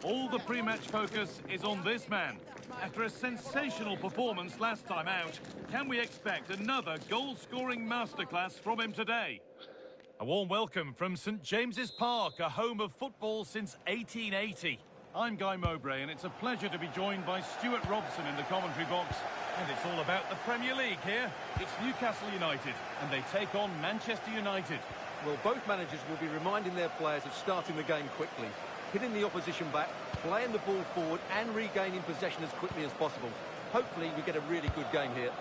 All the pre-match focus is on this man. After a sensational performance last time out, can we expect another goal-scoring masterclass from him today? A warm welcome from St James's Park, a home of football since 1880. I'm Guy Mowbray, and it's a pleasure to be joined by Stuart Robson in the commentary box. And it's all about the Premier League here. It's Newcastle United, and they take on Manchester United. Well, both managers will be reminding their players of starting the game quickly, hitting the opposition back, playing the ball forward and regaining possession as quickly as possible. Hopefully we get a really good game here.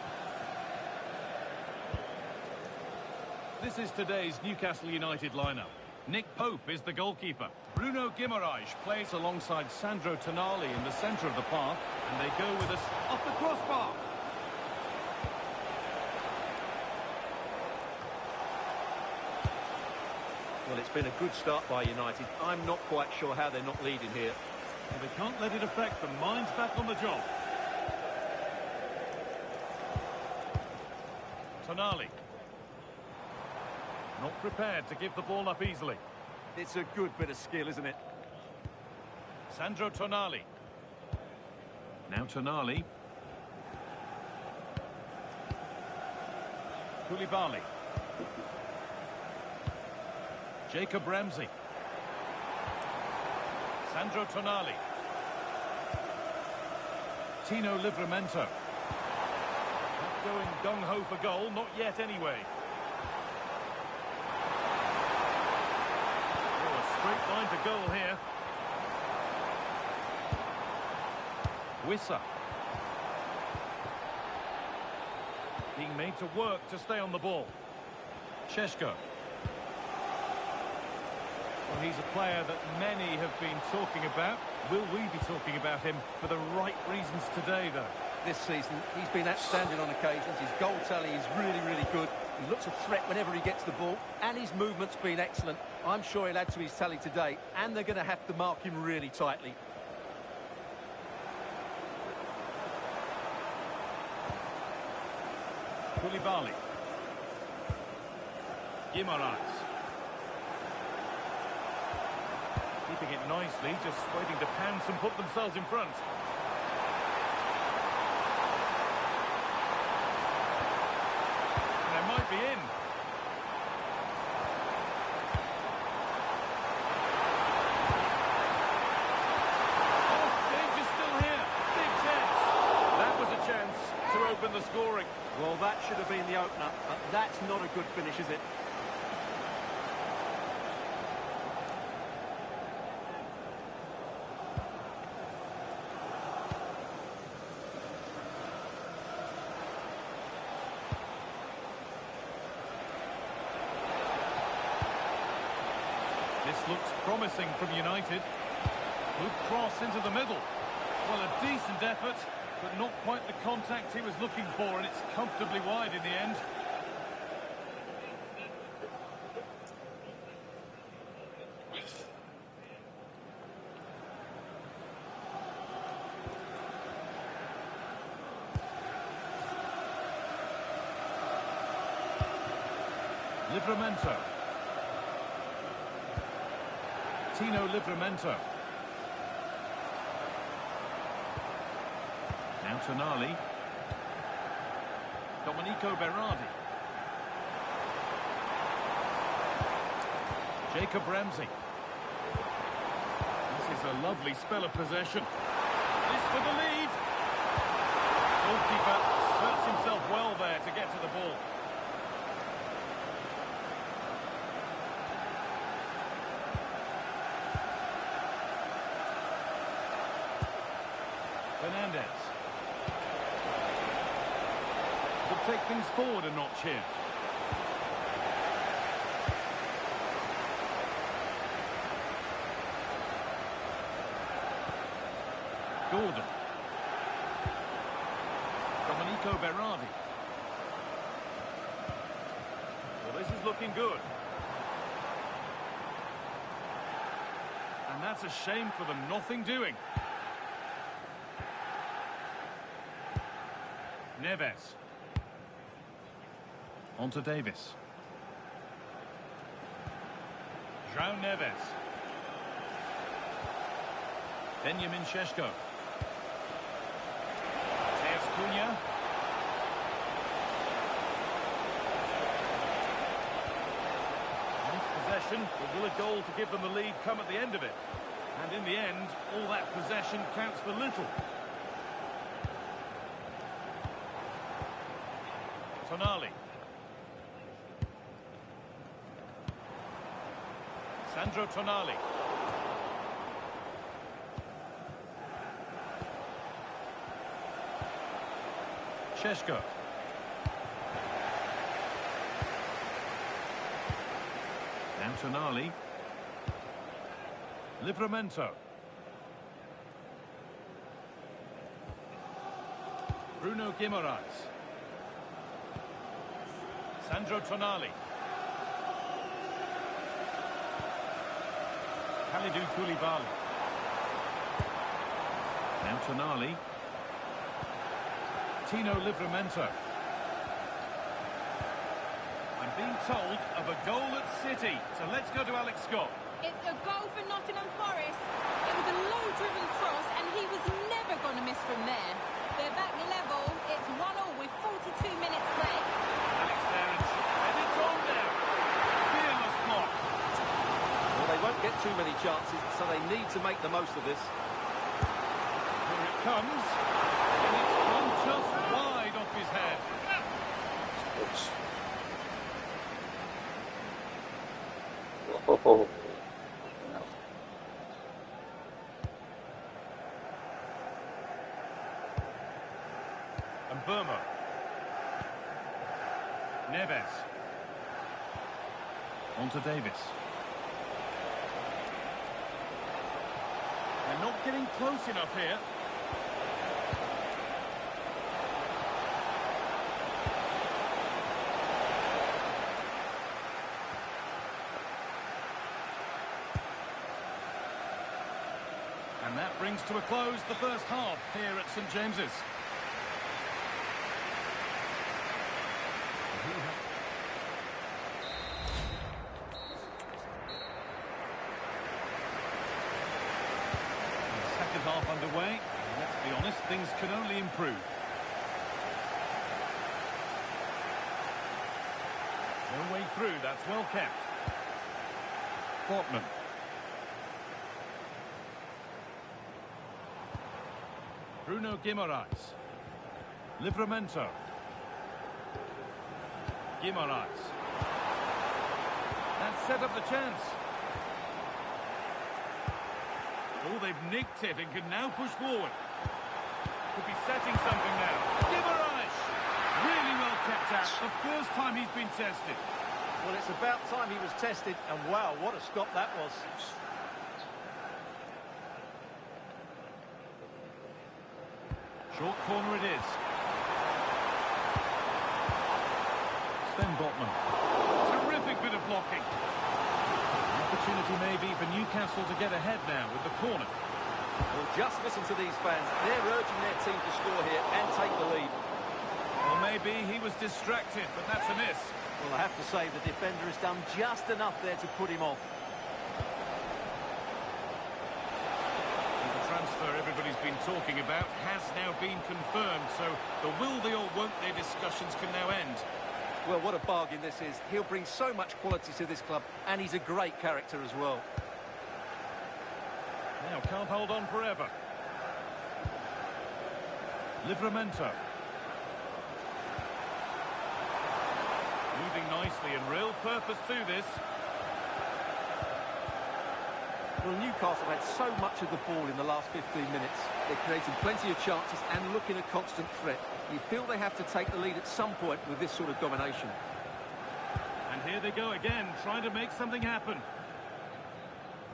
This is today's Newcastle United lineup. Nick Pope is the goalkeeper. Bruno Guimaraes plays alongside Sandro Tonali in the centre of the park, and they go with us off the crossbar. Well, it's been a good start by United. I'm not quite sure how they're not leading here. And they can't let it affect them. Mind's back on the job. Tonali. Not prepared to give the ball up easily. It's a good bit of skill, isn't it? Sandro Tonali. Now Tonali. Koulibaly. Jacob Ramsey. Sandro Tonali. Tino Livramento. Not going gung-ho for goal, not yet anyway. Oh, a straight line to goal here. Wissa. Being made to work to stay on the ball. Šeško. Well, he's a player that many have been talking about. Will we be talking about him for the right reasons today, though? This season, he's been outstanding on occasions. His goal tally is really, really good. He looks a threat whenever he gets the ball, and his movement's been excellent. I'm sure he'll add to his tally today, and they're going to have to mark him really tightly. Koulibaly. Guimaraes. Keeping it nicely, just waiting to pounce and put themselves in front. And they might be in. Oh, danger still here. Big chance. That was a chance to open the scoring. Well, that should have been the opener, but that's not a good finish, is it? This looks promising from United. Good cross into the middle. Well, a decent effort, but not quite the contact he was looking for, and it's comfortably wide in the end. Livramento. Tino Livramento. Now Tonali. Domenico Berardi. Jacob Ramsey. This is a lovely spell of possession. This for the lead. Goalkeeper sets himself well there to get to the ball. Fernandez. Will take things forward a notch here. Gordon. Domenico Berardi. Well, this is looking good. And that's a shame for them. Nothing doing. Neves. On to Davis. João Neves. Benjamin Šeško. Mateus Cunha. Wants possession, but will a goal to give them the lead come at the end of it? And in the end, all that possession counts for little. Tonali. Sandro Tonali. Šeško. Now Tonali. Livramento. Bruno Guimaraes. Sandro Tonali. Kalidou Koulibaly. Now Tonali. Tino Livramento. I'm being told of a goal at City, so let's go to Alex Scott. It's a goal for Nottingham Forest. It was a low-driven cross, and he was never going to miss from there. They're back level. It's 1-1 with 42 minutes played. Alex there, and it's on now. Fearless block. Well, they won't get too many chances, so they need to make the most of this. Here it comes. And it's gone just wide off his head. Oh. And Burma. Neves. On to Davis. They're not getting close enough here. And that brings to a close the first half here at St James's. Second half underway, and let's be honest, things can only improve. No way through, that's well kept. Botman. Bruno Guimaraes. Livramento. Guimaraes. That set up the chance. Oh, they've nicked it and can now push forward. Could be setting something now. Guimaraes! Really well kept out. The first time he's been tested. Well, it's about time he was tested, and wow, what a stop that was. Short corner it is. Sven Botman. Terrific bit of blocking. An opportunity maybe for Newcastle to get ahead now with the corner. Well, just listen to these fans. They're urging their team to score here and take the lead. Well, maybe he was distracted, but that's a miss. Well, I have to say the defender has done just enough there to put him off. Transfer everybody's been talking about has now been confirmed, so the will they or won't they discussions can now end. Well, what a bargain this is. He'll bring so much quality to this club, and he's a great character as well. Now, can't hold on forever. Livramento. Moving nicely and real purpose to this. Well, Newcastle had so much of the ball in the last 15 minutes. They're creating plenty of chances and looking a constant threat. You feel they have to take the lead at some point with this sort of domination. And here they go again, trying to make something happen.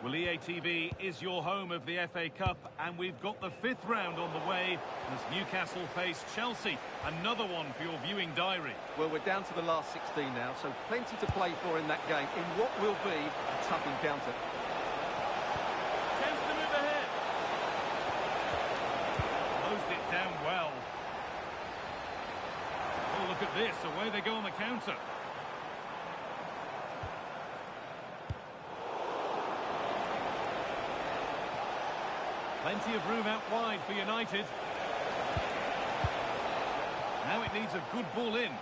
Well, EA TV is your home of the FA Cup, and we've got the fifth round on the way as Newcastle face Chelsea. Another one for your viewing diary. Well, we're down to the last 16 now, so plenty to play for in that game, in what will be a tough encounter. Chance to move ahead. Closed it down well. Oh, look at this. Away they go on the counter. Plenty of room out wide for United. Now it needs a good ball in.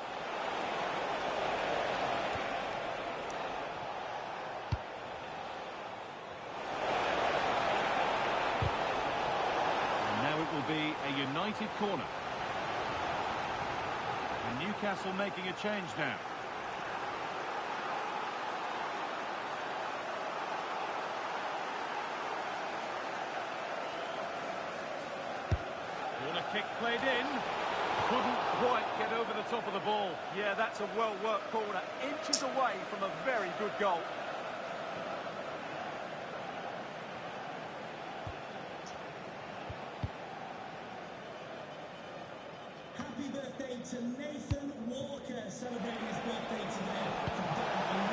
And now it will be a United corner. And Newcastle making a change now. Corner kick played in. Couldn't quite get over the top of the ball. Yeah, that's a well-worked corner. Inches away from a very good goal. Happy birthday to Nathan Walker, celebrating his birthday today.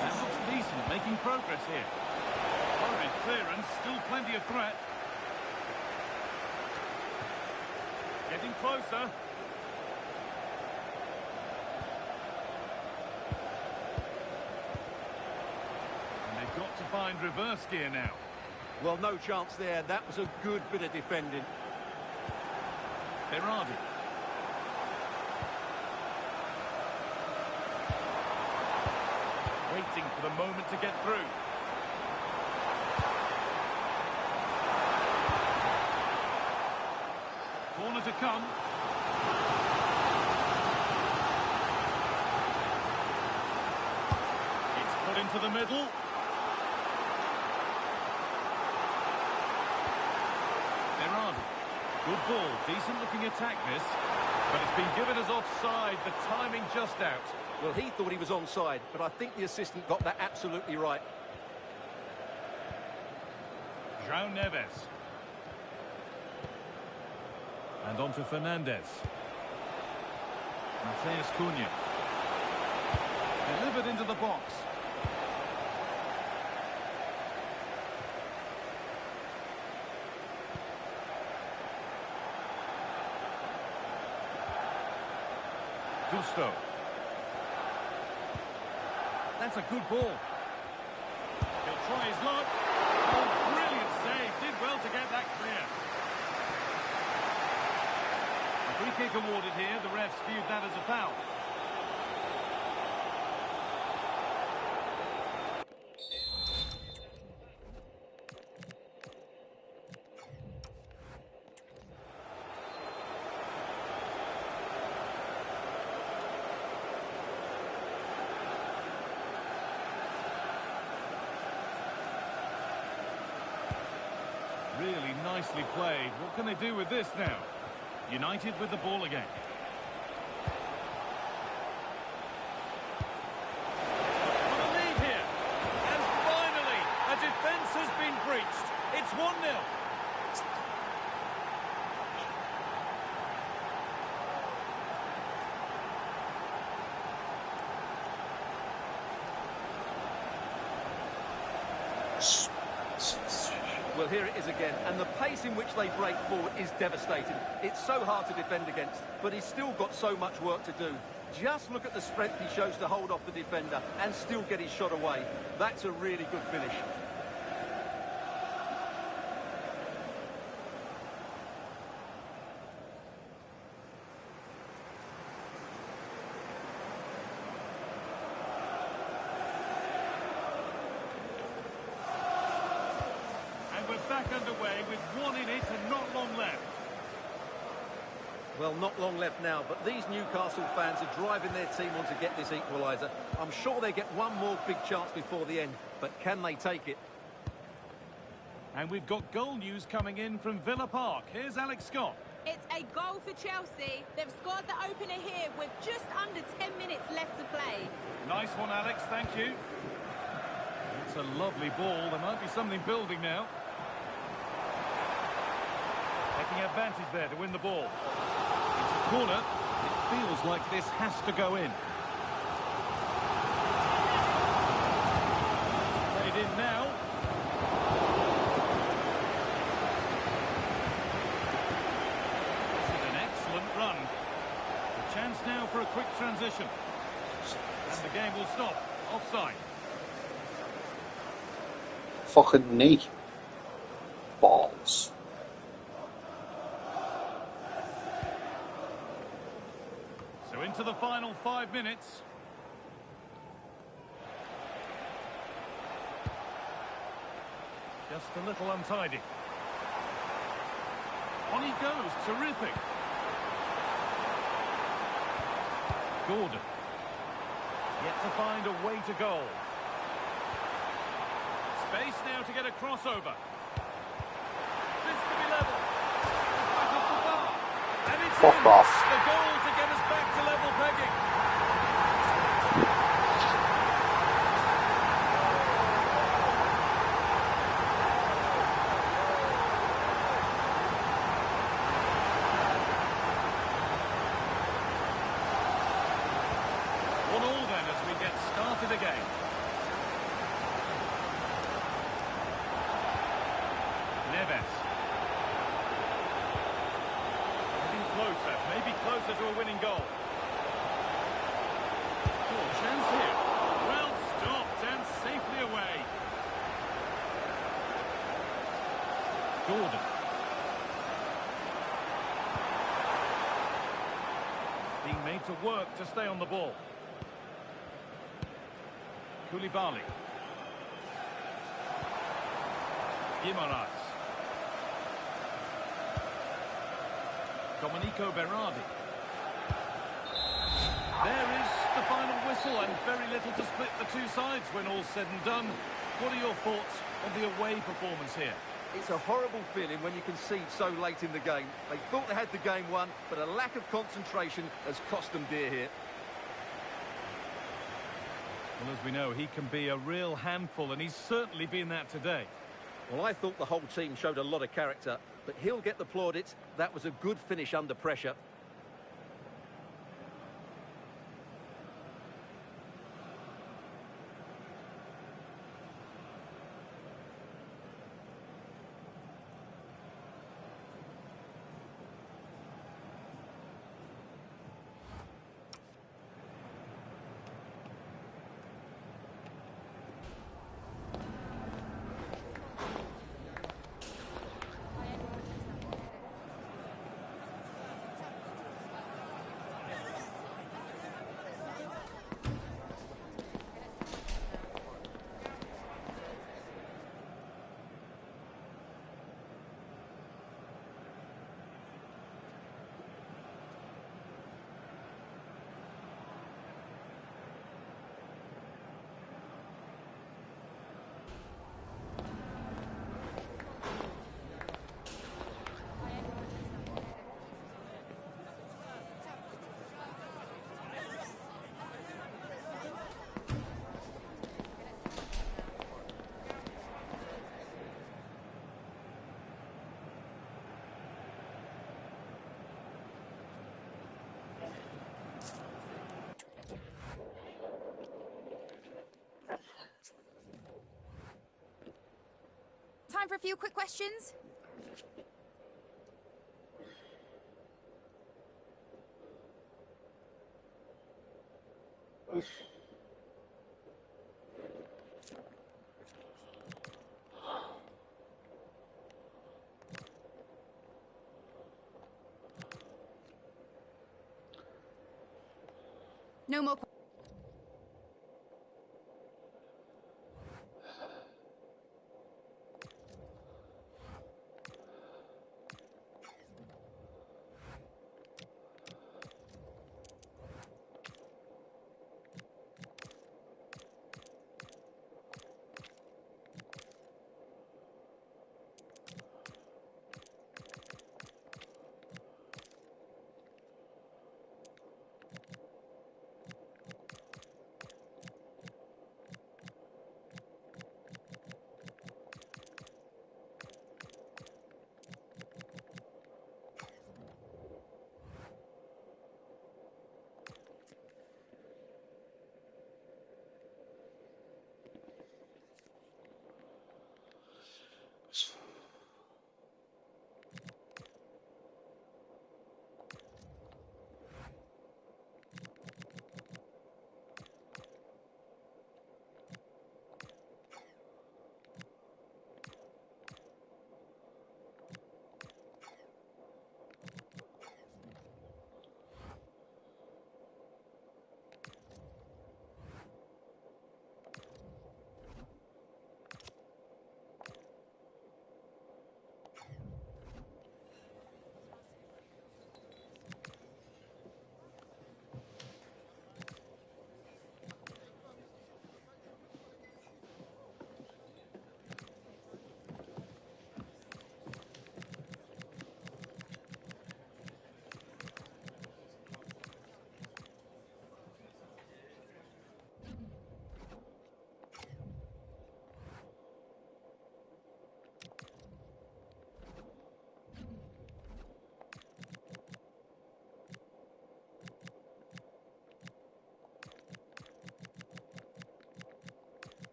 That looks decent, making progress here. Horrid clearance, still plenty of threat. Getting closer. And they've got to find reverse gear now. Well, no chance there. That was a good bit of defending. Berardi. Waiting for the moment to get through. Corner to come. It's put into the middle. Berardi. Good ball. Decent looking attack this. But it's been given as offside. The timing just out. Well, he thought he was onside, but I think the assistant got that absolutely right. João Neves. And on to Fernandez. Mateus Cunha. Delivered into the box. Gusto. That's a good ball. He'll try his luck. Oh, brilliant save. Did well to get that clear. A free kick awarded here. The refs viewed that as a foul. Really nicely played. What can they do with this now? United with the ball again. For the lead here. And finally, a defence has been breached. It's 1-0. Well, here it is again, and the pace in which they break forward is devastating. It's so hard to defend against, but he's still got so much work to do. Just look at the strength he shows to hold off the defender and still get his shot away. That's a really good finish. Back underway with one in it and not long left. Well, not long left now, but these Newcastle fans are driving their team on to get this equaliser. I'm sure they get one more big chance before the end, but can they take it? And we've got goal news coming in from Villa Park. Here's Alex Scott. It's a goal for Chelsea. They've scored the opener here with just under 10 minutes left to play. Nice one, Alex. Thank you. It's a lovely ball. There might be something building now. Taking advantage there to win the ball. It's a corner. It feels like this has to go in. It's played in now. This is an excellent run. A chance now for a quick transition. And the game will stop. Offside. Fucking neat. Balls. into the final 5 minutes. Just a little untidy. On he goes, terrific. Gordon. Yet to find a way to goal. Space now to get a crossover. This to be level. Back off the bar. And it's in. The goal to get us back to level pegging. Again. Neves. Getting closer, maybe closer to a winning goal. Oh, chance here. Well stopped and safely away. Gordon. Being made to work to stay on the ball. Koulibaly. Guimaraes. Domenico Berardi. There is the final whistle, and very little to split the two sides when all's said and done. What are your thoughts on the away performance here? It's a horrible feeling when you concede so late in the game. They thought they had the game won, but a lack of concentration has cost them dear here. Well, as we know, he can be a real handful, and he's certainly been that today. Well, I thought the whole team showed a lot of character, but he'll get the plaudits. That was a good finish under pressure. Time for a few quick questions? No more questions.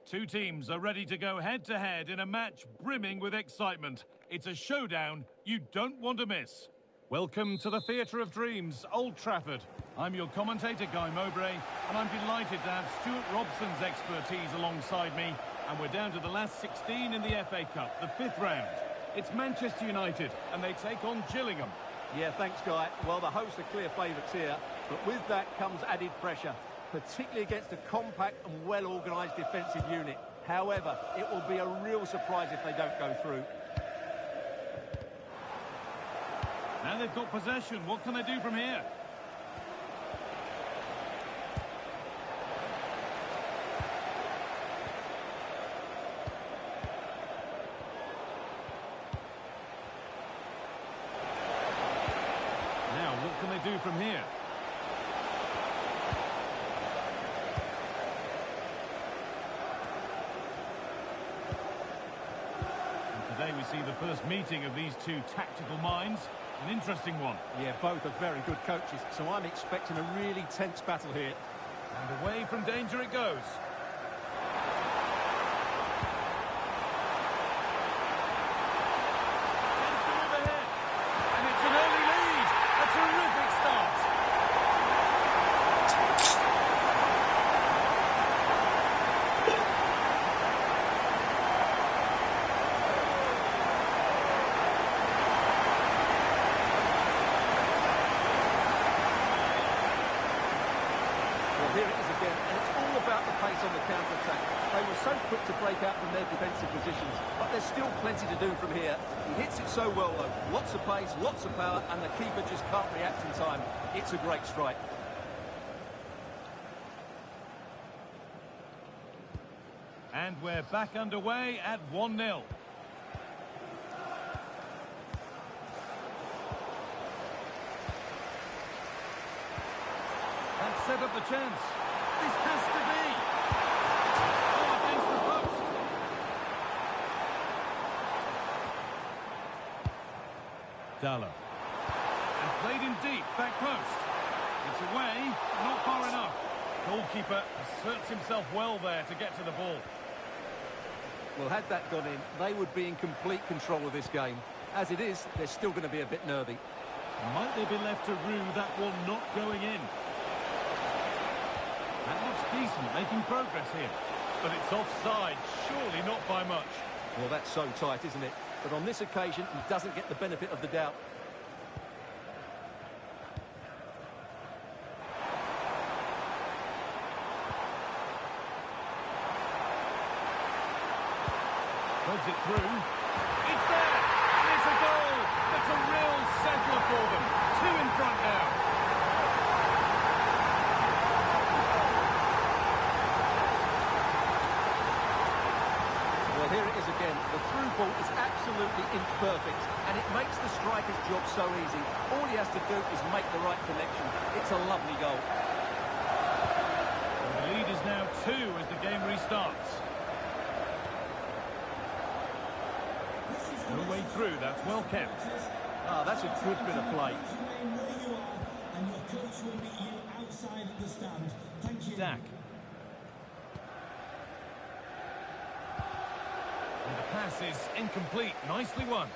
Two teams are ready to go head-to-head in a match brimming with excitement. It's a showdown you don't want to miss. Welcome to the Theatre of Dreams, Old Trafford. I'm your commentator, Guy Mowbray, and I'm delighted to have Stuart Robson's expertise alongside me. And we're down to the last 16 in the FA Cup, the 5th round. It's Manchester United, and they take on Gillingham. Yeah, thanks, Guy. Well, the hosts are clear favourites here, but with that comes added pressure, particularly against a compact and well-organised defensive unit. However, it will be a real surprise if they don't go through. Now they've got possession. What can they do from here? Now, what can they do from here? And today we see the first meeting of these two tactical minds. An interesting one. Yeah, both are very good coaches, so I'm expecting a really tense battle here. And away from danger it goes. Chance to move ahead. And it's an early lead. A terrific start. Here it is again, and it's all about the pace on the counter-attack. They were so quick to break out from their defensive positions, but there's still plenty to do from here. He hits it so well, though. Lots of pace, lots of power, and the keeper just can't react in time. It's a great strike. And we're back underway at 1-0. That set up the chance. This has to be. Oh, against the post. Dallow. And played in deep, back post. It's away, not far enough. Goalkeeper asserts himself well there to get to the ball. Well, had that gone in, they would be in complete control of this game. As it is, they're still going to be a bit nervy. Might they be left to rue that one not going in? That looks decent, making progress here. But it's offside, surely not by much. Well, that's so tight, isn't it? But on this occasion, he doesn't get the benefit of the doubt. Puts it through. It's there! And it's a goal! That's a real settler for them. 2 in front now. Well, here it is again. The through ball is absolutely imperfect, and it makes the striker's job so easy. All he has to do is make the right connection. It's a lovely goal. And the lead is now 2 as the game restarts. No way through, that's well kept. Ah, that's a good bit of play. Remain where you are, and your coach will meet you outside the stand. Thank you. Dak. And the pass is incomplete. Nicely won.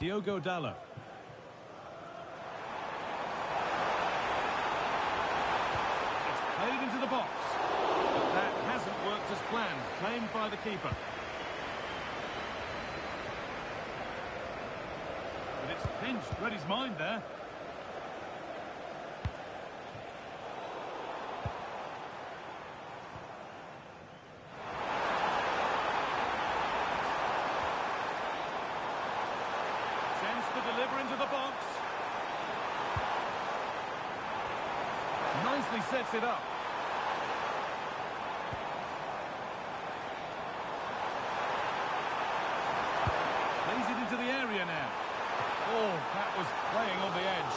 Diogo Dallow. Played into the box. But that hasn't worked as planned. Claimed by the keeper. But it's pinched. Read his mind there. Chance to deliver into the box. Nicely sets it up. Plays it into the area now. Oh, that was playing on the edge.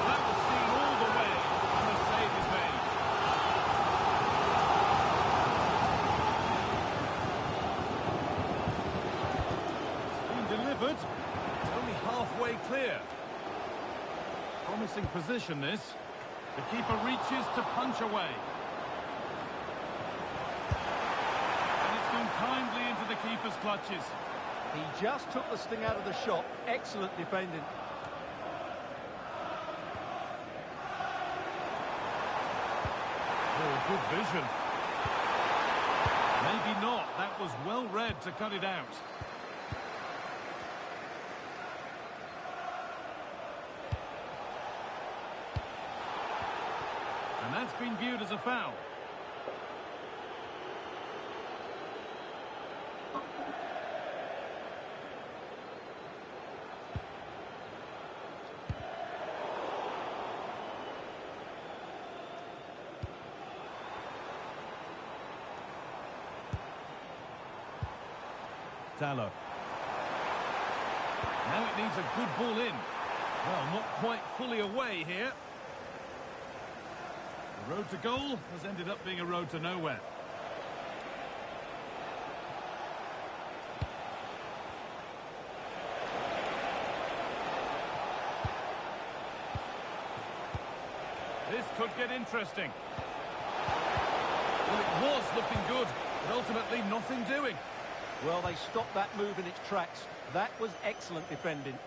That was seen all the way, and the save is made. It's been delivered. It's only halfway clear. Promising position, this. The keeper reaches to punch away. And it's gone kindly into the keeper's clutches. He just took the sting out of the shot. Excellent defending. Oh, good vision. Maybe not. That was well read to cut it out. And that's been viewed as a foul. Dalot. Now it needs a good ball in. Well, not quite fully away here. The road to goal has ended up being a road to nowhere. This could get interesting. Well, it was looking good, but ultimately nothing doing. Well, they stopped that move in its tracks. That was excellent defending.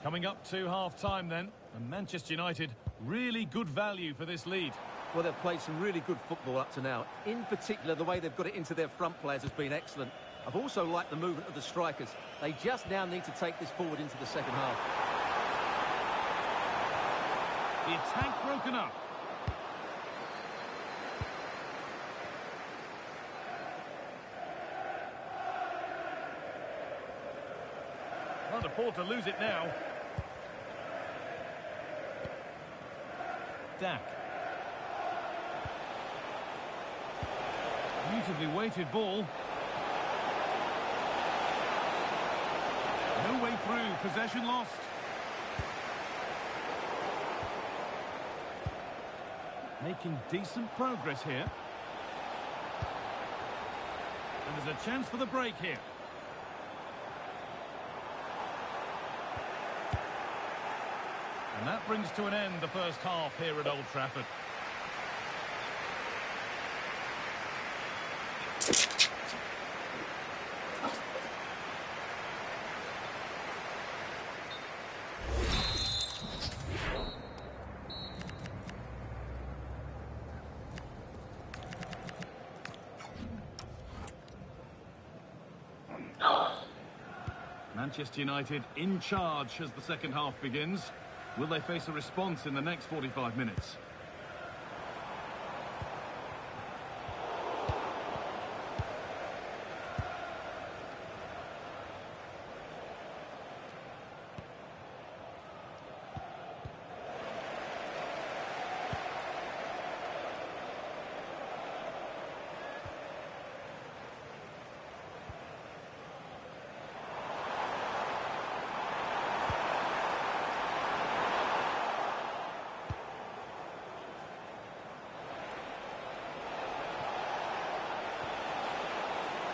Coming up to half-time then, and Manchester United really good value for this lead. Well, they've played some really good football up to now. In particular, the way they've got it into their front players has been excellent. I've also liked the movement of the strikers. They just now need to take this forward into the second half. The attack broken up. Can't afford to lose it now. Dack. Beautifully weighted ball. No way through. Possession lost. Making decent progress here. And there's a chance for the break here. And that brings to an end the first half here at Old Trafford. Manchester United in charge as the second half begins. Will they face a response in the next 45 minutes?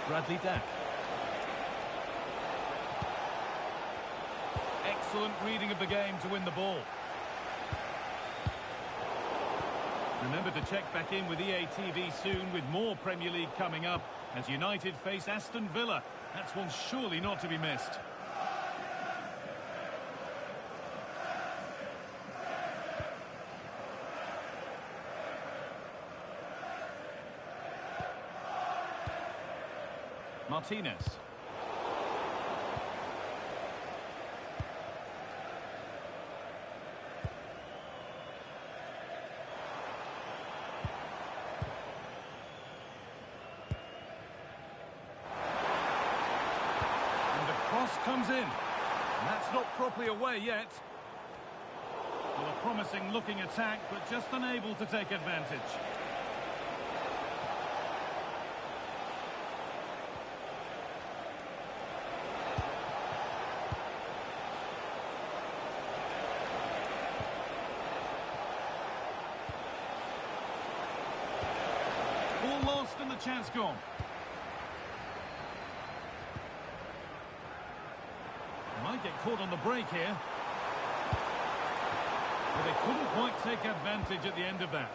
Bradley Dack. Excellent reading of the game to win the ball. Remember to check back in with EA TV soon with more Premier League coming up as United face Aston Villa. That's one surely not to be missed. Martinez. And the cross comes in. And that's not properly away yet. Well, a promising looking attack, but just unable to take advantage. Ball lost and the chance gone. get caught on the break here. But they couldn't quite take advantage at the end of that.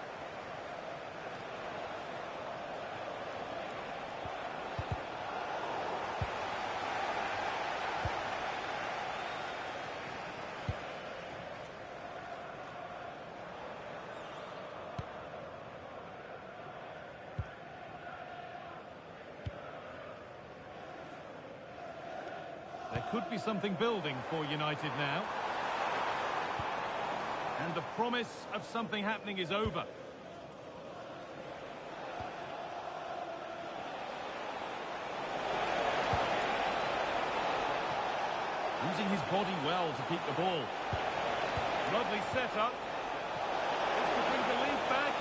There could be something building for United now. And the promise of something happening is over. Using his body well to keep the ball. Lovely setup. This could bring the lead back.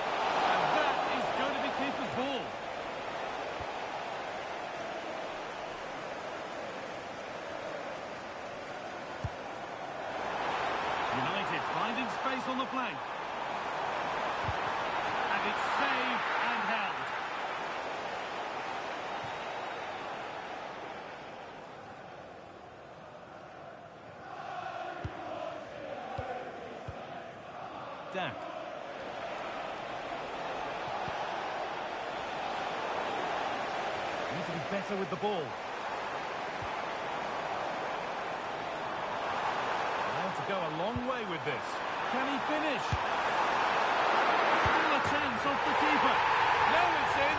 And that is going to be keeper's ball. United finding space on the flank. And it's saved and held. Dak. Need to be better with the ball. To go a long way with this. Can he finish? Still a chance off the keeper. Now it's in.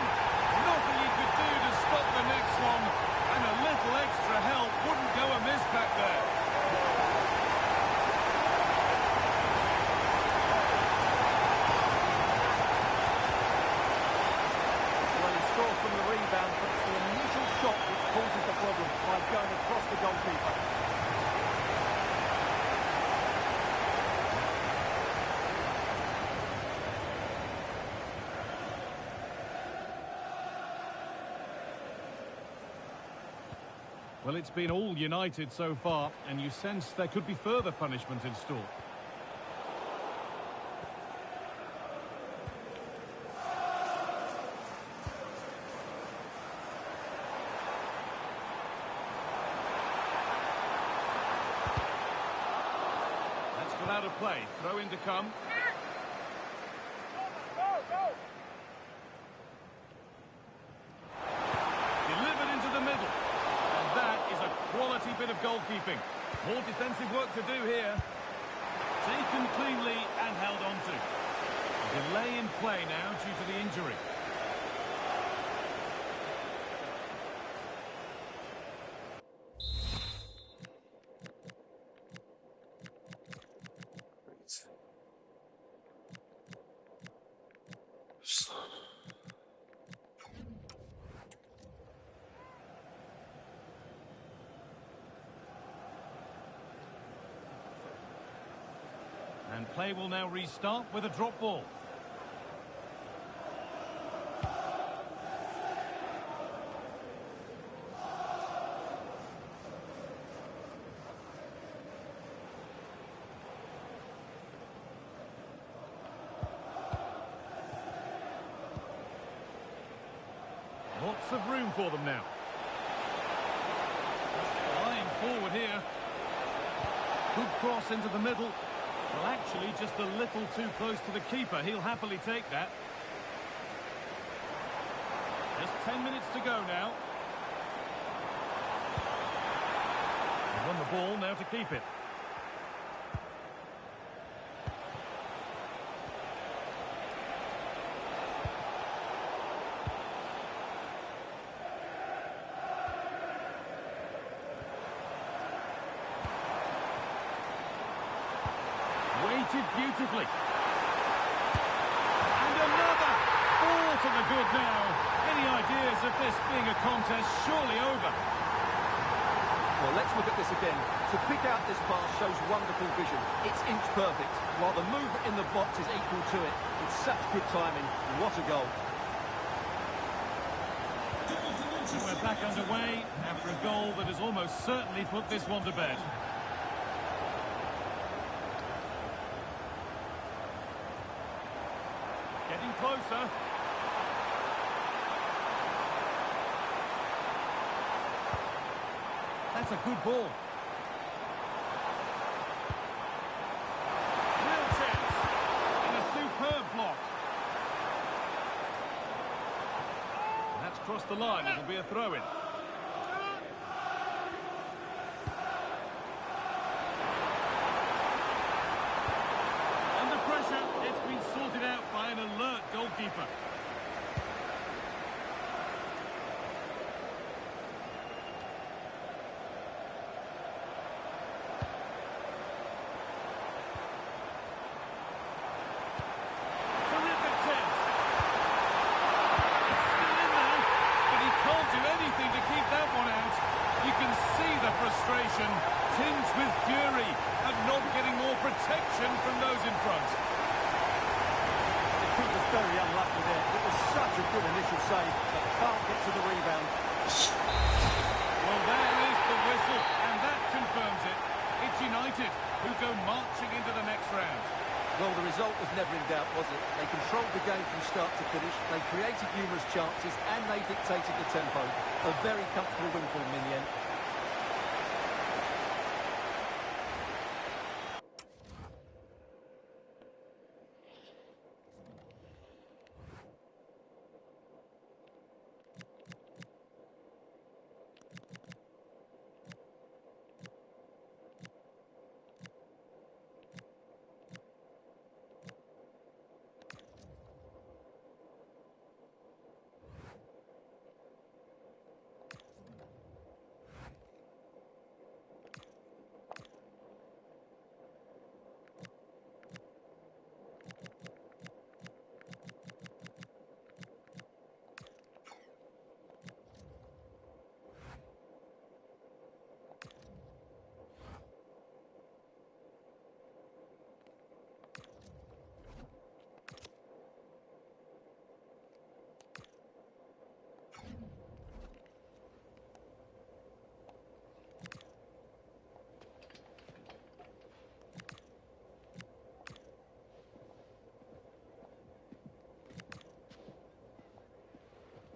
Nothing he could do to stop the next one. And a little extra help wouldn't go amiss back there. Well, he scores from the rebound, but it's the initial shot that causes the problem by going across the goalkeeper. Well, it's been all United so far, and you sense there could be further punishment in store. That's gone out of play. Throw in to come. Delivered into the middle. That is a quality bit of goalkeeping. More defensive work to do here. Taken cleanly and held on to. Delay in play now due to the injury. And play will now restart with a drop ball. Lots of room for them now. Flying forward here. Good cross into the middle. Well, actually, just a little too close to the keeper. He'll happily take that. Just 10 minutes to go now. He won the ball, now to keep it. Weighted beautifully. And another ball to the good now. Any ideas of this being a contest surely over? Well, let's look at this again. To pick out this pass shows wonderful vision. It's inch perfect, while the movement in the box is equal to it. It's such good timing. What a goal. So we're back underway after a goal that has almost certainly put this one to bed. Getting closer. That's a good ball. across the line. It'll be a throw-in. Under pressure, it's been sorted out by an alert goalkeeper. Frustration, tinged with fury, at not getting more protection from those in front. The keeper's very unlucky there. It was such a good initial save, but can't get to the rebound. Well, there is the whistle, and that confirms it. It's United who go marching into the next round. Well, the result was never in doubt, was it? They controlled the game from start to finish, they created numerous chances, and they dictated the tempo. A very comfortable win for them in the end.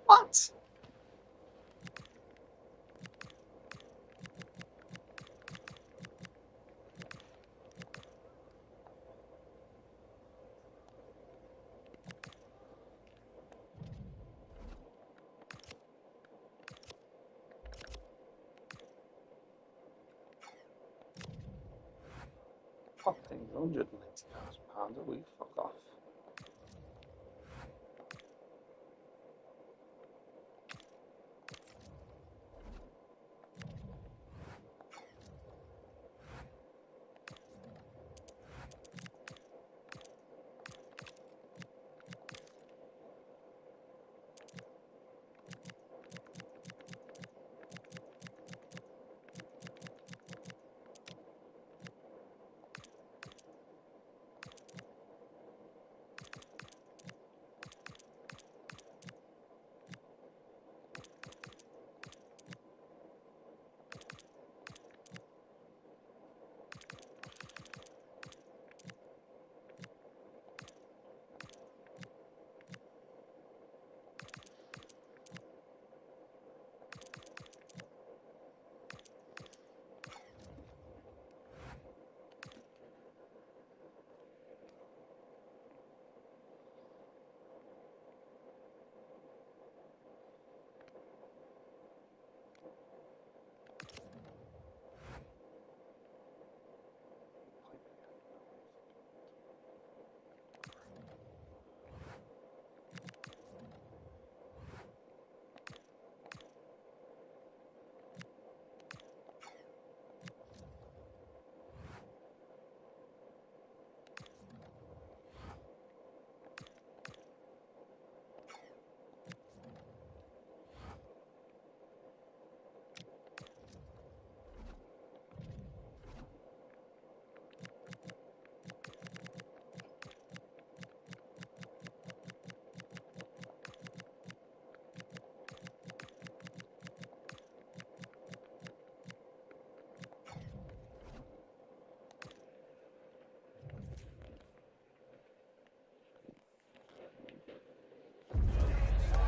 What? Fucking £190,000 a week, fuck off.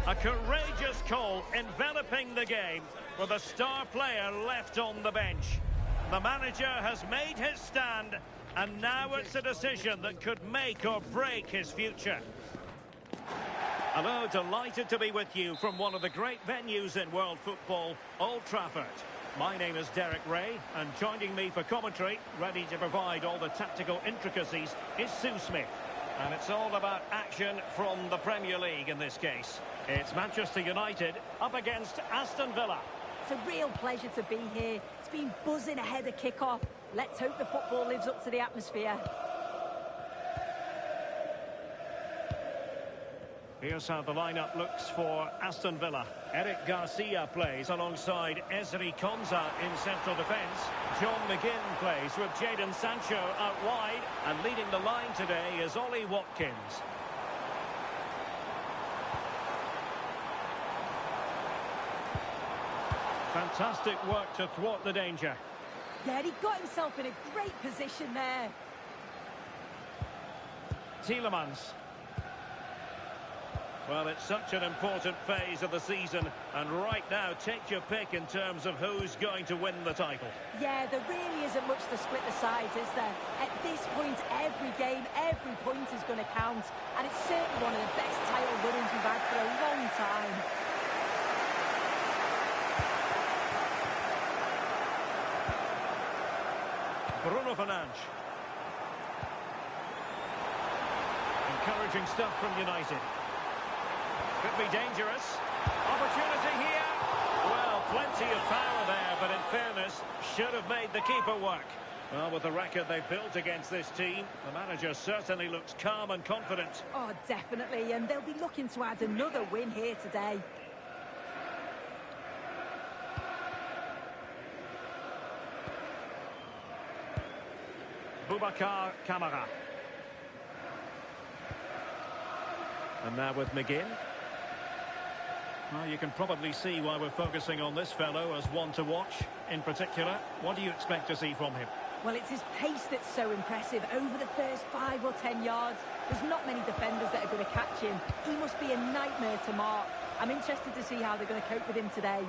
A courageous call enveloping the game with a star player left on the bench. The manager has made his stand, and now it's a decision that could make or break his future. Hello, delighted to be with you from one of the great venues in world football, Old Trafford. My name is Derek Ray, and joining me for commentary, ready to provide all the tactical intricacies, is Sue Smith. And it's all about action from the Premier League in this case. It's Manchester United up against Aston Villa. It's a real pleasure to be here. It's been buzzing ahead of kick-off. Let's hope the football lives up to the atmosphere. Here's how the lineup looks for Aston Villa. Eric Garcia plays alongside Ezri Konsa in central defence. John McGinn plays with Jadon Sancho out wide. And leading the line today is Ollie Watkins. Fantastic work to thwart the danger. Yeah, he got himself in a great position there. Tielemans. Well, it's such an important phase of the season, and right now, take your pick in terms of who's going to win the title. Yeah, there really isn't much to split the sides, is there? At this point, every game, every point is going to count, and it's certainly one of the best title winnings we've had for a long time. Bruno Fernandes. Encouraging stuff from United. Could be dangerous. Opportunity here. Well, plenty of power there, but in fairness, should have made the keeper work. Well, with the record they've built against this team, the manager certainly looks calm and confident. Oh, definitely, and they'll be looking to add another win here today. Boubacar Kamara. And now with McGinn. Well, you can probably see why we're focusing on this fellow as one to watch. In particular, what do you expect to see from him? Well, it's his pace that's so impressive. Over the first 5 or 10 yards, there's not many defenders that are going to catch him. He must be a nightmare to mark. I'm interested to see how they're going to cope with him today.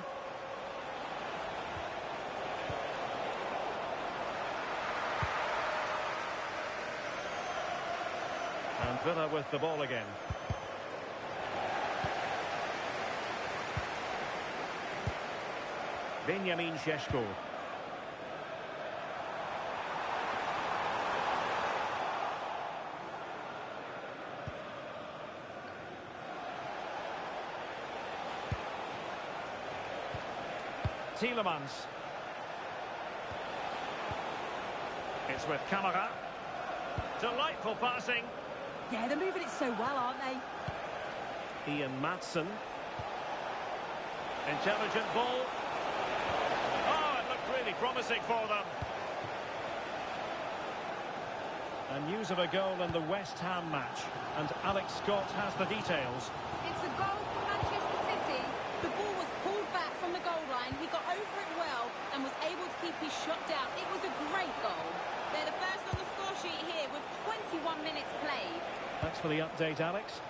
And Villa with the ball again. Benjamin Šeško. Tielemans. It's with Kamara. Delightful passing. Yeah, they're moving it so well, aren't they? Ian Maatsen. Intelligent ball. Really promising for them. And news of a goal in the West Ham match. And Alex Scott has the details. It's a goal for Manchester City. The ball was pulled back from the goal line. He got over it well and was able to keep his shot down. It was a great goal. They're the first on the score sheet here with 21 minutes played. Thanks for the update, Alex.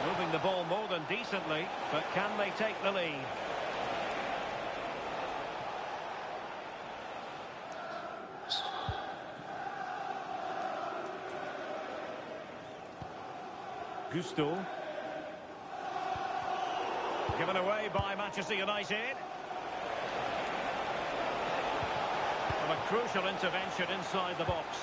Moving the ball more than decently, but can they take the lead? Gusto. Given away by Manchester United. And a crucial intervention inside the box.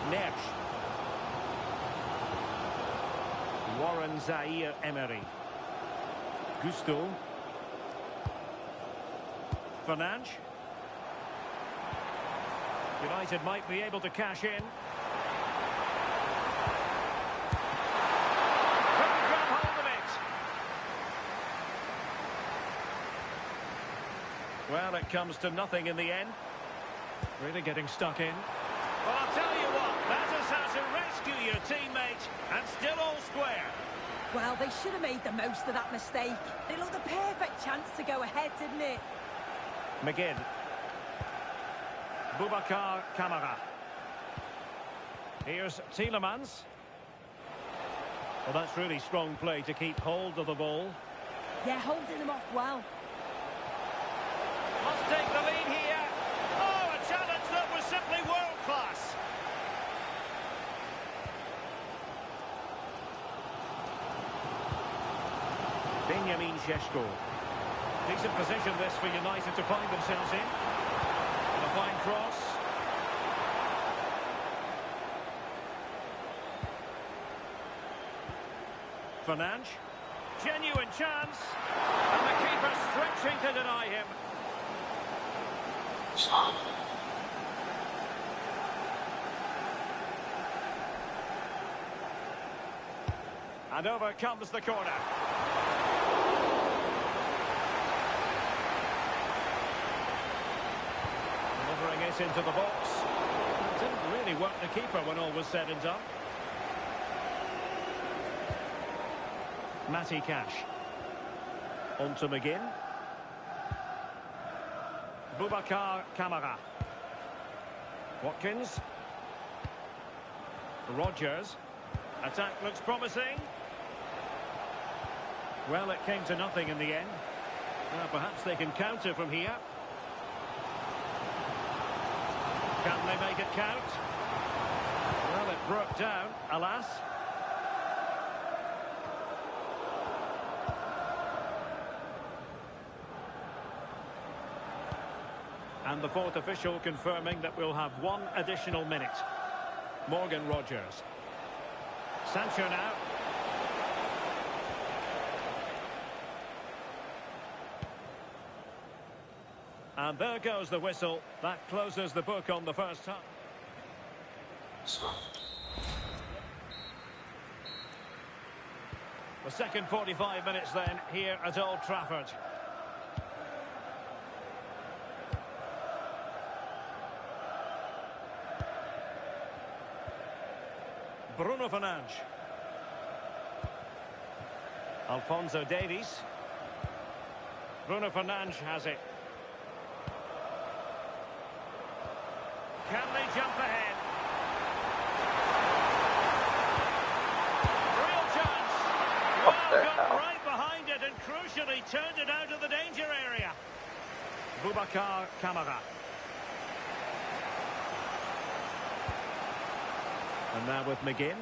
Neres. Warren Zaïre-Emery. Gusto. Fernandes. United might be able to cash in. Couldn't grab hold of it. Well, it comes to nothing in the end. Really getting stuck in. Well, I'll tell you what, that is how to rescue your teammate, and still all square. Well, they should have made the most of that mistake. It looked the perfect chance to go ahead, didn't it? McGinn. Boubacar Kamara. Here's Tielemans. Well, that's really strong play to keep hold of the ball. Yeah, holding them off well. Must take the lead here. Oh, a challenge that was simply world-class. Benjamin Šeško. Decent position this for United to find themselves in. And a fine cross. Fernandes. Genuine chance. And the keeper stretching to deny him. And over comes the corner. Delivering it into the box. Didn't really work the keeper when all was said and done. Matty Cash. On to McGinn. Boubacar Kamara. Watkins. Rodgers. Attack looks promising. Well, it came to nothing in the end. Perhaps they can counter from here. Can they make it count? Well, it broke down, alas. And the fourth official confirming that we'll have one additional minute. Morgan Rodgers. Sancho now. And there goes the whistle. That closes the book on the first half. The second 45 minutes then here at Old Trafford. Bruno Fernandes. Alphonso Davies. Bruno Fernandes has it. Can they jump ahead? Real chance. Well, got right behind it and crucially turned it out of the danger area. Boubacar Kamara. And now with McGinn.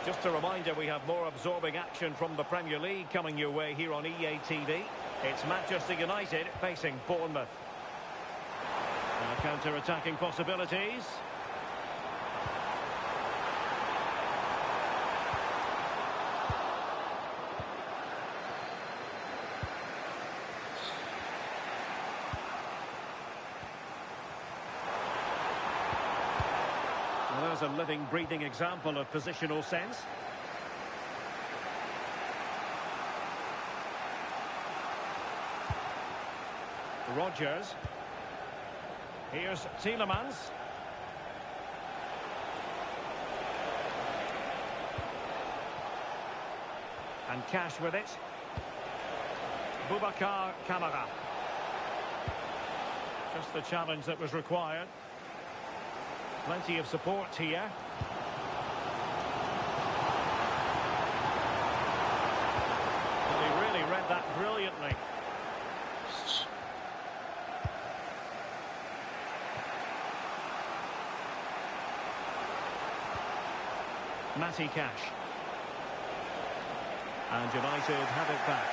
Just a reminder, we have more absorbing action from the Premier League coming your way here on EA TV. It's Manchester United facing Bournemouth. Now counter-attacking possibilities. Well, there's a living, breathing example of positional sense. Rodgers. Here's Tielemans. And Cash with it. Boubacar Kamara. Just the challenge that was required. Plenty of support here. Well, he really read that brilliantly. Matty Cash. And United have it back.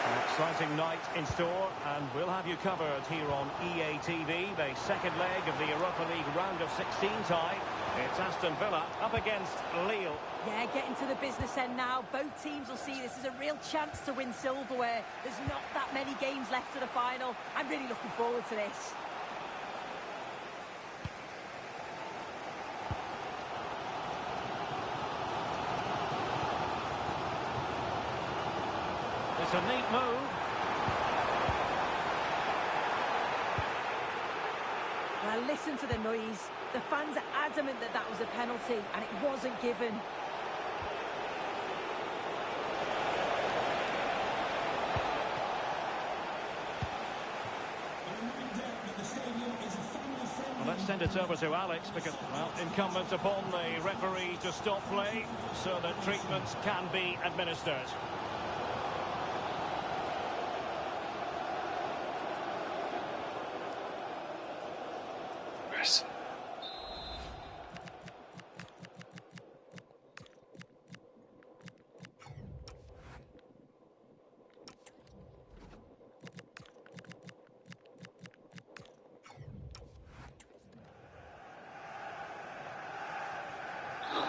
An exciting night in store, and we'll have you covered here on EA TV. The second leg of the Europa League round of 16 tie. It's Aston Villa up against Lille. Yeah, getting to the business end now. Both teams will see this as a real chance to win silverware. There's not that many games left to the final. I'm really looking forward to this. It's a neat move. Well, listen to the noise. The fans are adamant that that was a penalty, and it wasn't given. Well, Let's send it over to Alex because, well, incumbent upon the referee to stop play so that treatments can be administered. Yes.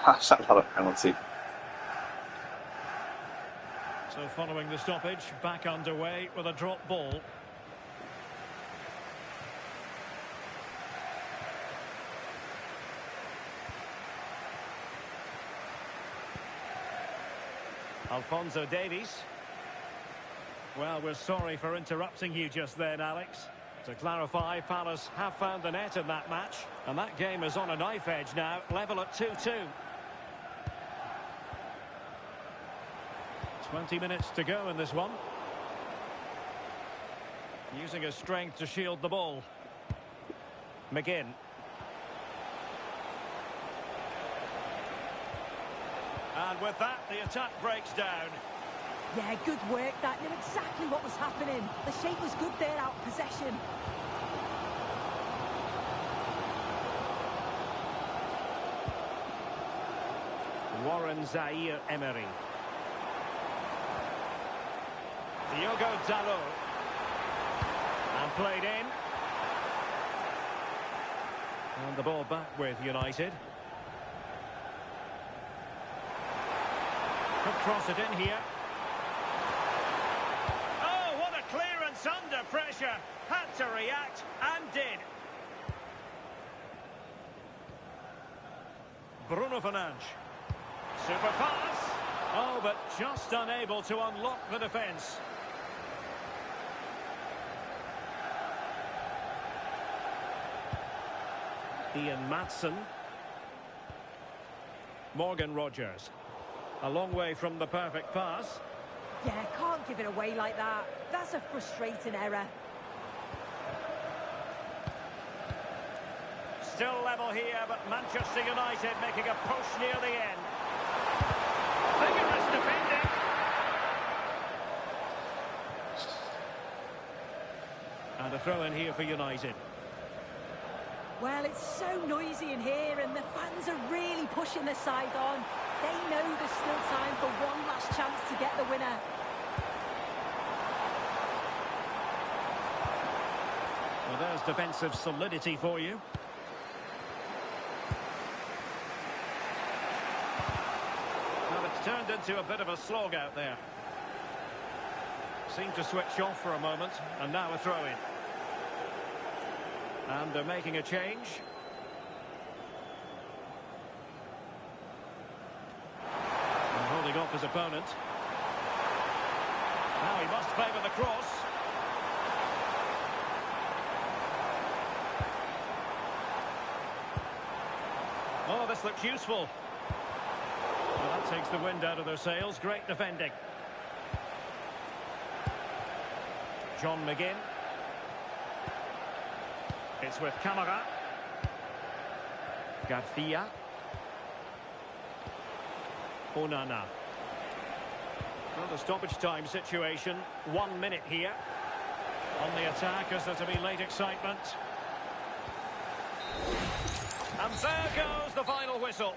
That's not a penalty. So following the stoppage, back underway with a drop ball. Alphonso Davies. Well, we're sorry for interrupting you just then, Alex. To clarify, Palace have found the net in that match, and that game is on a knife edge now, level at 2-2. 20 minutes to go in this one. Using his strength to shield the ball. McGinn. And with that, the attack breaks down. Yeah, good work. That knew exactly what was happening. The shape was good there, out of possession. Warren Zaïre-Emery. Diogo Dalot. And played in. And the ball back with United. Could cross it in here. Oh, what a clearance under pressure. Had to react and did. Bruno Fernandes. Super pass. Oh, but just unable to unlock the defence. Ian Maatsen. Morgan Rogers. A long way from the perfect pass. Yeah, can't give it away like that. That's a frustrating error. Still level here, but Manchester United making a push near the end. Vigorous defending. And a throw in here for United. Well, it's so noisy in here, and the fans are really pushing their side on. They know there's still time for one last chance to get the winner. Well, there's defensive solidity for you. Well, it's turned into a bit of a slog out there. Seemed to switch off for a moment, and now a throw-in. And they're making a change. And holding off his opponent. Now he must favour the cross. Oh, this looks useful. Well, that takes the wind out of their sails. Great defending. John McGinn. It's with Camara. Garcia. Onana. Well, the stoppage time situation. 1 minute here. On the attack as there to be late excitement. And there goes the final whistle.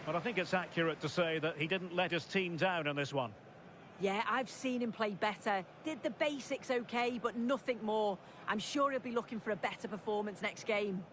But I think it's accurate to say that he didn't let his team down in this one. Yeah, I've seen him play better. Did the basics okay, but nothing more. I'm sure he'll be looking for a better performance next game.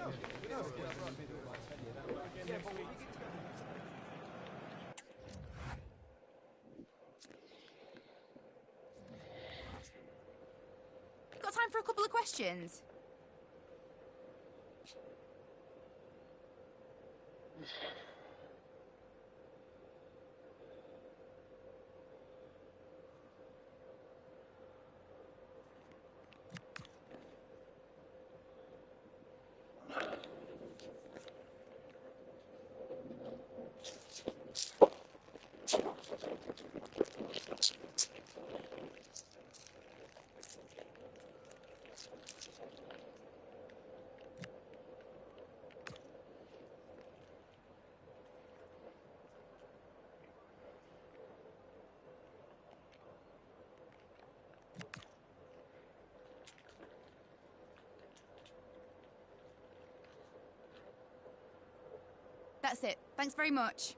Got time for a couple of questions? That's it. Thanks very much.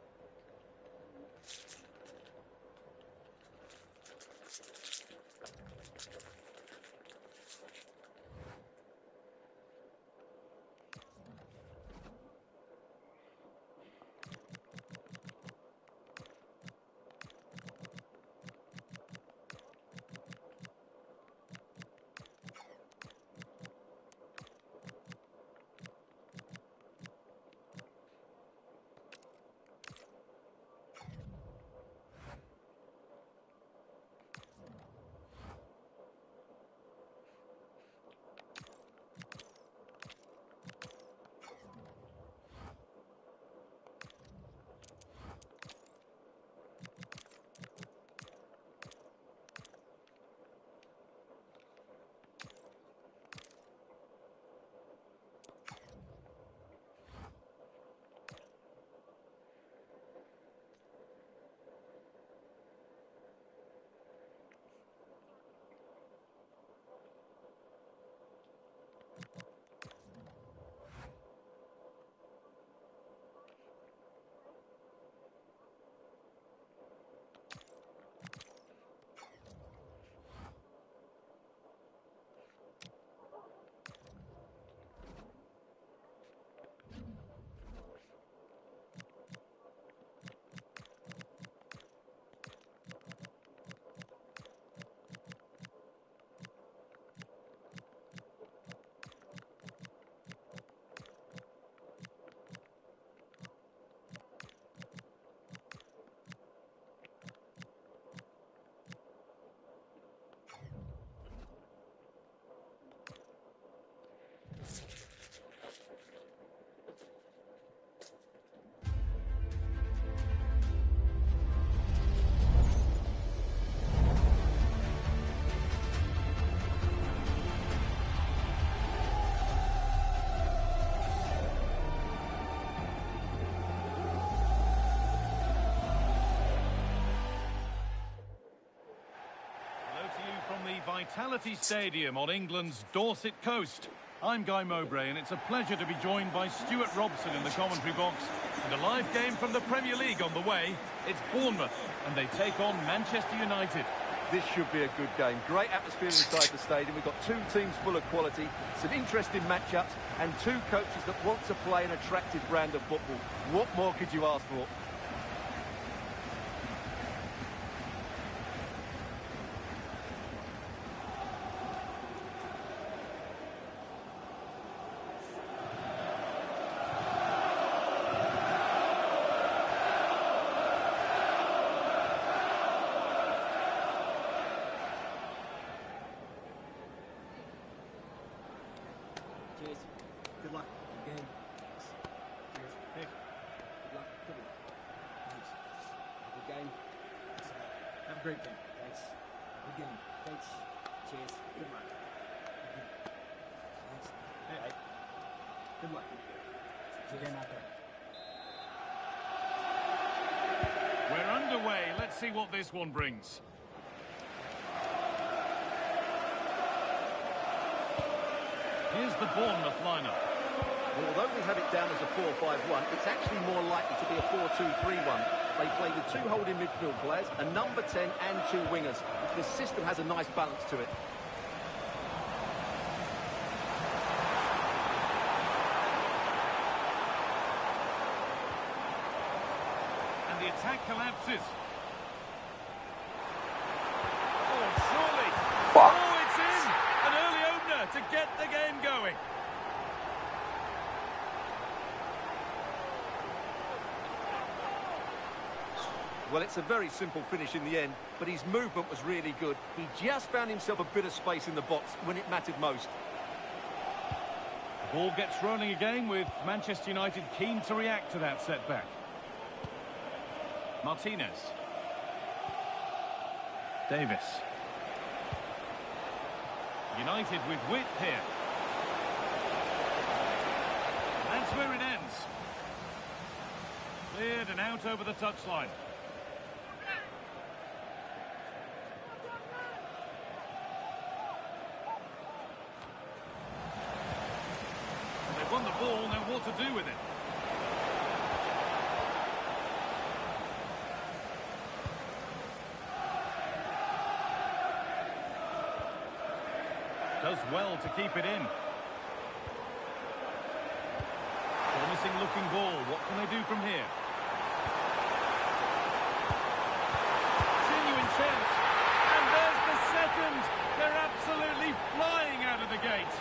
Vitality Stadium on England's Dorset coast. I'm Guy Mowbray, and it's a pleasure to be joined by Stuart Robson in the commentary box. And a live game from the Premier League on the way. It's Bournemouth, and they take on Manchester United. This should be a good game. Great atmosphere inside the stadium. We've got two teams full of quality, some interesting matchups, and two coaches that want to play an attractive brand of football. What more could you ask for? Cheers. Good luck. Good game. Cheers. Hey. Good luck. Good luck. Thanks. Good game. Have a great game. Thanks. Good game. Thanks. Cheers. Good luck. Good game. Thanks. Hey. Right. Good luck. Good game out there. We're underway. Let's see what this one brings. Here's the Bournemouth lineup. Well, although we have it down as a 4-5-1, it's actually more likely to be a 4-2-3-1. They play with two holding midfield players, a number 10 and two wingers. The system has a nice balance to it. the attack collapses. Oh, surely. Fuck. Oh, it's in. An early opener to get the game going. Well, it's a very simple finish in the end, but his movement was really good. He just found himself a bit of space in the box when it mattered most. The ball gets rolling again with Manchester United keen to react to that setback. Martinez. Davis. United with width here. That's where it ends. Cleared and out over the touchline. They've won the ball, now what to do with it? Does well to keep it in. Promising looking ball. What can they do from here? Genuine chance. And there's the second. They're absolutely flying out of the gate.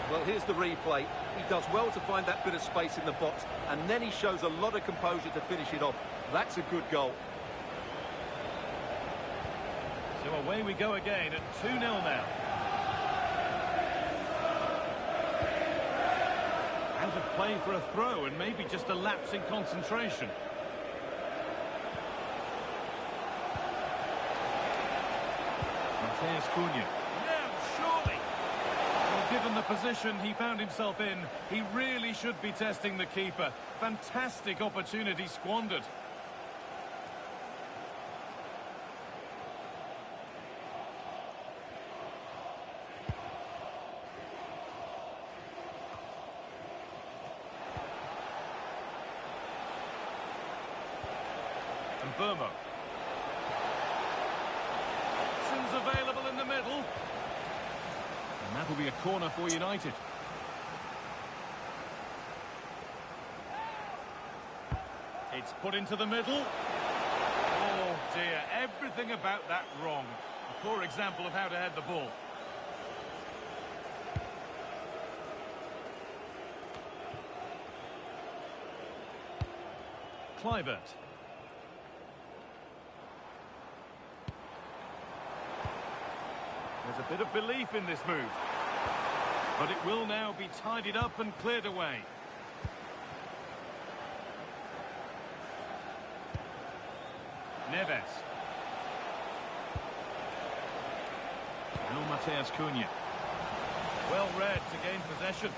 Well, here's the replay. He does well to find that bit of space in the box, and then he shows a lot of composure to finish it off. That's a good goal. So away we go again at 2-0 now. Out of play for a throw and maybe just a lapse in concentration. Matheus Cunha. Now, surely. Well, given the position he found himself in, he really should be testing the keeper. Fantastic opportunity squandered. And Burmo. Options available in the middle. And that will be a corner for United. It's put into the middle. Oh dear, everything about that wrong. A poor example of how to head the ball. Kluivert. There's a bit of belief in this move. But it will now be tidied up and cleared away. Neves. Now Matheus Cunha. Well read to gain possession.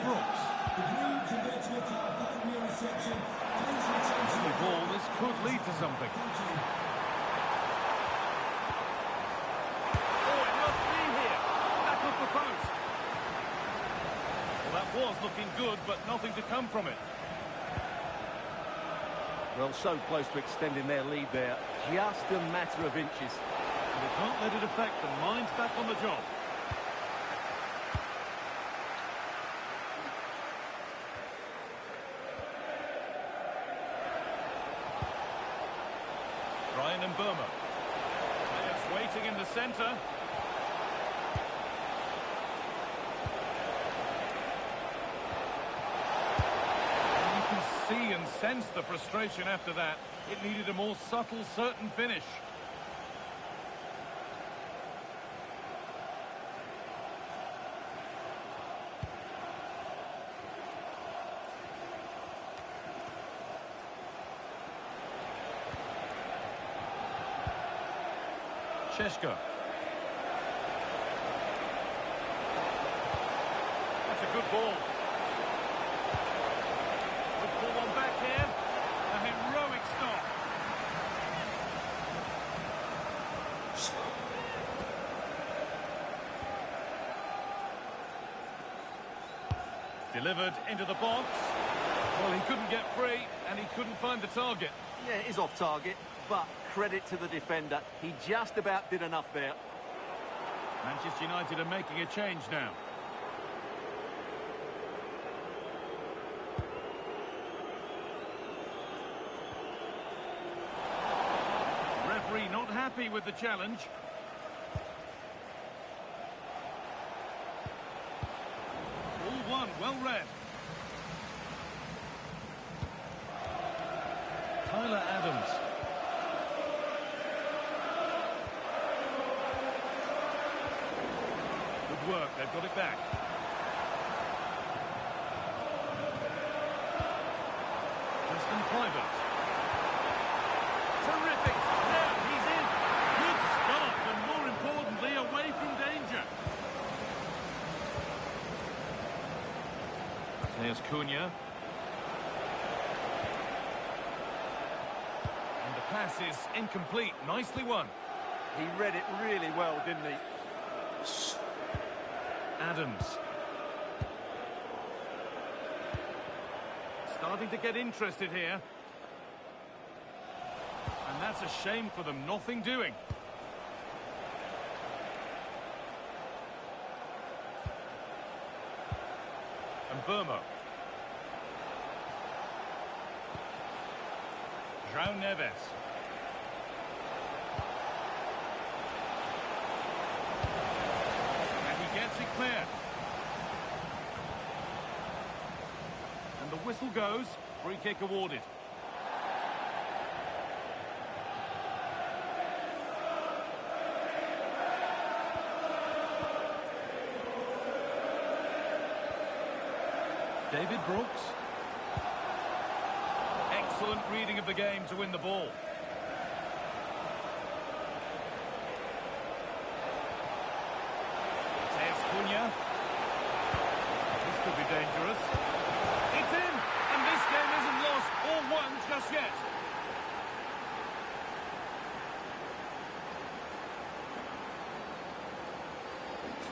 Brooks. The ball, this could lead to something. Oh, it must be here. Back up the post. Well, that was looking good, but nothing to come from it. Well, so close to extending their lead there. Just a matter of inches. And they can't let it affect them. Mind's back on the job. Bryan Mbeumo. It's waiting in the centre. And you can see and sense the frustration after that. It needed a more subtle, certain finish. Šeško. That's a good ball. Good ball on back here. A heroic stop. Delivered into the box. Well, he couldn't get free and he couldn't find the target. Yeah, it is off target, but credit to the defender. He just about did enough there. Manchester United are making a change now. Referee not happy with the challenge. All one, well read. Tyler Adams. Good work, they've got it back. Preston Kluivert. Terrific! Now he's in. Good start, and more importantly, away from danger. There's Cunha. And the pass is incomplete. Nicely won. He read it really well, didn't he? Adams. Starting to get interested here. And that's a shame for them. Nothing doing. And Burma. João Neves. And he gets it clear. And the whistle goes. Free kick awarded. David Brooks. Excellent reading of the game to win the ball. There's Cunha. This could be dangerous. It's in! And this game isn't lost or won just yet.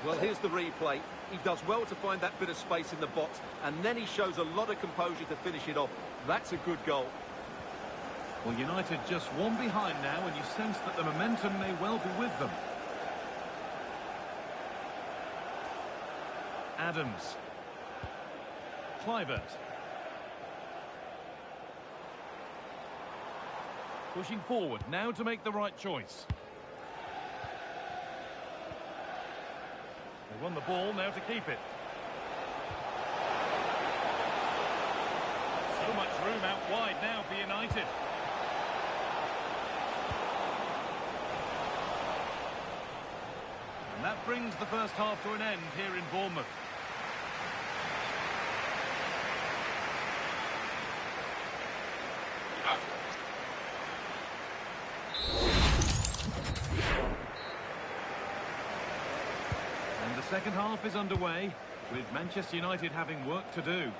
Well, here's the replay. He does well to find that bit of space in the box, and then he shows a lot of composure to finish it off. That's a good goal. Well, United just one behind now, and you sense that the momentum may well be with them. Adams. Kluivert. Pushing forward now to make the right choice. They won the ball, now to keep it. So much room out wide now for United. And that brings the first half to an end here in Bournemouth. And the second half is underway, with Manchester United having work to do.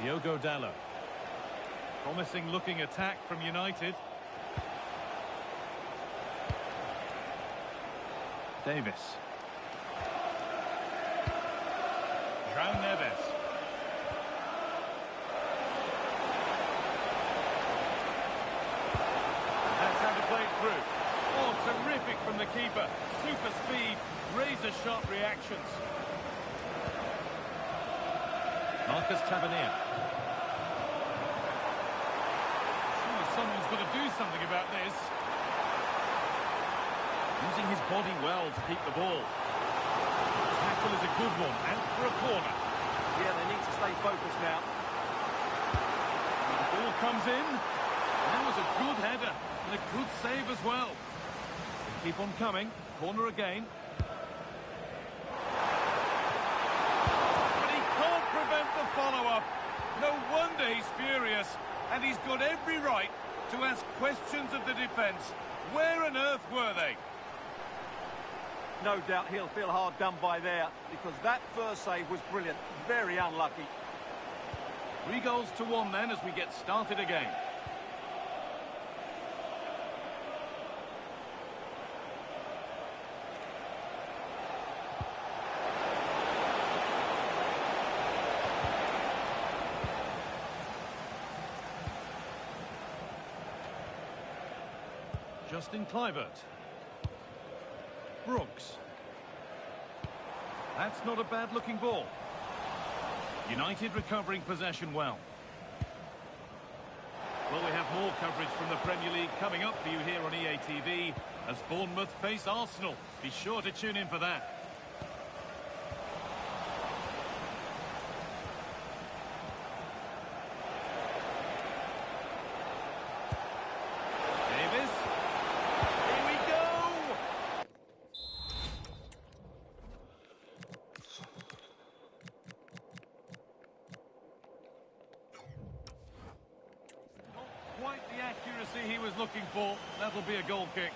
Diogo Dalot. Promising looking attack from United. Davis. João Neves. That's how to play it through. Oh, terrific from the keeper. Super speed, razor-sharp reactions. Marcus Tavernier. Surely someone's got to do something about this. Using his body well to keep the ball. The tackle is a good one, and for a corner. Yeah, they need to stay focused now. The ball comes in. And that was a good header, and a good save as well. Keep on coming. Corner again. Prevent the follow-up. No wonder he's furious, and he's got every right to ask questions of the defence. Where on earth were they? No doubt he'll feel hard done by there, because that first save was brilliant. Very unlucky. 3-1 then as we get started again. Justin Kluivert. Brooks. That's not a bad-looking ball. United recovering possession well. Well, we have more coverage from the Premier League coming up for you here on EA TV as Bournemouth face Arsenal. Be sure to tune in for that. Davis. Here we go! Quite the accuracy he was looking for. That'll be a goal kick.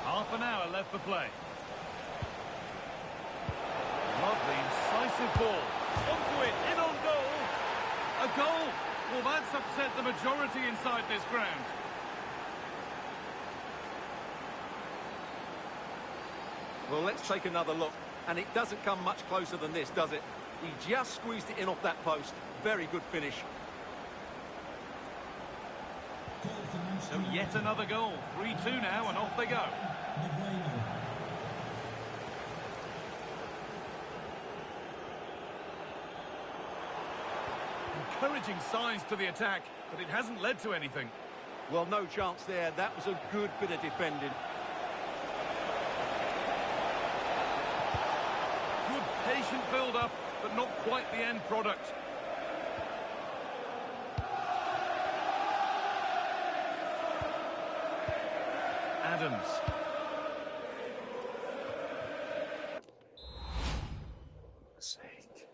Half an hour left for play. Lovely, incisive ball. Onto it, in on goal. A goal! Well, that's upset the majority inside this ground. Well, let's take another look. And it doesn't come much closer than this, does it? He just squeezed it in off that post. Very good finish. So yet another goal. 3-2 now, and off they go. Encouraging signs to the attack, but it hasn't led to anything. Well, no chance there. That was a good bit of defending. Good patient build-up, but not quite the end product. Adams. Sake.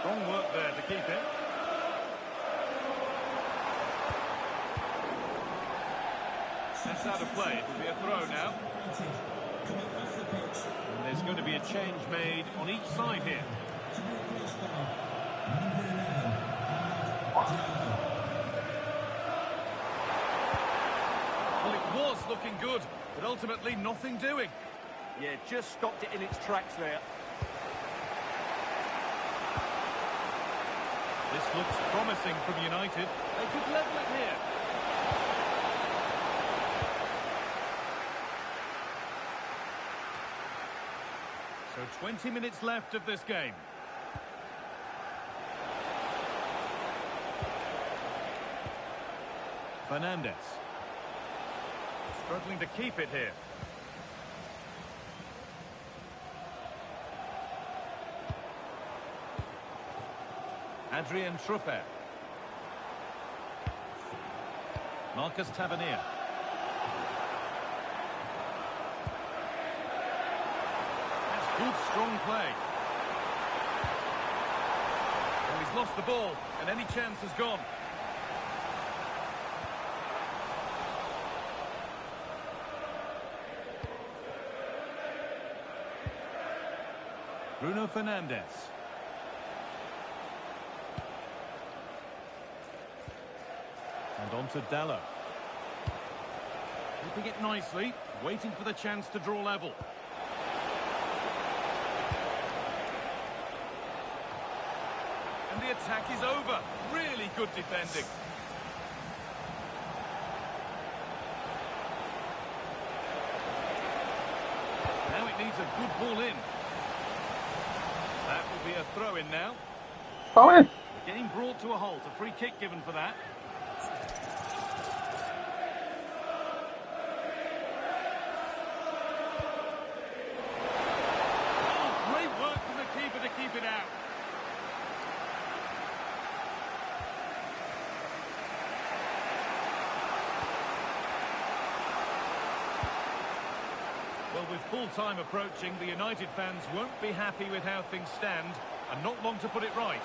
Strong work there to keep it. That's out of play. It'll be a throw now. And there's going to be a change made on each side here. Well, it was looking good, but ultimately nothing doing. Yeah, just stopped it in its tracks there. This looks promising from United. They could level it here. So 20 minutes left of this game. Fernandez. Struggling to keep it here. Adrien Truffert. Marcus Tavernier. That's good, strong play. Well, he's lost the ball, and any chance has gone. Bruno Fernandes. And on to Dalot. Keeping it nicely, waiting for the chance to draw level. And the attack is over. Really good defending. Now it needs a good ball in. That will be a throw-in now. Throw-in? Game brought to a halt. A free kick given for that. Oh, great work from the keeper to keep it out. Well, with full-time approaching, the United fans won't be happy with how things stand, and not long to put it right.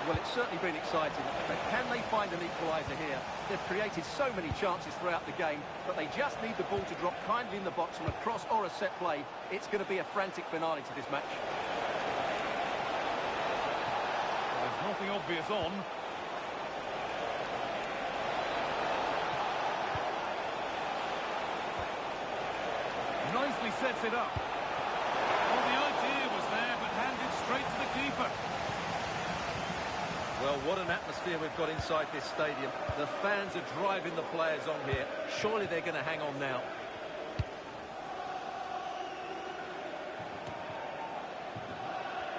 Well, it's certainly been exciting, but can they find an equaliser here? They've created so many chances throughout the game, but they just need the ball to drop kindly in the box from a cross or a set play. It's going to be a frantic finale to this match. something obvious on. Nicely sets it up. Well, the idea was there, but handed straight to the keeper. Well, what an atmosphere we've got inside this stadium. The fans are driving the players on here. Surely they're going to hang on now.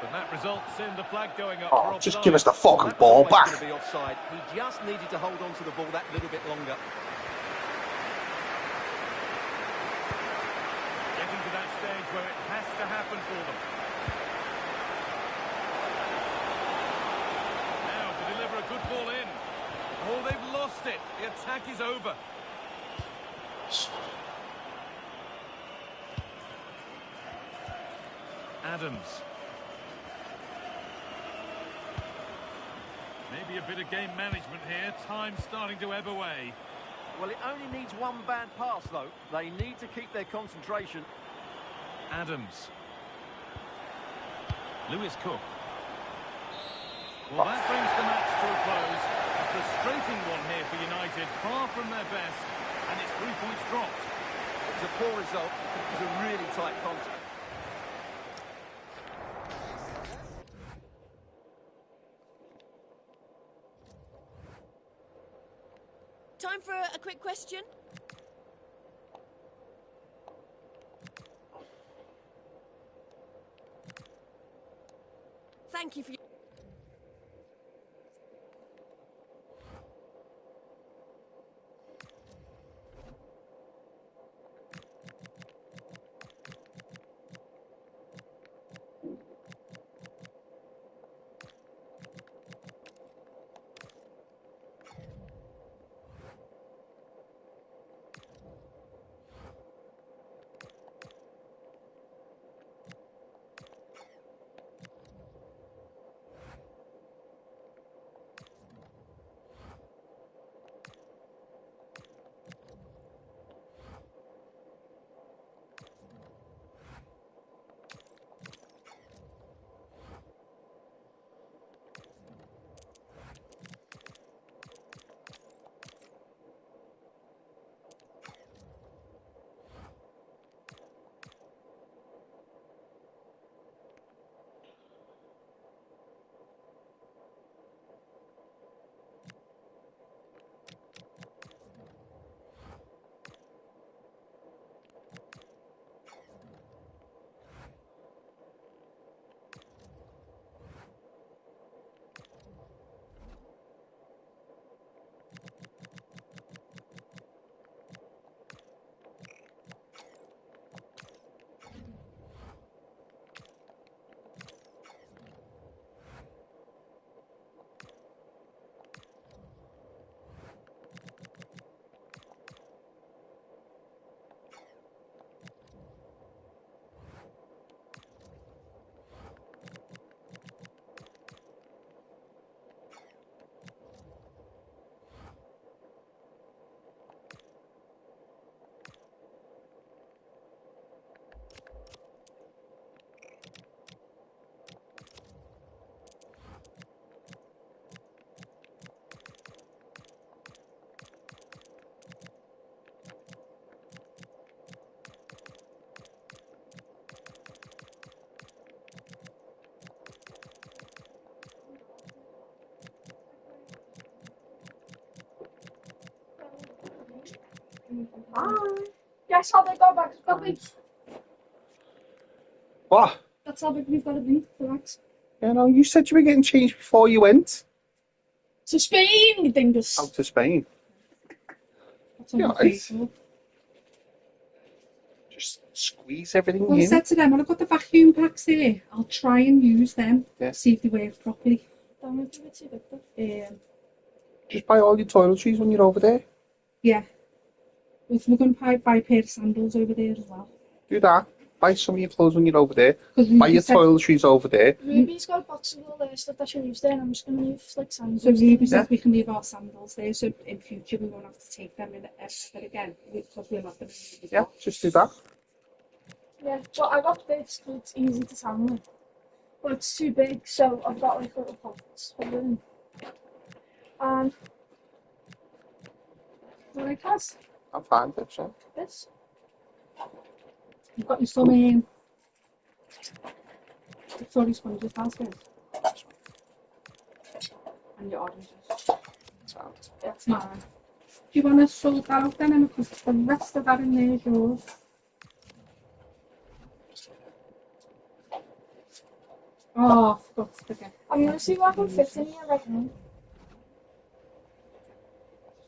But that results in the flag going up. Oh, just give us the fucking ball back. Going to be offside. He just needed to hold on to the ball that little bit longer. Getting to that stage where it has to happen for them. Now to deliver a good ball in. Oh, they've lost it. The attack is over. Adams. Maybe a bit of game management here. Time starting to ebb away. Well, it only needs one bad pass, though. They need to keep their concentration. Adams. Lewis Cook. Well, that brings the match to a close. A frustrating one here for United. Far from their best. And it's 3 points dropped. It was a poor result. It was a really tight contest. Time for a quick question. Thank you for... Guess how they go back to Coventry? What? That's how big we've got to be for Max. You know, you said you were getting changed before you went. To Spain, you dingus. Out to Spain. That's Yeah, just squeeze everything Well, I in. said to them, when I've got the vacuum packs here, I'll try and use them, see if they work properly. Just buy all your toiletries when you're over there. Yeah. We're going to buy a pair of sandals over there as well. Do that. Buy some of your clothes when you're over there. Buy your toiletries over there. Ruby's got a box of all the stuff that she leaves there, and I'm just going to leave like sandals. So Ruby says we can leave our sandals there, so in future we won't have to take them in ever again, because we're not going to use them. Yeah, just do that. Yeah, but I got this, so it's easy to sand with. But it's too big, so I've got like little pockets for them. And what I guess I'm fine, picture. this. You've got your some sorry sponges downstairs. And your oranges. Sound. That's mine. Do you want to sort that out then? Because the rest of that in there is yours. Oh, for God's sake. I'm going to see what I can fit in here right now.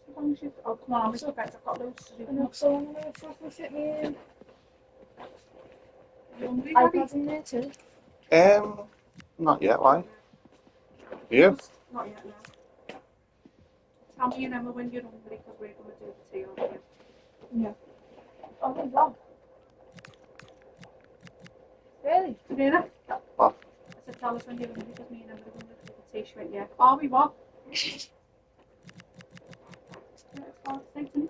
As long as you've got plants, I've got loads to do. And also, I'm going to try to fit me in. iPad in there too. Not yet, why? You? Not yet, no. Tell me and Emma when you're hungry because we're going to do the tea over here. Yeah. Oh my God. Really? Did you hear that? What? I said tell us when you're hungry because me and Emma are going to do the tea. She went, yeah. Are we what? Yeah, it's hard to say, isn't it?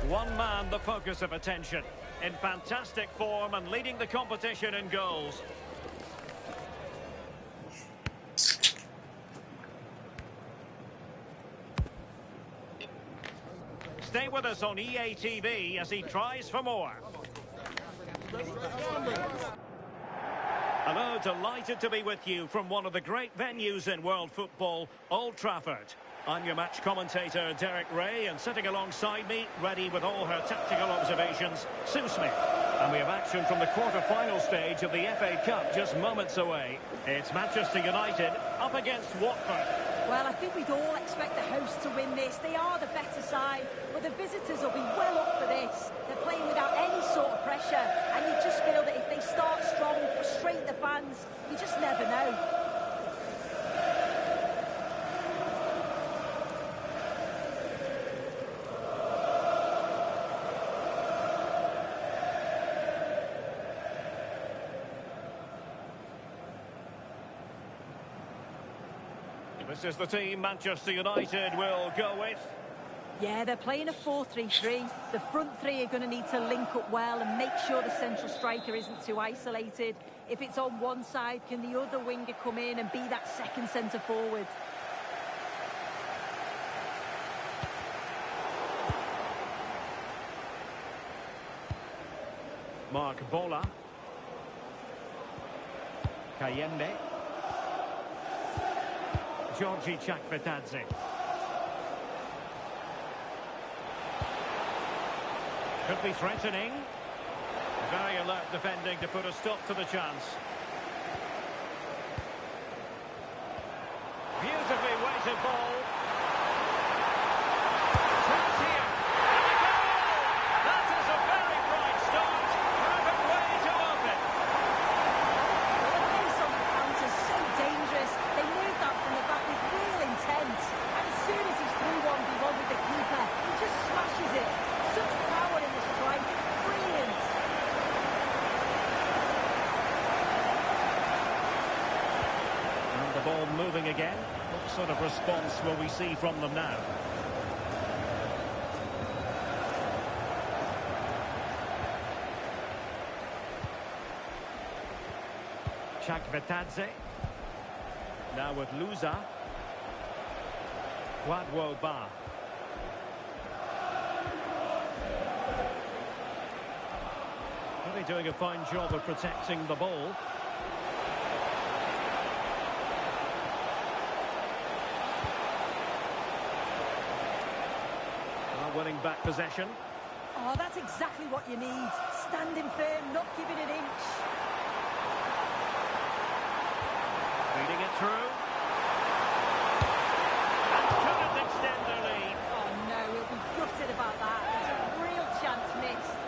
One man the focus of attention. In fantastic form and leading the competition in goals. Stay with us on EA TV as he tries for more. Hello, delighted to be with you from one of the great venues in world football, Old Trafford. I'm your match commentator, Derek Ray, and sitting alongside me, ready with all her tactical observations, Sue Smith. And we have action from the quarter-final stage of the FA Cup just moments away. It's Manchester United up against Watford. Well, I think we'd all expect the hosts to win this. They are the better side, but the visitors will be well up for this. They're playing without any sort of pressure, and you just feel that if they start strong, frustrate the fans, you just never know. This is the team Manchester United will go with. Yeah, they're playing a 4-3-3. The front three are going to need to link up well and make sure the central striker isn't too isolated. If it's on one side, can the other winger come in and be that second centre forward? Marc Bola. Kayembe. Georgi Chakvetadze. Could be threatening. Very alert defending to put a stop to the chance. Beautifully weighted ball. Chance here. And a goal! That is a very bright start. Perfect way to open. The pace on the counter is so dangerous. They moved that from the back with real intent. And as soon as he's through 1v1 with the keeper, he just smashes it. Such power in the strike. It's brilliant. And the ball moving again. What sort of response will we see from them now? Chakvetadze. Now with Louza. Kwadwo Ba. Really doing a fine job of protecting the ball. Winning back possession. Oh, that's exactly what you need. Standing firm, not giving an inch. Feeding it through. And couldn't extend their lead. Oh no, he'll be gutted about that. It's a real chance missed.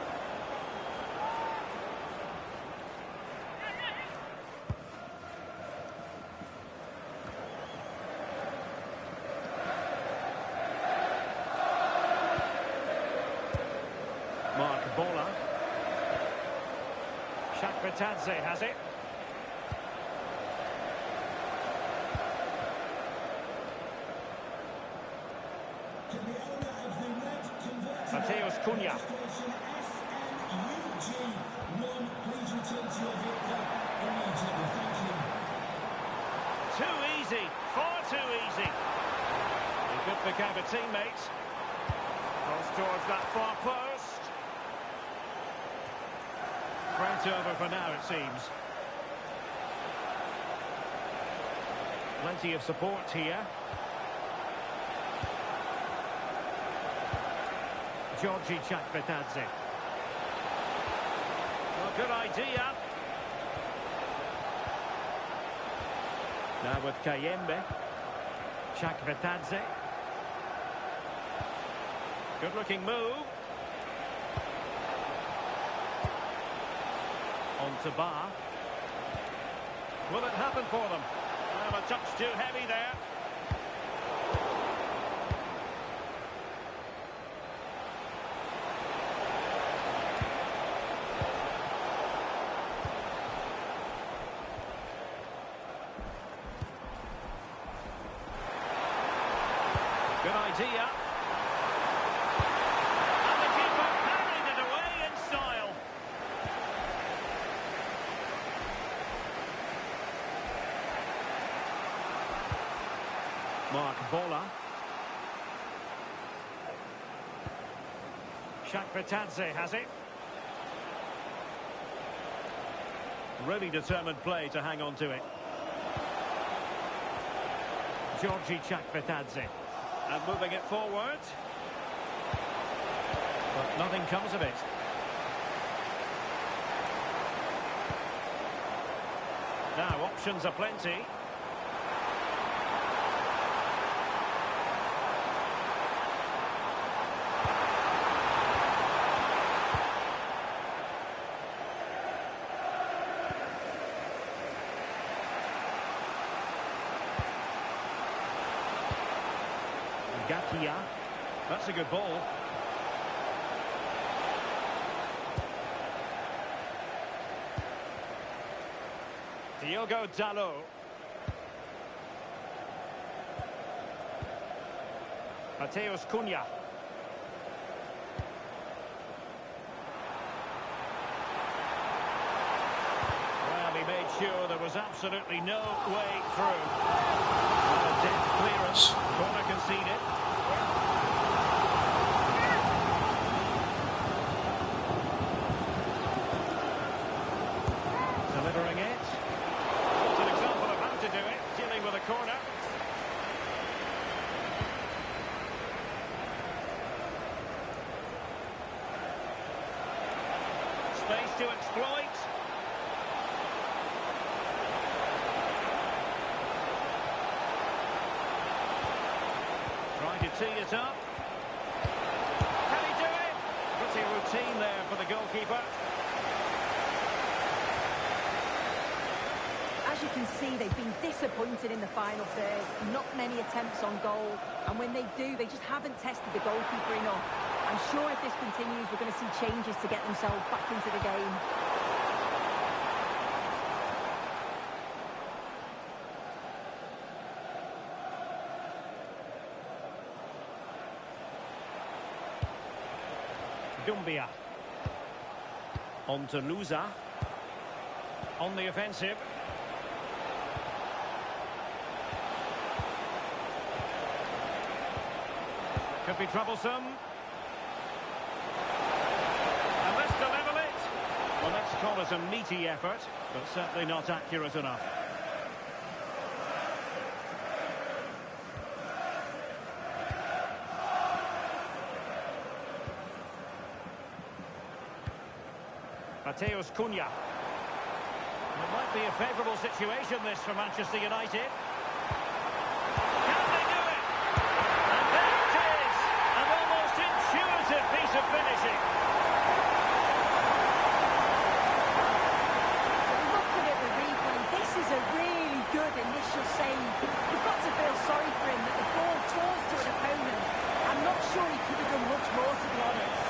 Marc Bola. Chakvetadze has it. Mateus Cunha. Too easy, far too easy. He could pick out a teammate. Cross towards that far post. Threat over for now, it seems. Plenty of support here. Georgi Chakvetadze. Well, good idea. Now with Kayembe. Chakvetadze. Good looking move. On to Ba. Will it happen for them? Well, a touch too heavy there. Good idea. And the keeper carried it away in style. Marc Bola. Chakvetadze has it. Really determined play to hang on to it. Georgi Chakvetadze. And moving it forward. But nothing comes of it. Now, options are plenty. Gakia. That's a good ball. Diogo Dalot. Mateus Cunha. Well, he made sure there was absolutely no way through. And a dead clearance. Corner conceded. Delivering it. It's an example of how to do it, dealing with a corner. Space to exploit. Trying to tee it up. Can he do it? Pretty routine there for the goalkeeper. As you can see, they've been disappointed in the final third. Not many attempts on goal. And when they do, they just haven't tested the goalkeeper enough. I'm sure if this continues, we're going to see changes to get themselves back into the game. Dumbia. On to Louza. On the offensive. Could be troublesome. And this to level it. Well, let's call it a meaty effort, but certainly not accurate enough. Mateus Cunha. It might be a favourable situation, this, for Manchester United. Can they do it? And there it is! An almost intuitive piece of finishing. Look at the replay. This is a really good initial save. You've got to feel sorry for him that the ball tours to an opponent. I'm not sure he could have done much more, to be honest.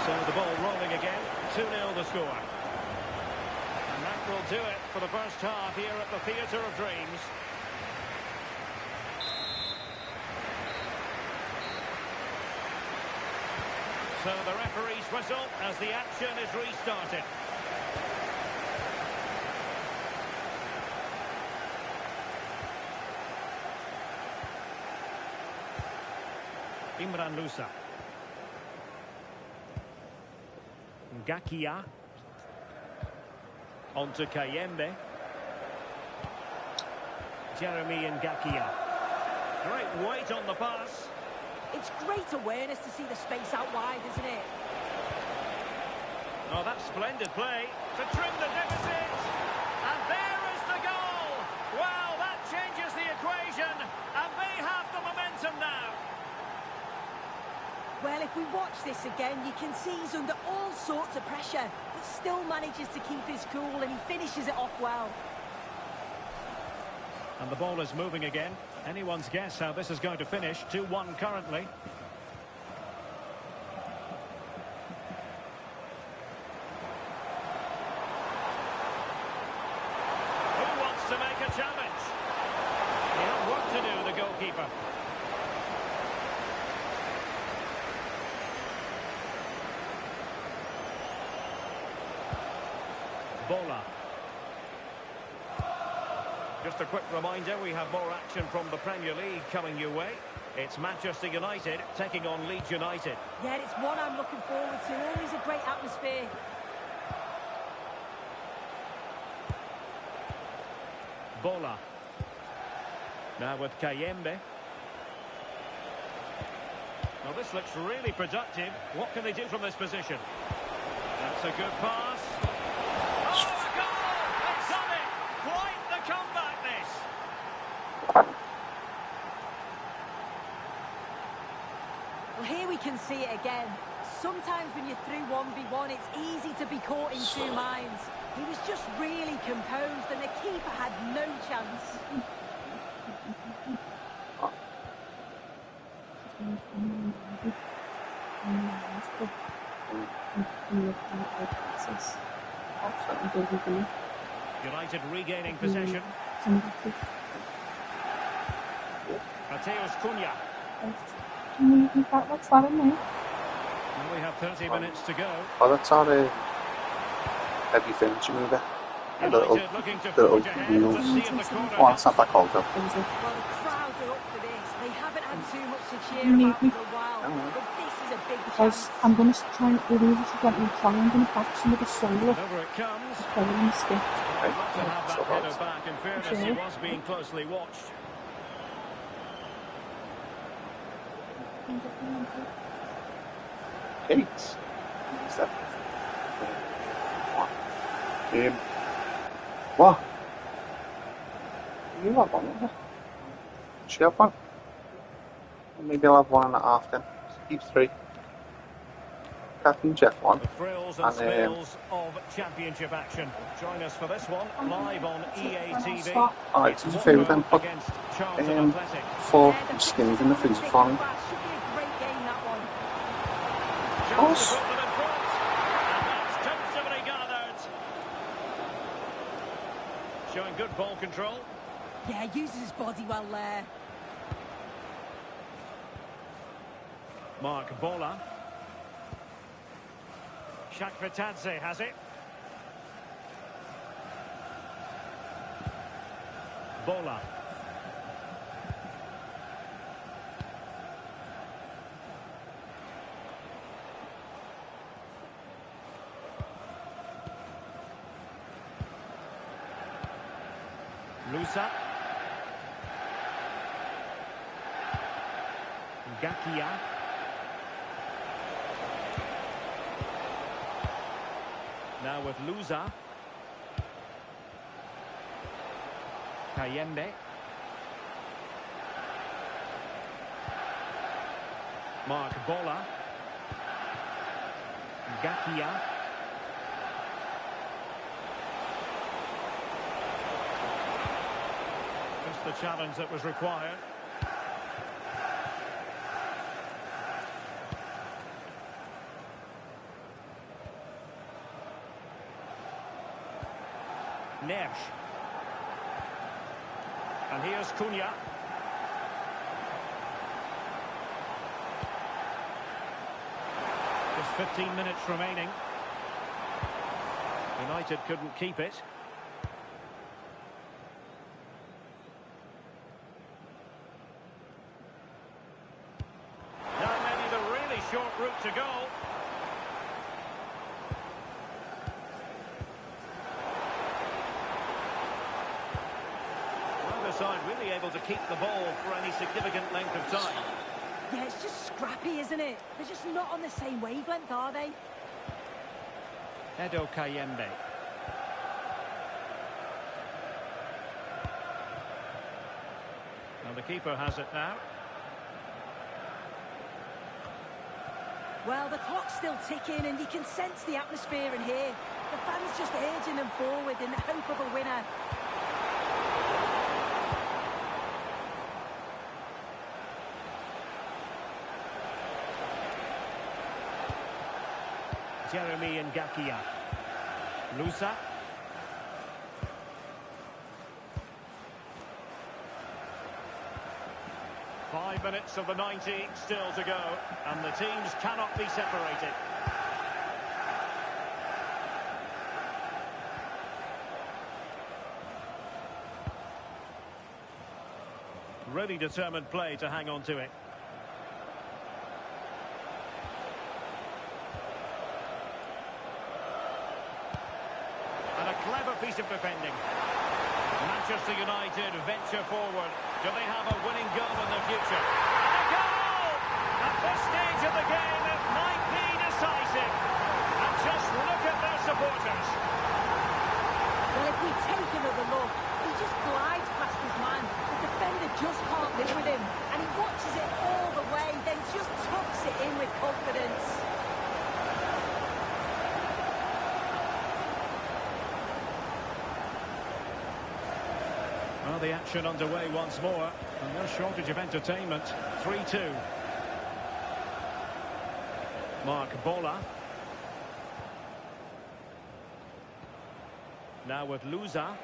So the ball rolling again, 2-0 the score. And that will do it for the first half here at the Theatre of Dreams. So the referee's whistle as the action is restarted. Imran Louza. Gakia. On to Kayembe. Jeremy Ngakia. Great weight on the pass. It's great awareness to see the space out wide, isn't it? Oh, that's splendid play to trim the deficit. And there is the goal. Well, that changes the equation. And they have the momentum now. Well, if we watch this again, you can see he's under all sorts of pressure, but still manages to keep his cool, and he finishes it off well. And the ball is moving again. Anyone's guess how this is going to finish. 2-1 currently. Who wants to make a challenge? He had work to do, the goalkeeper. Bola. Just a quick reminder, we have more action from the Premier League coming your way. It's Manchester United taking on Leeds United. Yeah, it's one I'm looking forward to. Always a great atmosphere. Bola. Now with Kayembe. Well, this looks really productive. What can they do from this position? That's a good pass. Oh, a goal! They've done it! Quite the comeback, this! Well, here we can see it again. Sometimes when you're through 1v1, it's easy to be caught in two minds. He was just really composed and the keeper had no chance. United regaining possession. Mateus Cunha. What's that in there? Well, we have 30 minutes to go. Oh, that's our heavy furniture mover. A little wheels. Oh, that's not that cold though. Well, the crowd are up for this. They haven't had too much to cheer about for a while, but this is a big chance. I'm going to try and believe if you let me try, I'm going to back some of the solar. Over it comes. Play in the stick. Well, to have that header back. In fairness, he was being closely watched. Eight. Seven. What? You have one, isn't it? Should you have one? Or maybe I'll have 1.5 then. Keep 3. Captain Jeff one. The thrills and spills of championship action. Join us for this one live on EA TV. Alright, do us a favour then. Put 4 skins in the freezer for me. Of course. Showing good ball control. Yeah, uses his body well there. Mark Bola. Shakvetadze has it. Bola. Lusa. Gakia. Now with Lusa. Kayembe. Mark Bola. Gakia. Just the challenge that was required. Neves. And here's Cunha. Just 15 minutes remaining. United couldn't keep it. Now maybe the really short route to goal. Side really able to keep the ball for any significant length of time. Yeah, it's just scrappy, isn't it? They're just not on the same wavelength, are they? Edo Kayembe. Well, the keeper has it now. Well, the clock's still ticking and you can sense the atmosphere in here. The fans just urging them forward in the hope of a winner. Jeremy Ngakia. Lusa. Five minutes of the 90 still to go, and the teams cannot be separated. Really determined play to hang on to it. And a clever piece of defending. Manchester United venture forward. Do they have a winning goal in the future? And a goal! At this stage of the game, it might be decisive. And just look at their supporters. Well, if we take another look, he just glides past his man. The defender just can't live with him. And he watches it all the way, then just tucks it in with confidence. Well, the action underway once more. And no shortage of entertainment. 3-2. Mark Bola. Now with Louza.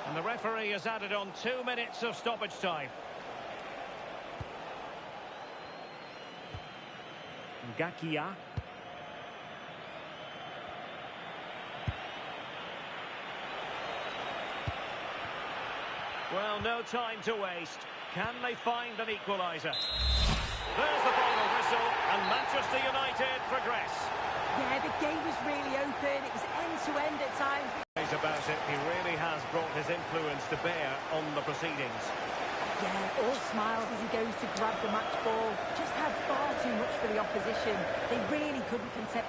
And the referee has added on 2 minutes of stoppage time. Ngakia. Well, no time to waste. Can they find an equaliser? There's the final whistle, and Manchester United progress. Yeah, the game was really open. It was end-to-end at times. About it, he really has brought his influence to bear on the proceedings. Yeah, all smiles as he goes to grab the match ball. Just had far too much for the opposition. They really couldn't contest.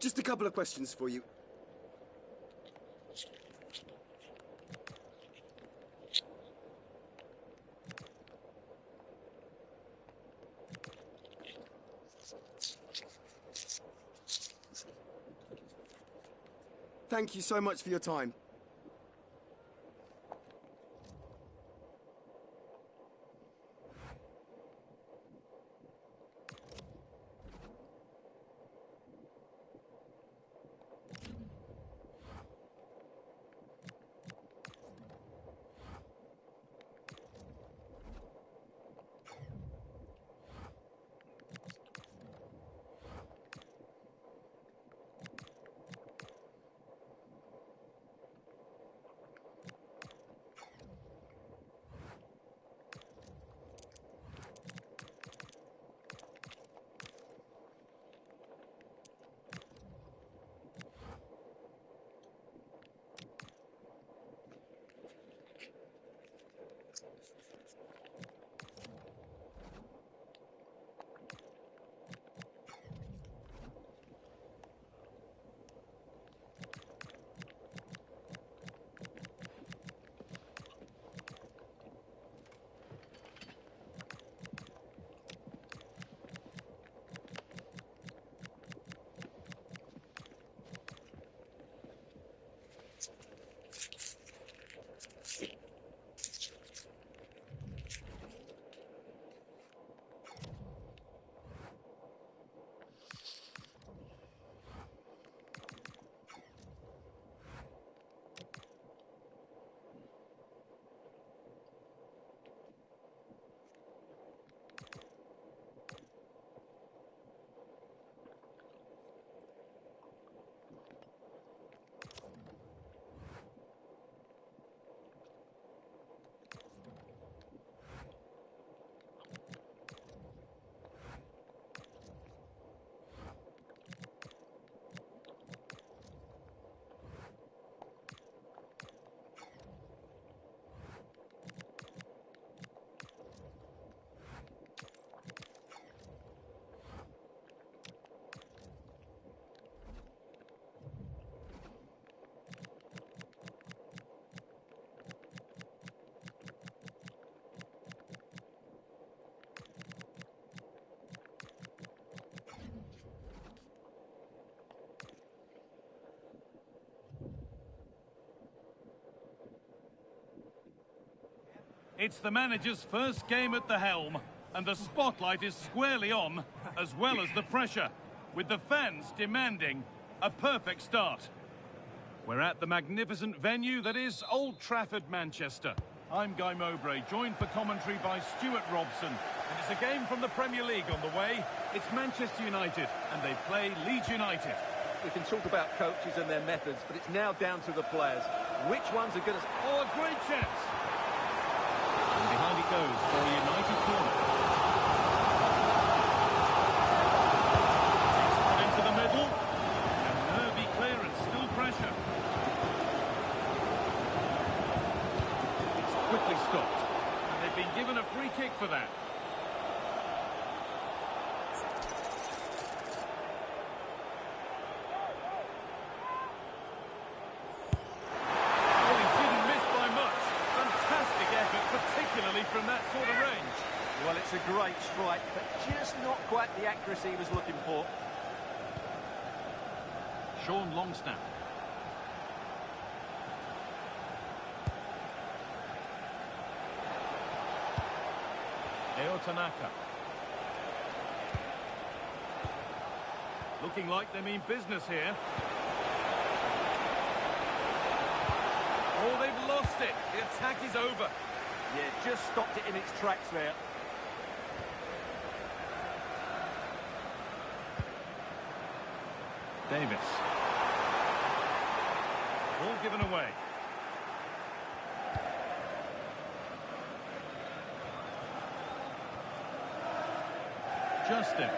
Just a couple of questions for you. Thank you so much for your time. It's the manager's first game at the helm, and the spotlight is squarely on, as well as the pressure, with the fans demanding a perfect start. We're at the magnificent venue that is Old Trafford, Manchester. I'm Guy Mowbray, joined for commentary by Stuart Robson. And it's a game from the Premier League on the way. It's Manchester United, and they play Leeds United. We can talk about coaches and their methods, but it's now down to the players. Which ones are going to... Oh, a great chance! And behind it goes for a United corner. Takes one into the middle. And nervy clearance, still pressure. It's quickly stopped. And they've been given a free kick for that. From that sort of range. Well, it's a great strike, but just not quite the accuracy he was looking for. Sean Longstaff. Eo Tanaka. Looking like they mean business here. Oh, they've lost it. The attack is over. Yeah, just stopped it in its tracks there. Davis. Ball given away. Justin.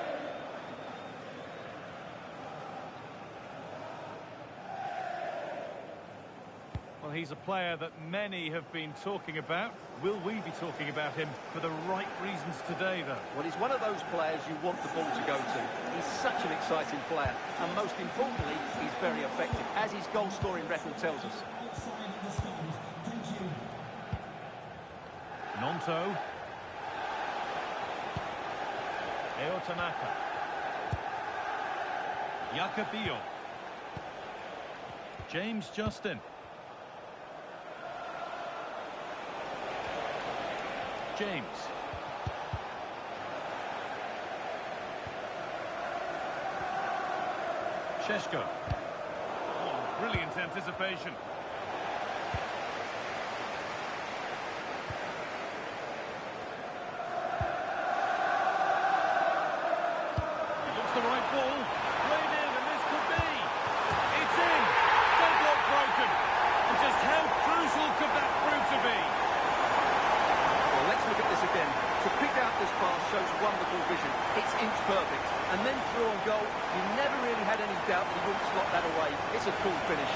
Well, he's a player that many have been talking about. Will we be talking about him for the right reasons today, though? Well, he's one of those players you want the ball to go to. He's such an exciting player. And most importantly, he's very effective, as his goal-scoring record tells us. Nonto. Eo Tanaka. Yakabio. James Justin. James. Sheshko. Oh, brilliant anticipation. It looks the right ball. Played in, and this could be. It's in. Deadlock broken. And just how crucial could that prove to be? Let's look at this again. To pick out this pass shows wonderful vision. It's inch perfect. And then through on goal, you never really had any doubt that he wouldn't slot that away. It's a cool finish.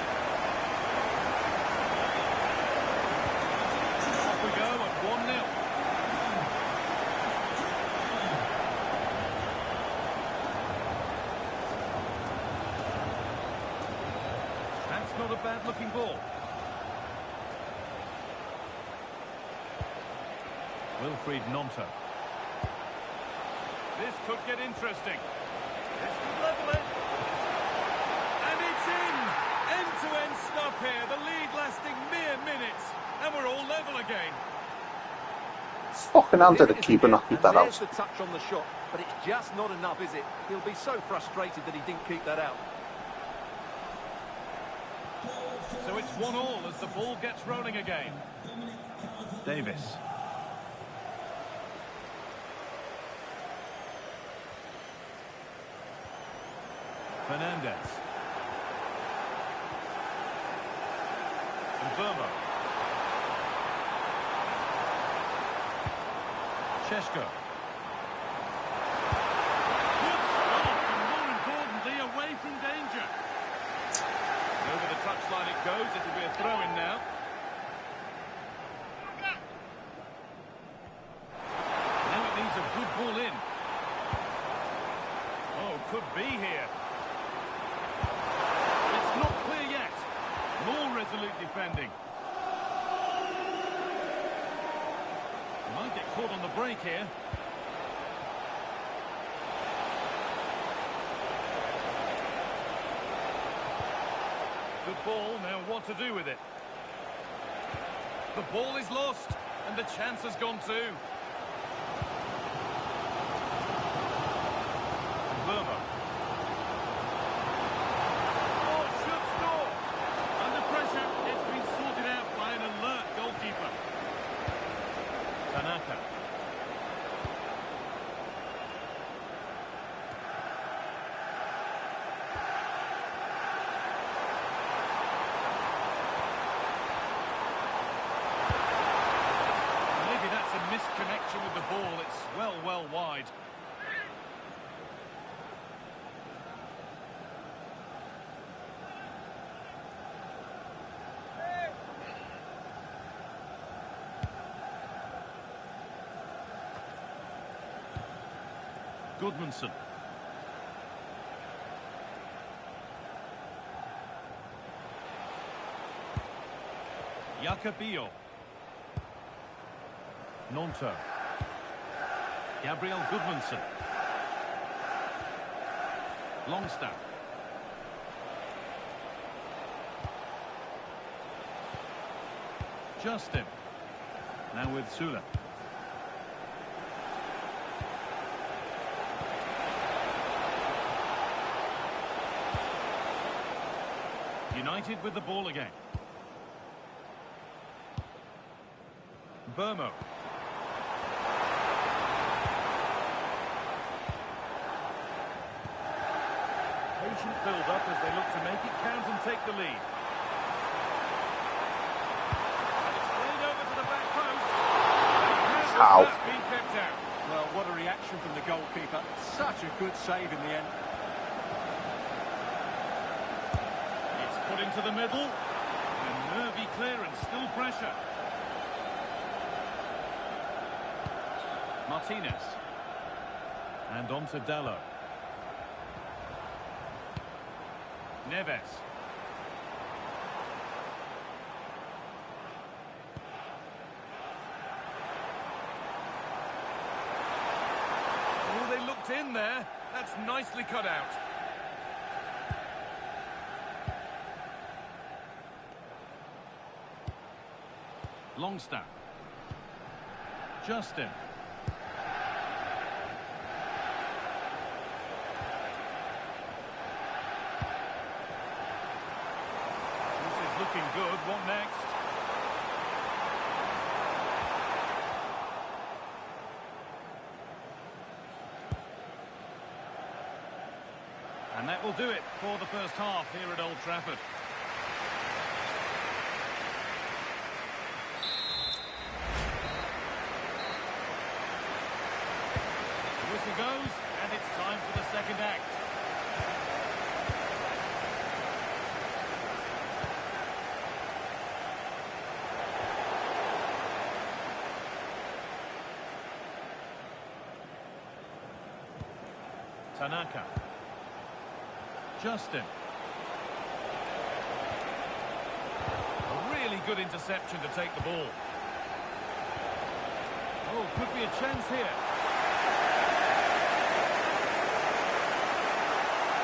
Off we go at 1-0. That's not a bad-looking ball. Wilfried Nonto. This could get interesting. This could level it. And it's in! End-to-end stuff here. The lead lasting mere minutes. And we're all level again. It's fucking under the keeper not keep that out. There's the touch on the shot, but it's just not enough, is it? He'll be so frustrated that he didn't keep that out. So it's 1-1 as the ball gets rolling again. Davis. Fernandez. And Burma. Sheshko. Good stop, and more importantly, away from danger. Over the touchline it goes, it'll be a throw-in now. Now it needs a good ball in. Oh, could be here. It's not clear yet. More resolute defending. Might get caught on the break here. Good ball, now what to do with it? The ball is lost, and the chance has gone too. Burma. Oh, should score! Under pressure, it's been sorted out by an alert goalkeeper. misconnection with the ball. It's well wide. Goodmanson. Jacobio. Nonto. Gabriel Goodmanson. Longstaff. Justin. Now with Sula. United with the ball again. Burmo. Patient build-up as they look to make it count and take the lead. And it's played over to the back post. How has that been kept out? Well, what a reaction from the goalkeeper. Such a good save in the end. It's put into the middle. And nervy clearance, still pressure. Martinez. And on to Dallo. Neves. Oh, they looked in there. That's nicely cut out. Longstaff. Justin. Looking good. What next? And that will do it for the first half here at Old Trafford. The whistle goes, and it's time for the second act. Tanaka. Justin. A really good interception to take the ball. Oh, could be a chance here.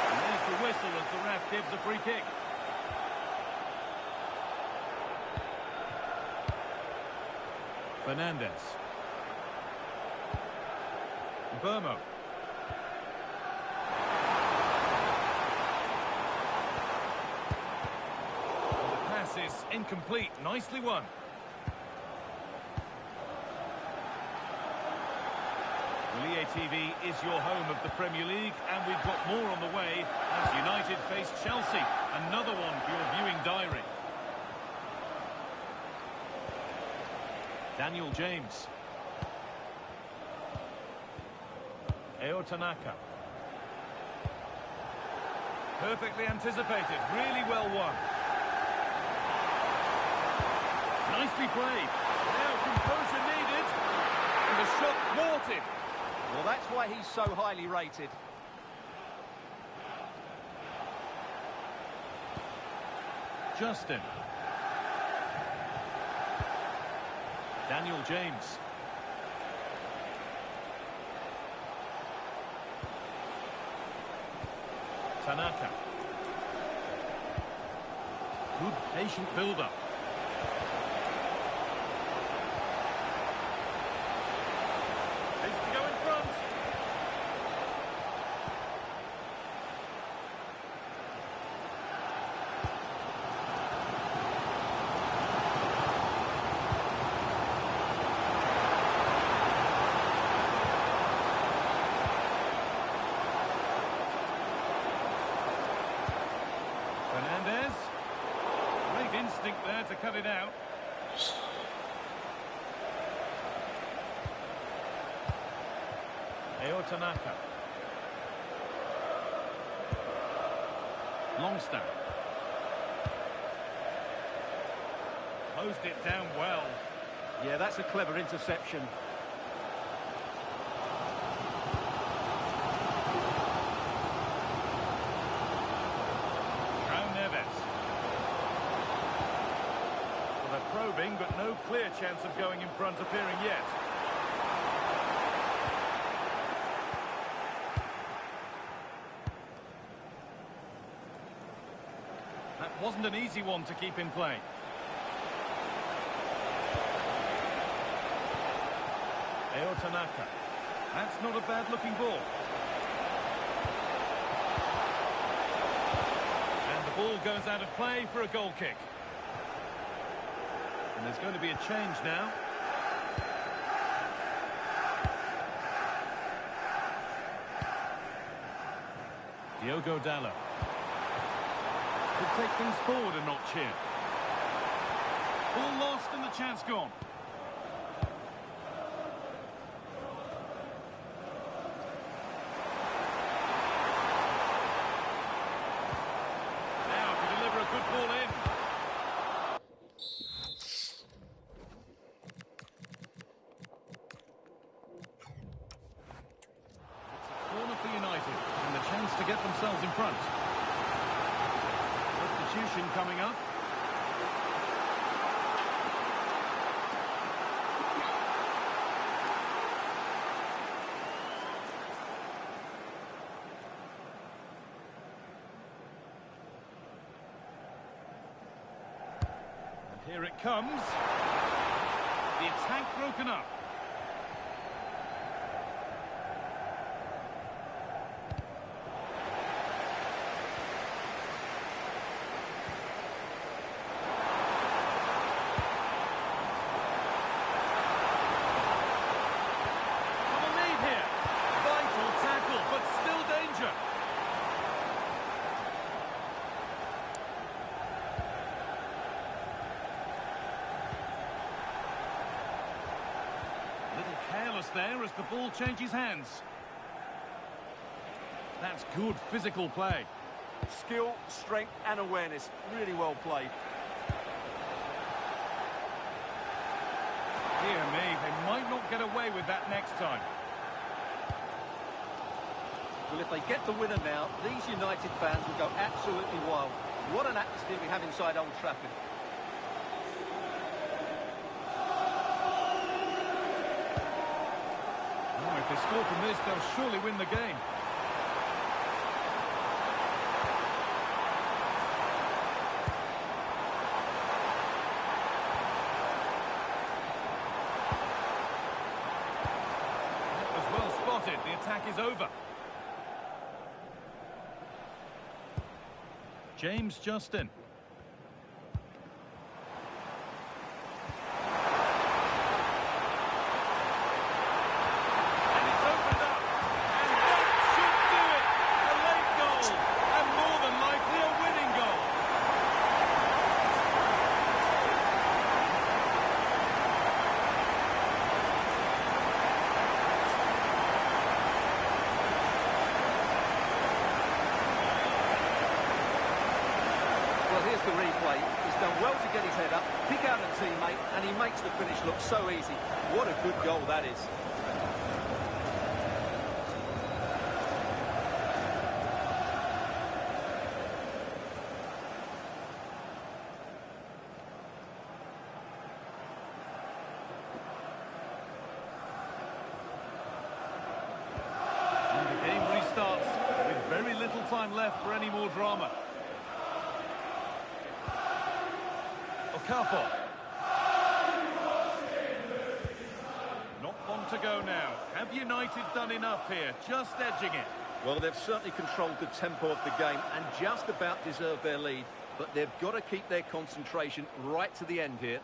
And there's the whistle as the ref gives a free kick. Fernandez. Burmo. Is incomplete. Nicely won. Well, EA TV is your home of the Premier League, and we've got more on the way as United face Chelsea. Another one for your viewing diary. Daniel James. Eo Tanaka. Perfectly anticipated. Really well won. Nicely played. Now composure needed. And the shot thwarted. Well, that's why he's so highly rated. Justin. Daniel James. Tanaka. Good patient build-up. Fernandez. Great instinct there to cut it out. Eo Tanaka. Longstaff. Closed it down well. Yeah, that's a clever interception. João Neves. Well, they're probing, but no clear chance of going in front appearing yet. That wasn't an easy one to keep in play. Eo Tanaka. That's not a bad-looking ball. And the ball goes out of play for a goal kick. And there's going to be a change now. Diogo Dalot. Could take things forward a notch here. Ball lost and the chance gone. Now to deliver a good ball in. It's a corner for United and the chance to get themselves in front. Substitution coming up. And here it comes. The attack broken up. There as the ball changes hands. That's good physical play. Skill, strength and awareness. Really well played. Dear me, they might not get away with that next time. Well, if they get the winner now, these United fans will go absolutely wild. What an atmosphere we have inside Old Trafford. If they score from this, they'll surely win the game. That was well spotted. The attack is over. James Justin. The replay. He's done well to get his head up, pick out a teammate, and he makes the finish look so easy. What a good goal that is. And the game restarts with very little time left for any more drama. Okafor. Not one to go now. Have United done enough here? Just edging it. Well, they've certainly controlled the tempo of the game and just about deserved their lead. But they've got to keep their concentration right to the end here.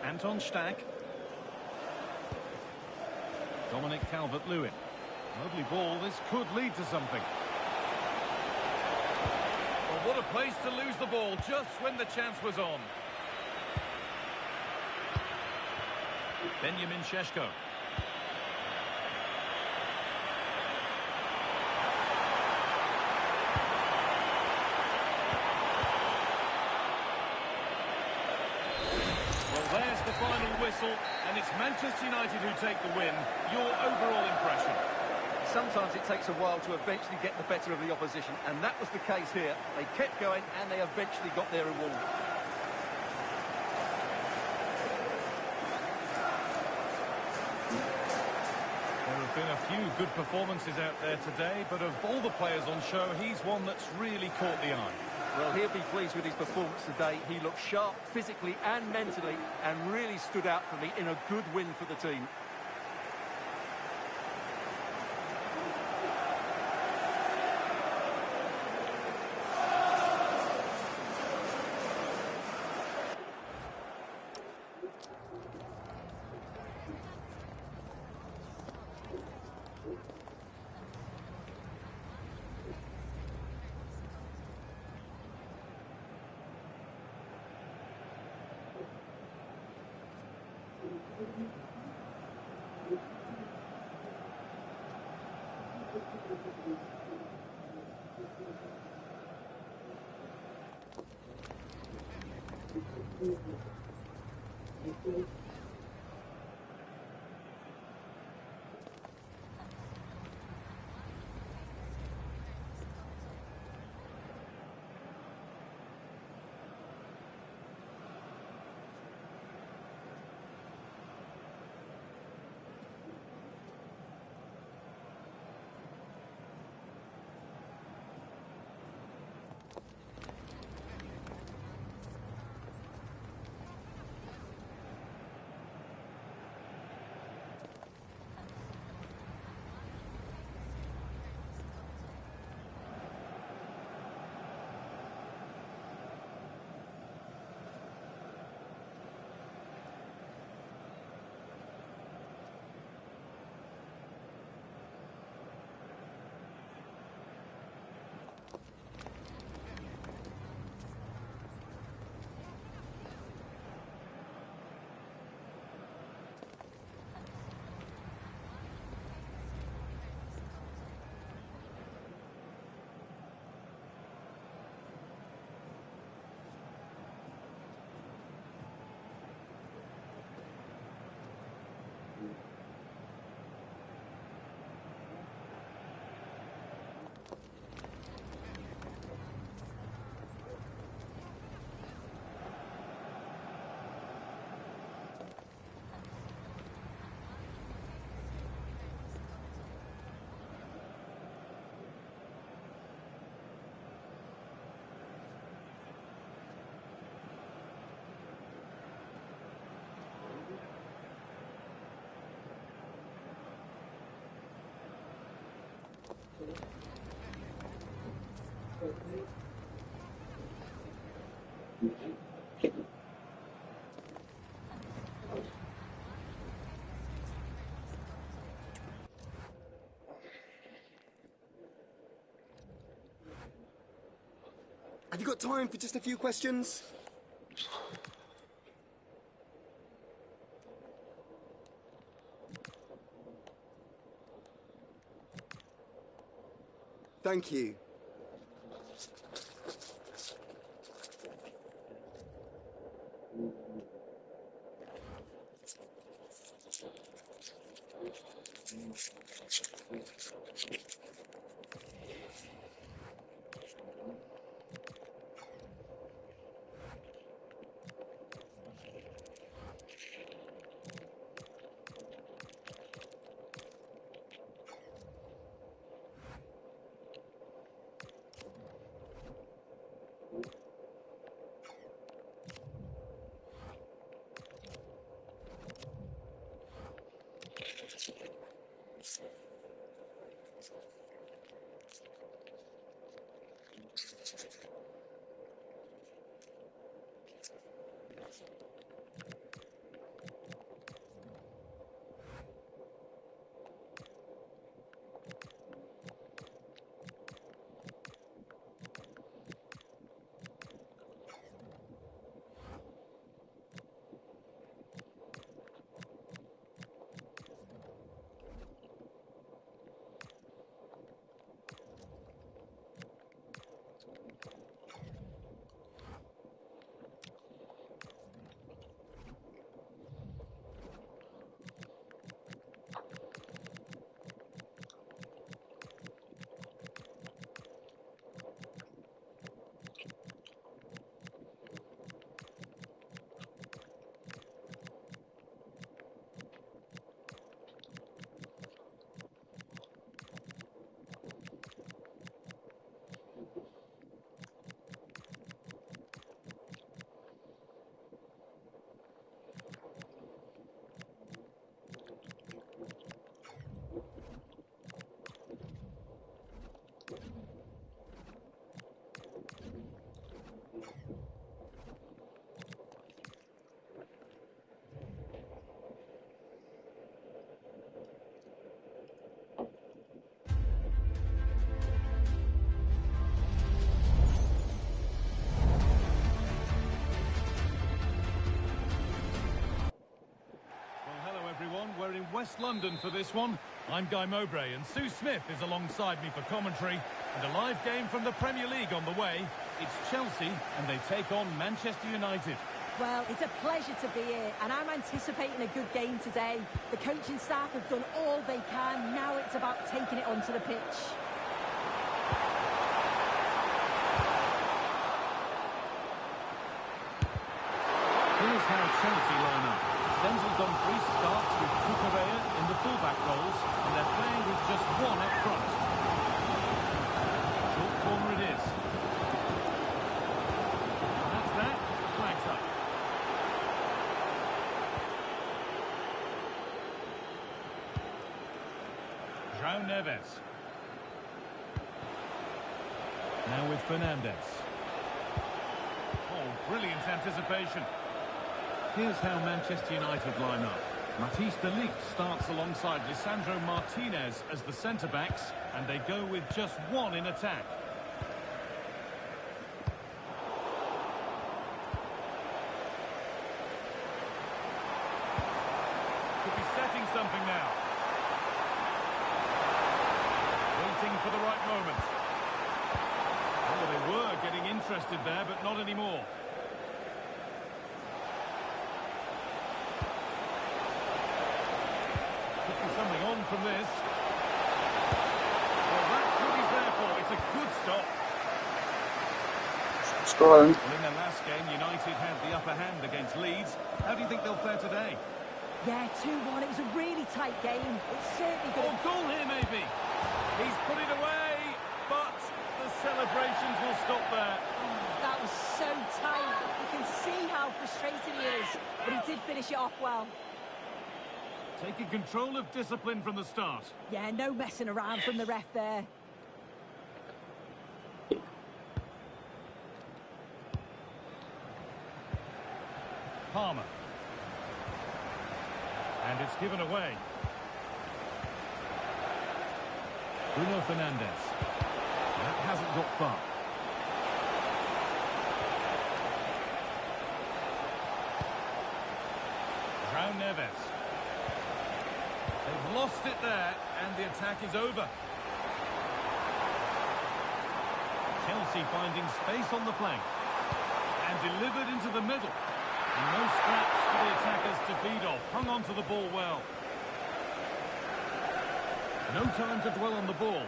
Anton Stach. Dominic Calvert-Lewin. Lovely ball. This could lead to something. What a place to lose the ball just when the chance was on. Benjamin Šeško. Well, there's the final whistle, and it's Manchester United who take the win. Your overall impression? Sometimes it takes a while to eventually get the better of the opposition, and that was the case here. They kept going, and they eventually got their reward. There have been a few good performances out there today, but of all the players on show, he's one that's really caught the eye. Well, he'll be pleased with his performance today. He looked sharp physically and mentally, and really stood out for me in a good win for the team. Have you got time for just a few questions? Thank you. in West London for this one. I'm Guy Mowbray, and Sue Smith is alongside me for commentary. And a live game from the Premier League on the way. It's Chelsea, and they take on Manchester United. Well, it's a pleasure to be here, and I'm anticipating a good game today. The coaching staff have done all they can. Now it's about taking it onto the pitch. Here's how Chelsea line up. Denzel's on 3 starts with Cucurella in the fullback roles, and they're playing with just 1 up front. Short corner it is. That's that. Flags up. João Neves. Now with Fernandes. Oh, brilliant anticipation. Here's how Manchester United line up. Matthijs de Ligt starts alongside Lisandro Martinez as the centre-backs, and they go with just 1 in attack. Could be setting something now. Waiting for the right moment. Oh, they were getting interested there, but not anymore. Something on from this. Well, that's what he's there for. It's a good stop. Scotland. Well, in their last game, United had the upper hand against Leeds. How do you think they'll fare today? Yeah, 2-1. It was a really tight game. It's certainly good. Oh, goal here, maybe. He's put it away, but the celebrations will stop there. Oh, that was so tight. You can see how frustrated he is, but he did finish it off well. Taking control of discipline from the start. Yeah, no messing around from the ref there. Palmer. And it's given away. Bruno Fernandes. That hasn't got far. João Neves. They've lost it there, and the attack is over. Chelsea finding space on the flank. And delivered into the middle. And no scraps for the attackers to feed off. Hung on to the ball well. No time to dwell on the ball.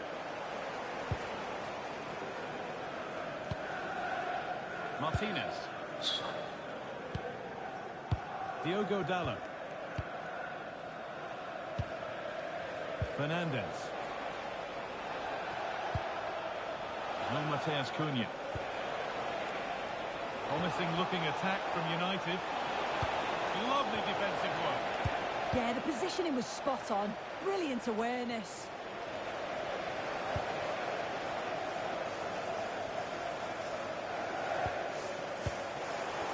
Martinez. Diogo Dalot. Fernandes. No Mateus Cunha. Promising looking attack from United. Lovely defensive work. Yeah, the positioning was spot on. Brilliant awareness.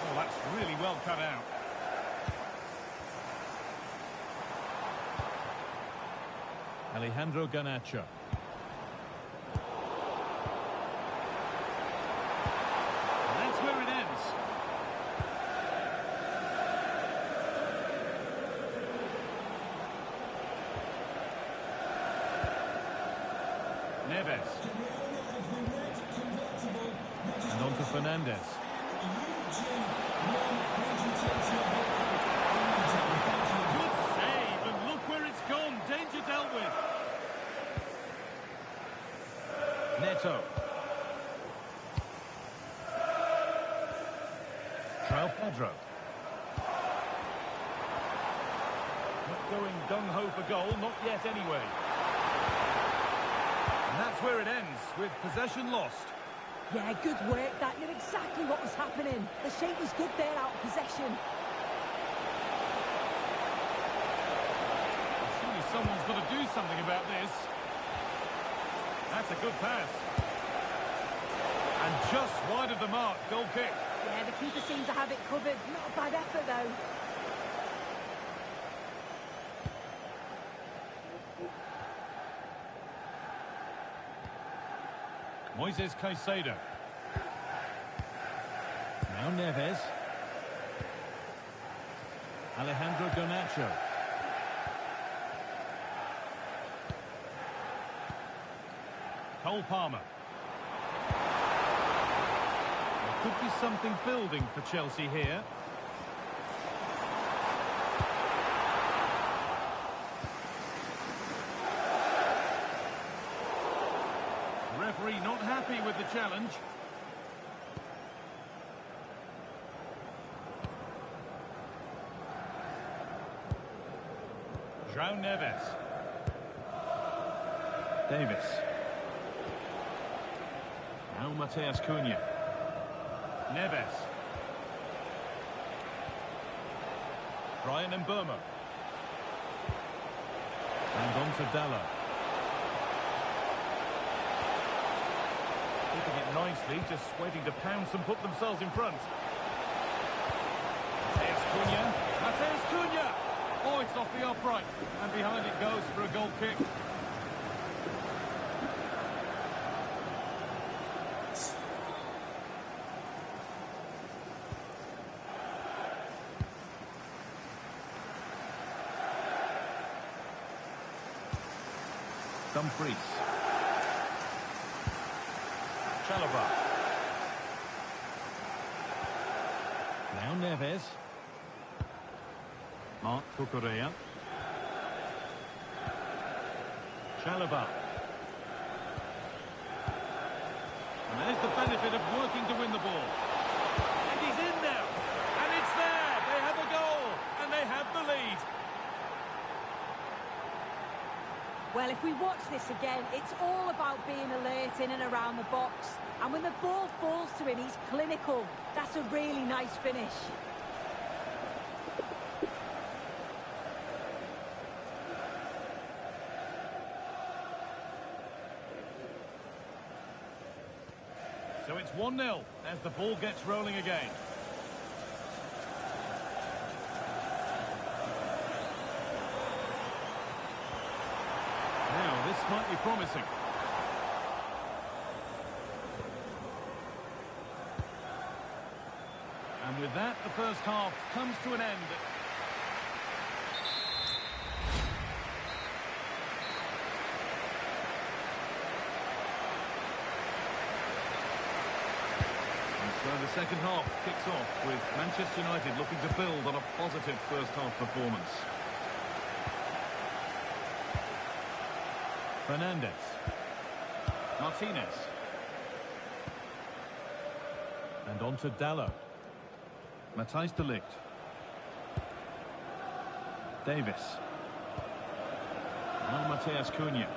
Oh, that's really well cut out. Alejandro Garnacho. And that's where it ends. Neves. And on to Fernandes. Good save, and look where it's gone. Danger dealt with. Neto. João Pedro. Not going gung-ho for goal, not yet anyway. And that's where it ends, with possession lost. Yeah, good work. That knew exactly what was happening. The shape was good there out of possession. Surely someone's got to do something about this. That's a good pass. And just wide of the mark, goal kick. Yeah, the keeper seems to have it covered. Not a bad effort, though. Moises Caicedo. Now Neves. Alejandro Garnacho. Cole Palmer. There could be something building for Chelsea here. Referee not happy with the challenge. João Neves. Davis. Now Mateus Cunha. Neves. Bryan Mbeumo. And on to Dalot. Keeping it nicely, just waiting to pounce and put themselves in front. Mateus Cunha. Mateus Cunha! Oh, it's off the upright. And behind it goes for a goal kick. Dumfries. Chalobah. Now Neves. Marc Cucurella. Chalobah. And there's the benefit of working to win the ball. And he's in now. And it's there. They have a goal. And they have the lead. Well, if we watch this again, it's all about being alert in and around the box. And when the ball falls to him, he's clinical. That's a really nice finish. So it's 1-0 as the ball gets rolling again. Now, this might be promising. And with that, the first half comes to an end. So the second half kicks off with Manchester United looking to build on a positive first half performance. Fernandes. Martinez. And on to Dalot. Matthijs de Ligt. Davis. Now Mateus Cunha.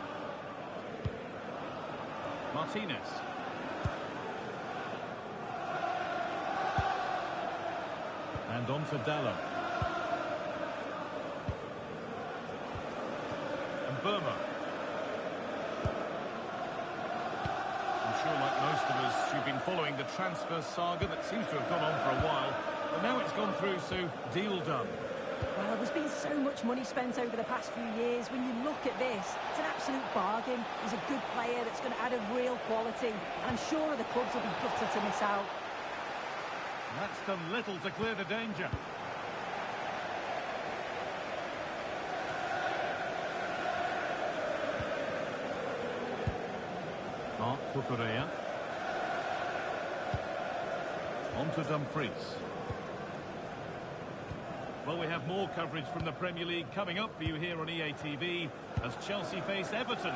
Martinez. And on to Dalot. And Mbeumo. I'm sure, like most of us, you've been following the transfer saga that seems to have gone on for a while. But now it's gone through, so deal done. Well, there's been so much money spent over the past few years. When you look at this, it's an absolute bargain. He's a good player that's going to add a real quality. And I'm sure the clubs will be gutted to miss out. That's done little to clear the danger. Marc Cucurella. On to Dumfries. Well, we have more coverage from the Premier League coming up for you here on EA TV as Chelsea face Everton.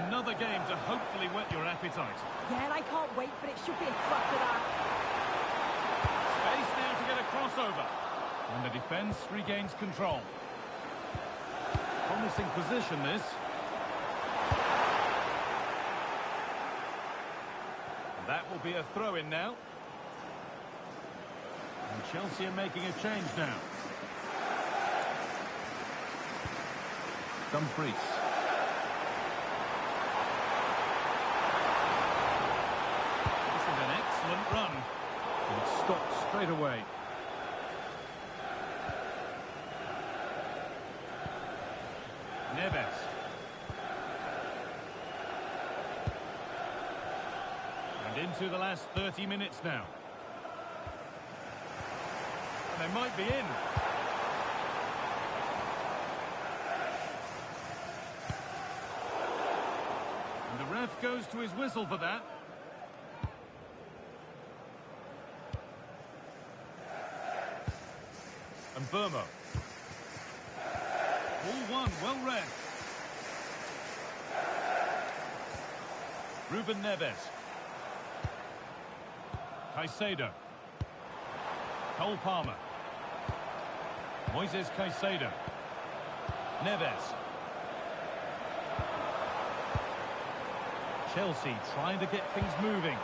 Another game to hopefully whet your appetite. Yeah, and I can't wait for it. Should be a cracker that. Space now to get a crossover. And the defence regains control. Promising position, this. And that will be a throw-in now. And Chelsea are making a change now. Dumfries. This is an excellent run. And it stopped straight away. Neves. And into the last 30 minutes now. And they might be in. And the ref goes to his whistle for that. And Burmo. Ball one, well read. Ruben Neves. Caicedo. Cole Palmer. Moises Caicedo. Neves. Chelsea trying to get things moving,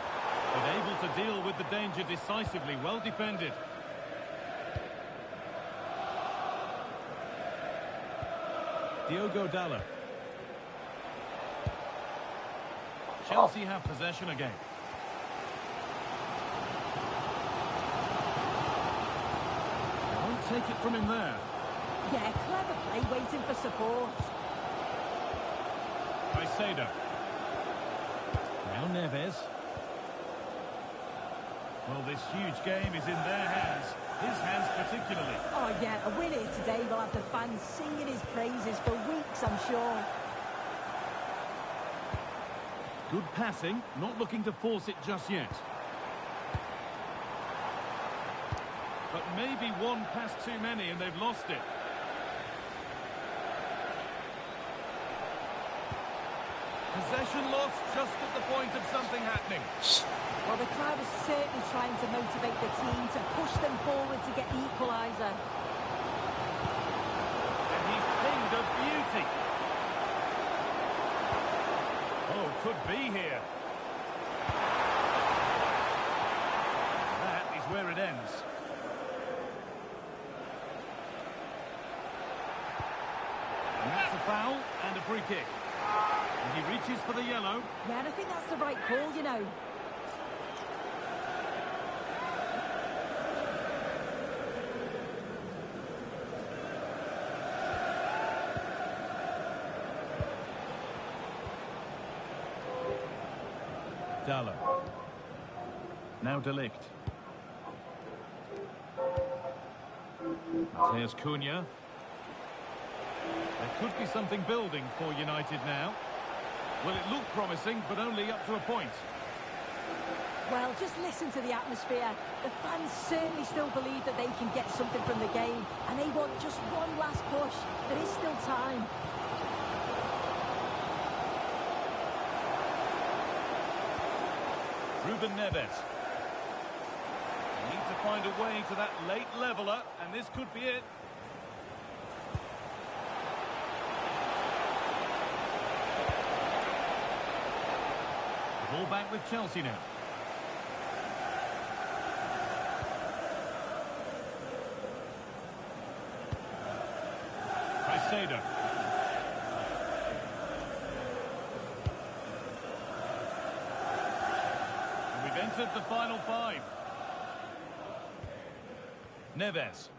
but able to deal with the danger decisively. Well defended. Diogo Dalot. Chelsea have possession again. Won't take it from him there. Yeah, clever play, waiting for support. Caicedo. Now Neves. Well, this huge game is in their hands. His hands particularly. Oh, yeah, a win here today will have the fans singing his praises for weeks, I'm sure. Good passing, not looking to force it just yet. But maybe one pass too many and they've lost it. Possession lost just at the point of something happening. Well, the crowd is certainly trying to motivate the team to push them forward to get the equaliser. And he's pinged a beauty. Oh, could be here. That is where it ends. And that's a foul and a free kick. And he reaches for the yellow. Yeah, and I think that's the right call, you know. Dalot. Now De Ligt. Matheus Cunha. There could be something building for United now. Well, it looked promising, but only up to a point. Well, just listen to the atmosphere. The fans certainly still believe that they can get something from the game, and they want just one last push. There is still time. Ruben Neves. They need to find a way to that late leveller, and this could be it. Ball back with Chelsea now. Caicedo. And we've entered the final five. Neves.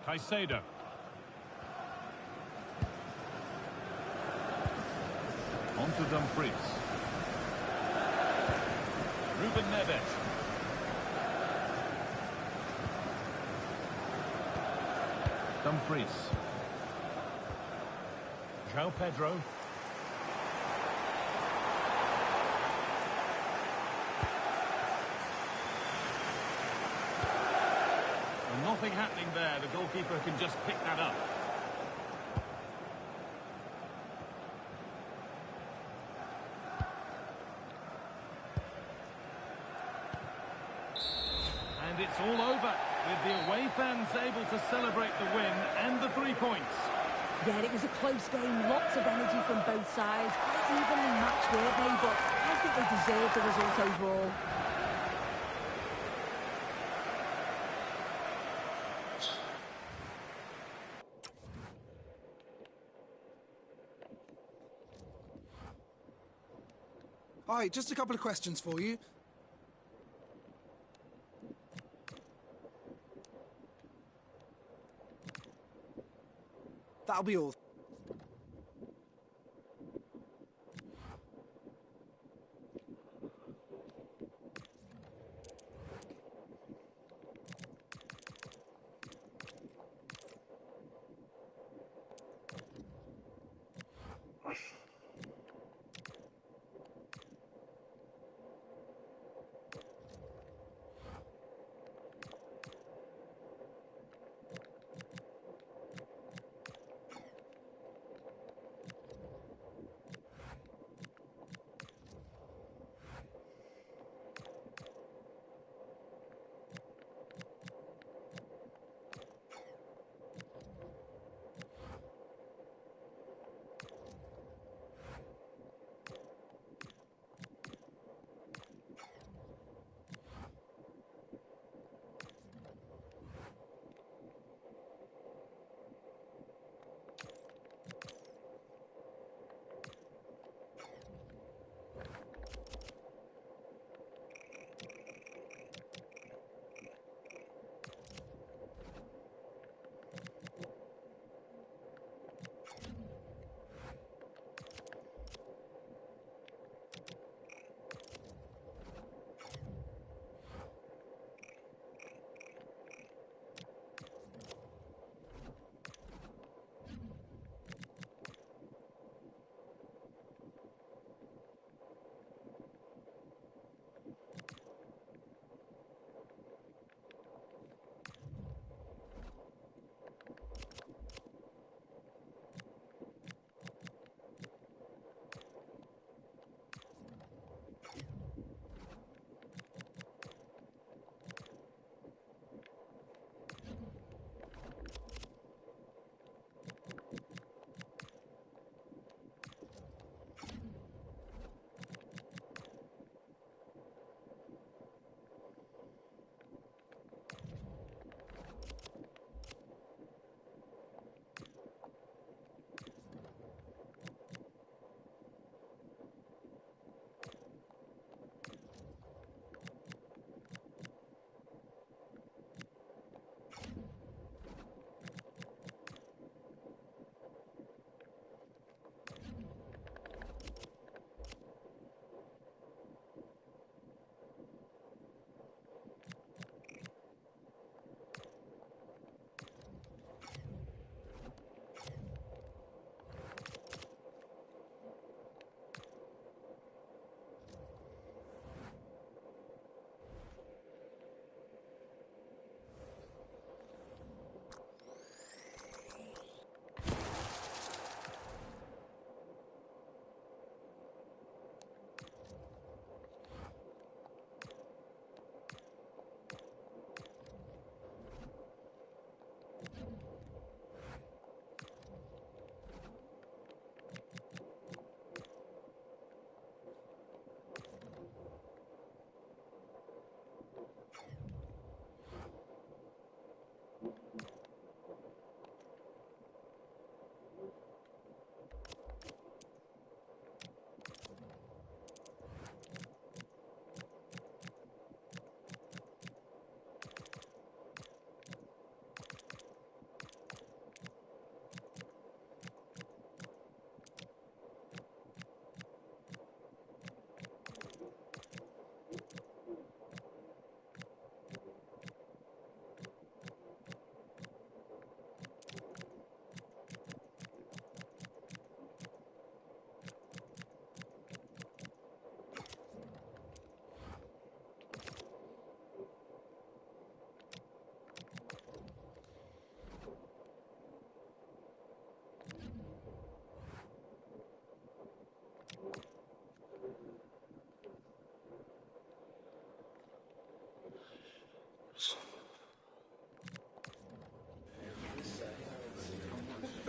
Caicedo. On to Dumfries. Ruben Neves. Dumfries. João Pedro. And nothing happening there. The goalkeeper can just pick that up. And it's all over, with the away fans able to celebrate the win and the 3 points. Yeah, it was a close game, lots of energy from both sides, quite evenly matched, weren't they? But I think they deserved the result overall. Hi, just a couple of questions for you. That'll be all.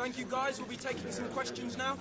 Thank you, guys. We'll be taking some questions now.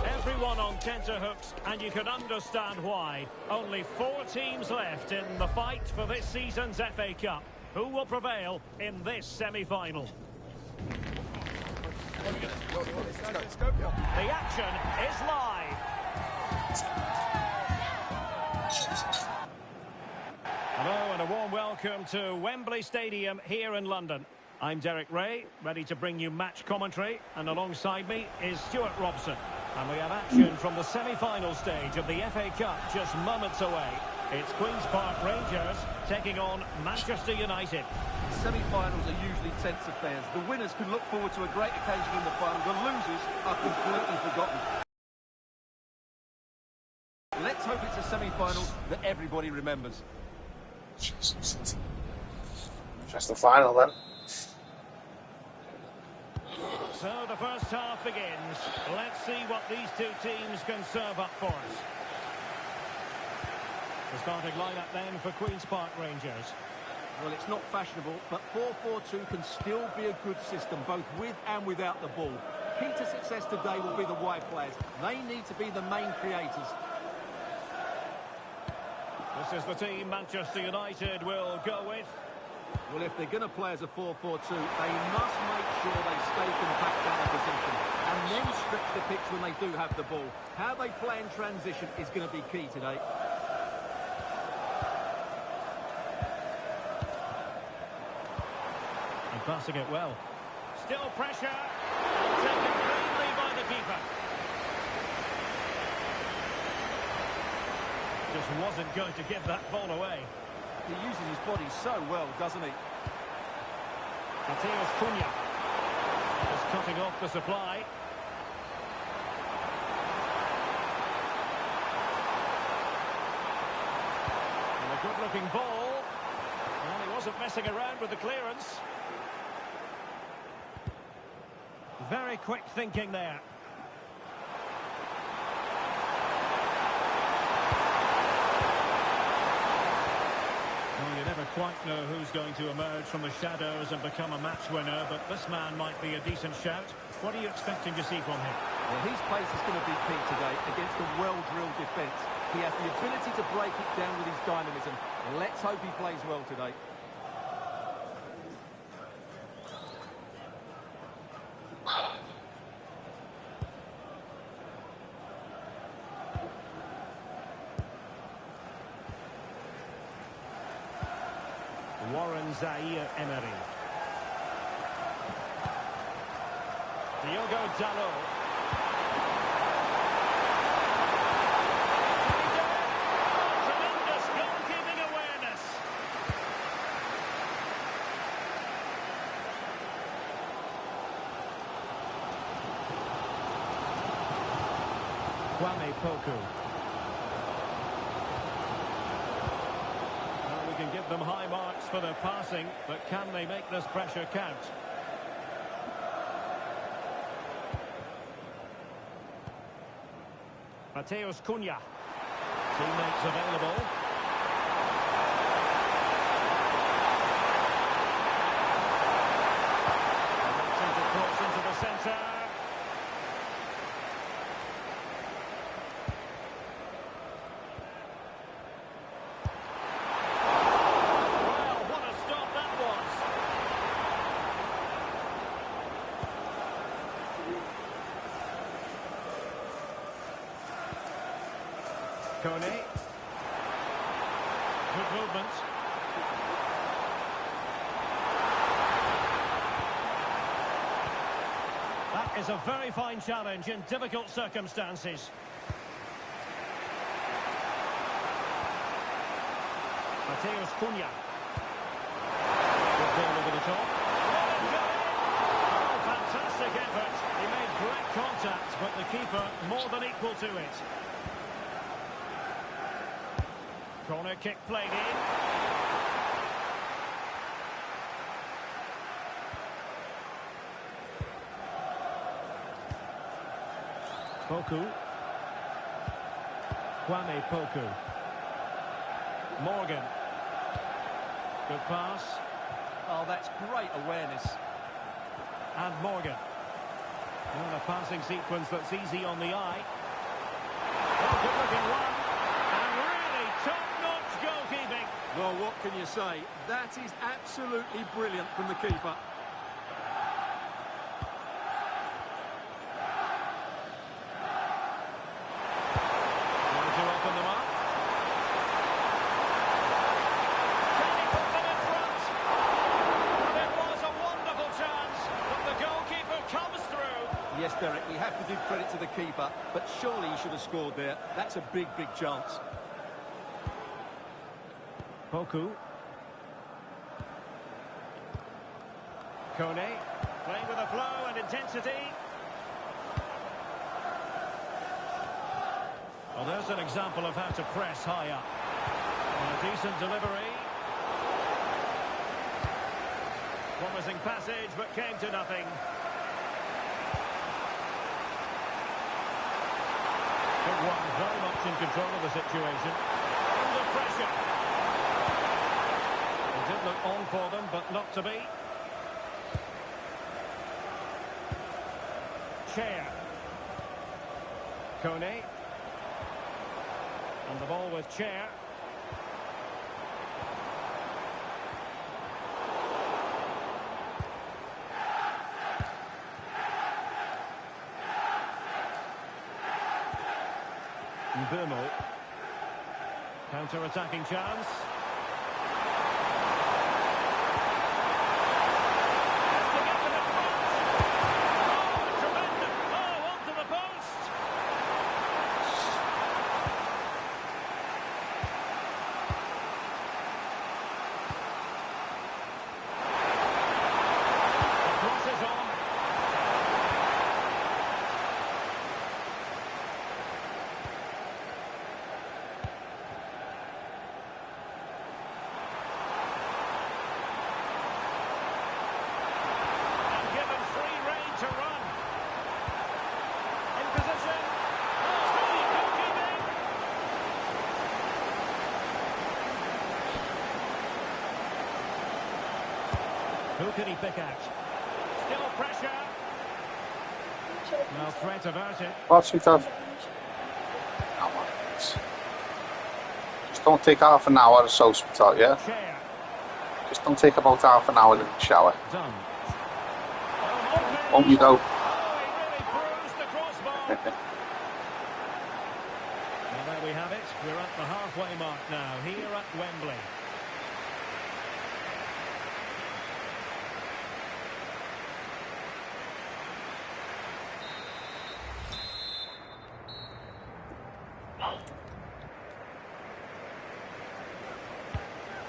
Everyone on tenterhooks, and you can understand why. Only 4 teams left in the fight for this season's FA Cup. Who will prevail in this semi-final? The action is live. Hello and a warm welcome to Wembley Stadium here in London. I'm Derek Ray, ready to bring you match commentary, and alongside me is Stuart Robson. And we have action from the semi-final stage of the FA Cup just moments away. It's Queen's Park Rangers taking on Manchester United. Semi-finals are usually tense affairs. The winners can look forward to a great occasion in the final. The losers are completely forgotten. Let's hope it's a semi-final that everybody remembers. Just the final then. So the first half begins. Let's see what these two teams can serve up for us. The starting lineup then for Queen's Park Rangers. Well, it's not fashionable, but 4-4-2 can still be a good system, both with and without the ball. Key to success today will be the wide players. They need to be the main creators. This is the team Manchester United will go with. Well, if they're going to play as a 4-4-2, they must make sure they stay compact out of position and then stretch the pitch when they do have the ball. How they play in transition is going to be key today. And passing it well. Still pressure. Taken cleanly by the keeper. Just wasn't going to give that ball away. He uses his body so well, doesn't he? Matheus Cunha is cutting off the supply. And a good-looking ball. And he wasn't messing around with the clearance. Very quick thinking there. Well, you never quite know who's going to emerge from the shadows and become a match winner, but this man might be a decent shout. What are you expecting to see from him? Well, his pace is going to be key today against a well-drilled defence. He has the ability to break it down with his dynamism. Let's hope he plays well today. Warren Zaïre-Emery. Diogo Dalot. Tremendous goalkeeping awareness. Kwame Poku. Can give them high marks for their passing, but can they make this pressure count? Matheus Cunha. Teammates available. Directed across into the centre. Kone. Good movement. That is a very fine challenge in difficult circumstances. Matheus Cunha. Good ball over the top. Oh, fantastic effort. He made great contact, but the keeper more than equal to it. Corner kick played in. Poku. Kwame Poku. Morgan. Good pass. Oh, that's great awareness. And Morgan. And a passing sequence that's easy on the eye. Oh, good looking one. Goalkeeping. Well, what can you say? That is absolutely brilliant from the keeper. Trying to open them up. Can he put them in front? Well, it was a wonderful chance, but the goalkeeper comes through. Yes, Derek, we have to give credit to the keeper, but surely he should have scored there. That's a big, big chance. Poku. Kone, playing with a flow and intensity. Well, there's an example of how to press high up. A decent delivery. Promising passage, but came to nothing. Good one, very much in control of the situation. Under pressure. It did look on for them, but not to be. Chair. Kone. And the ball with Chair. Mbeumo. Counter-attacking chance. Who can he pick out? Still pressure. No threat averted. What's we have? Just don't take half an hour or so, sweetheart, yeah? Just don't take about half an hour in the shower. Done. Won't you though? Well, there we have it. We're at the halfway mark now, here at Wembley.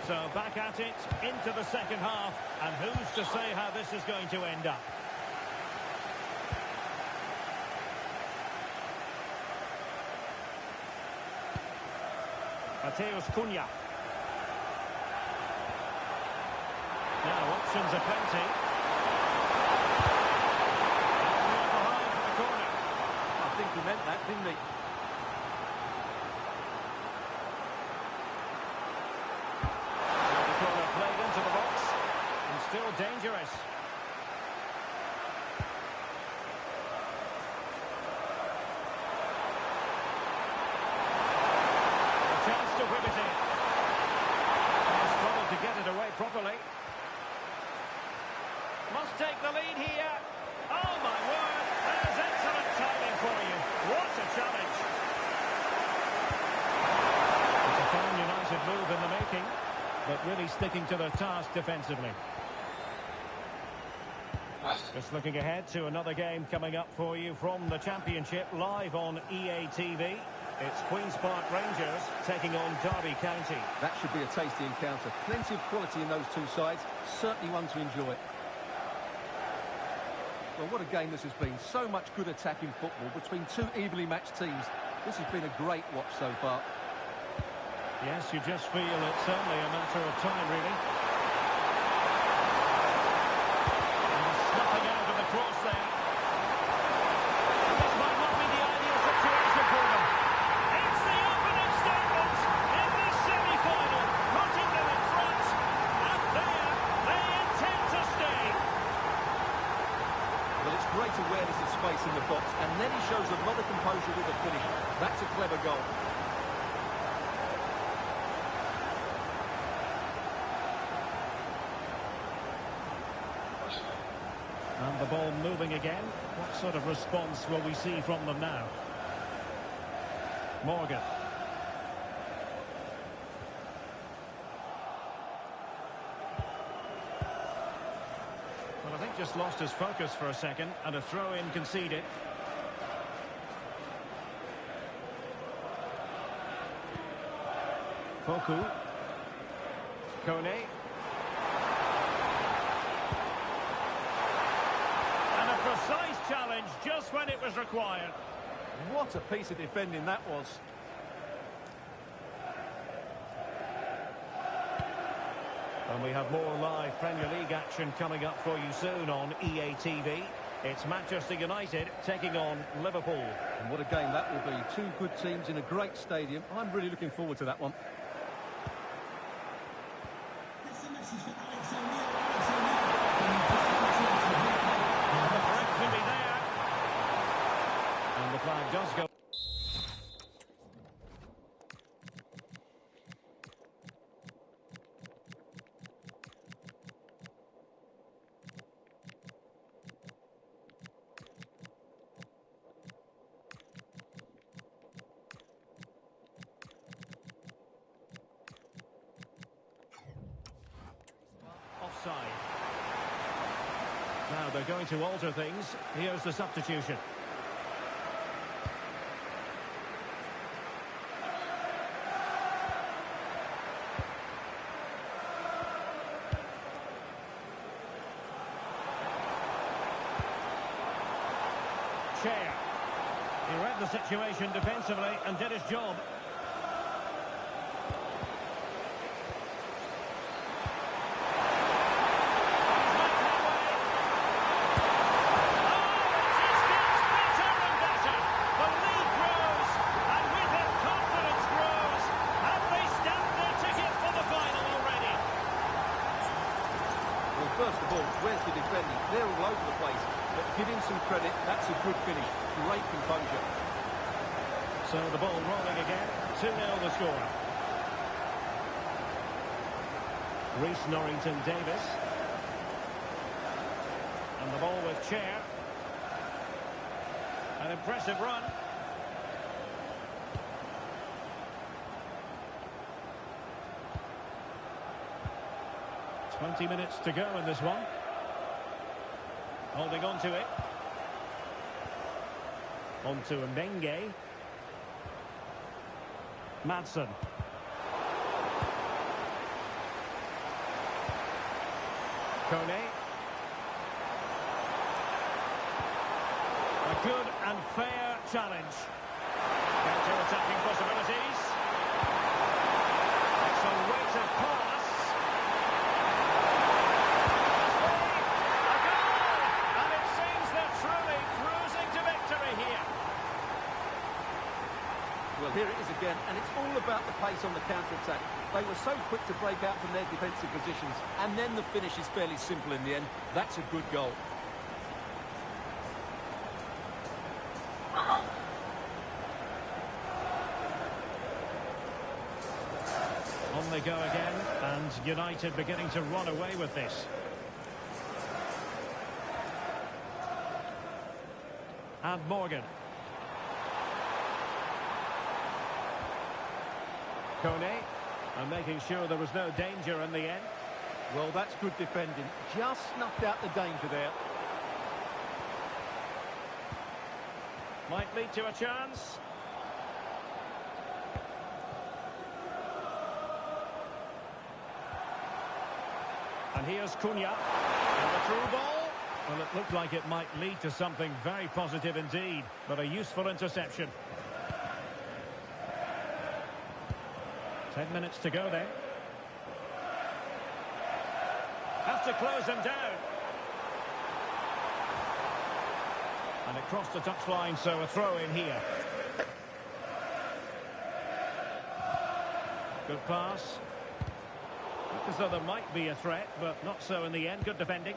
So back at it, into the second half, and who's to say how this is going to end up? Mateus Cunha. Now options are plenty. Behind for the corner. I think he meant that, didn't he? Played into the box and still dangerous. A chance to whip it in. He struggled to get it away properly. Must take the lead here. Oh my word, there's excellent timing for you. What a challenge. It's a fine United move in the making, but really sticking to their task defensively. Just looking ahead to another game coming up for you from the Championship, live on EA TV. It's Queen's Park Rangers taking on Derby County. That should be a tasty encounter. Plenty of quality in those two sides. Certainly one to enjoy. Well, what a game this has been. So much good attacking football between two evenly matched teams. This has been a great watch so far. Yes, you just feel it's only a matter of time, really. And snapping out of the cross there. And this might not be the ideal situation for them. It's the opening statement in this semi-final, putting them in front. And there, they intend to stay. Well, it's great awareness of space in the box, and then he shows a lot of composure with the finish. That's a clever goal. And the ball moving again. What sort of response will we see from them now? Morgan. Well, I think just lost his focus for a second, and a throw-in conceded. Poku. Kone. And a precise challenge just when it was required. What a piece of defending that was. And we have more live Premier League action coming up for you soon on EA TV. It's Manchester United taking on Liverpool. And what a game that will be. Two good teams in a great stadium. I'm really looking forward to that one. This is a message for Alex The threat can be there. And the flag does go. Offside. Now they're going to alter things. Here's the substitution. Chair. He read the situation defensively and did his job. First of all, where's the defending? They're all over the place. But give him some credit. That's a good finish. Great composure. So the ball rolling again. 2-0 the score. Reece Norrington-Davis. And the ball with Chair. An impressive run. "20 minutes to go in this one. Holding on to it. On to Menge. Madsen. Kone. A good and fair challenge. Counter-attacking possibilities. Accelerated pass. Well, here it is again, and it's all about the pace on the counter-attack. They were so quick to break out from their defensive positions, and then the finish is fairly simple in the end. That's a good goal. On they go again, and United beginning to run away with this. And Morgan. Kone, and making sure there was no danger in the end. Well, that's good defending. Just snuffed out the danger there. Might lead to a chance. And here's Cunha. And the through ball. Well, it looked like it might lead to something very positive indeed, but a useful interception. 10 minutes to go then. Have to close them down. And it crossed the touchline, so a throw in here. Good pass. Looked as though there might be a threat, but not so in the end. Good defending.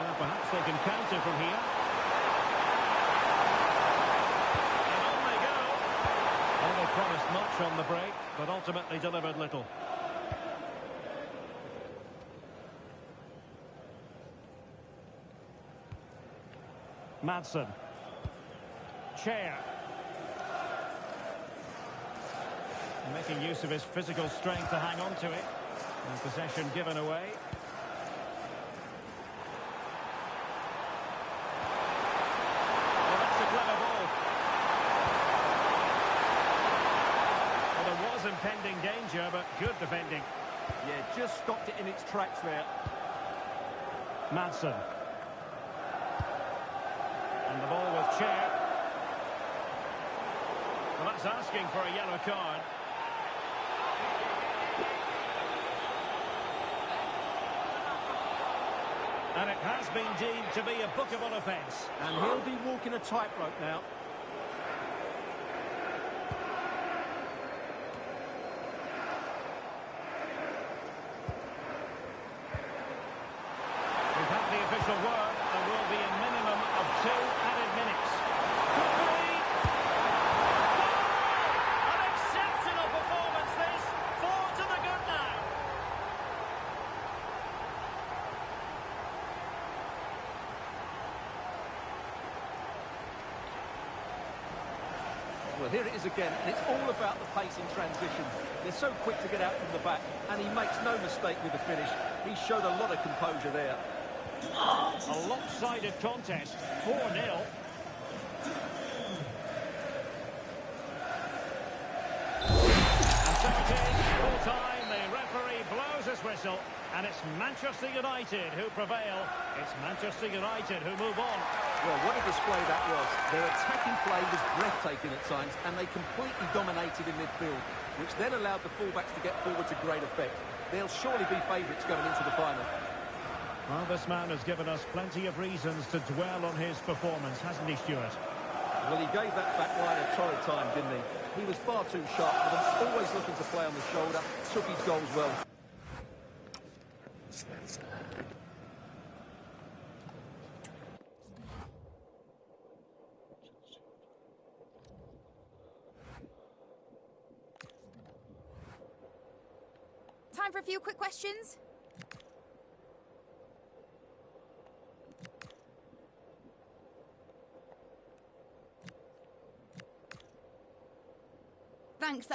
Well, perhaps they can counter from here. They promised much on the break, but ultimately delivered little. Madsen. Chair. Making use of his physical strength to hang on to it. And possession given away. Well, that's a clever ball. Well, there was impediment. impending danger, but good defending. Yeah, just stopped it in its tracks there. Madsen. And the ball with Chair. Well, that's asking for a yellow card. And it has been deemed to be a bookable offence. And he'll be walking a tightrope now. We've had the official word. There will be a minimum of 2 added minutes. Could be. Goal! An exceptional performance this. 4 to the good now. Well, here it is again, and it's all about the pace in transition. They're so quick to get out from the back, and he makes no mistake with the finish. He showed a lot of composure there. A lopsided contest, 4-0. And so it is, full time, the referee blows his whistle, and it's Manchester United who prevail. It's Manchester United who move on. Well, what a display that was. Their attacking play was breathtaking at times, and they completely dominated in midfield, which then allowed the fullbacks to get forward to great effect. They'll surely be favourites going into the final. Well, this man has given us plenty of reasons to dwell on his performance, hasn't he, Stuart? Well, he gave that back line a torrid time, didn't he? He was far too sharp for them, always looking to play on the shoulder, took his goals well. Time for a few quick questions. Thanks.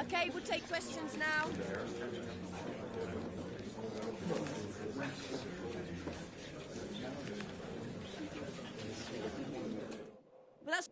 Okay, we'll take questions now. Well, that's...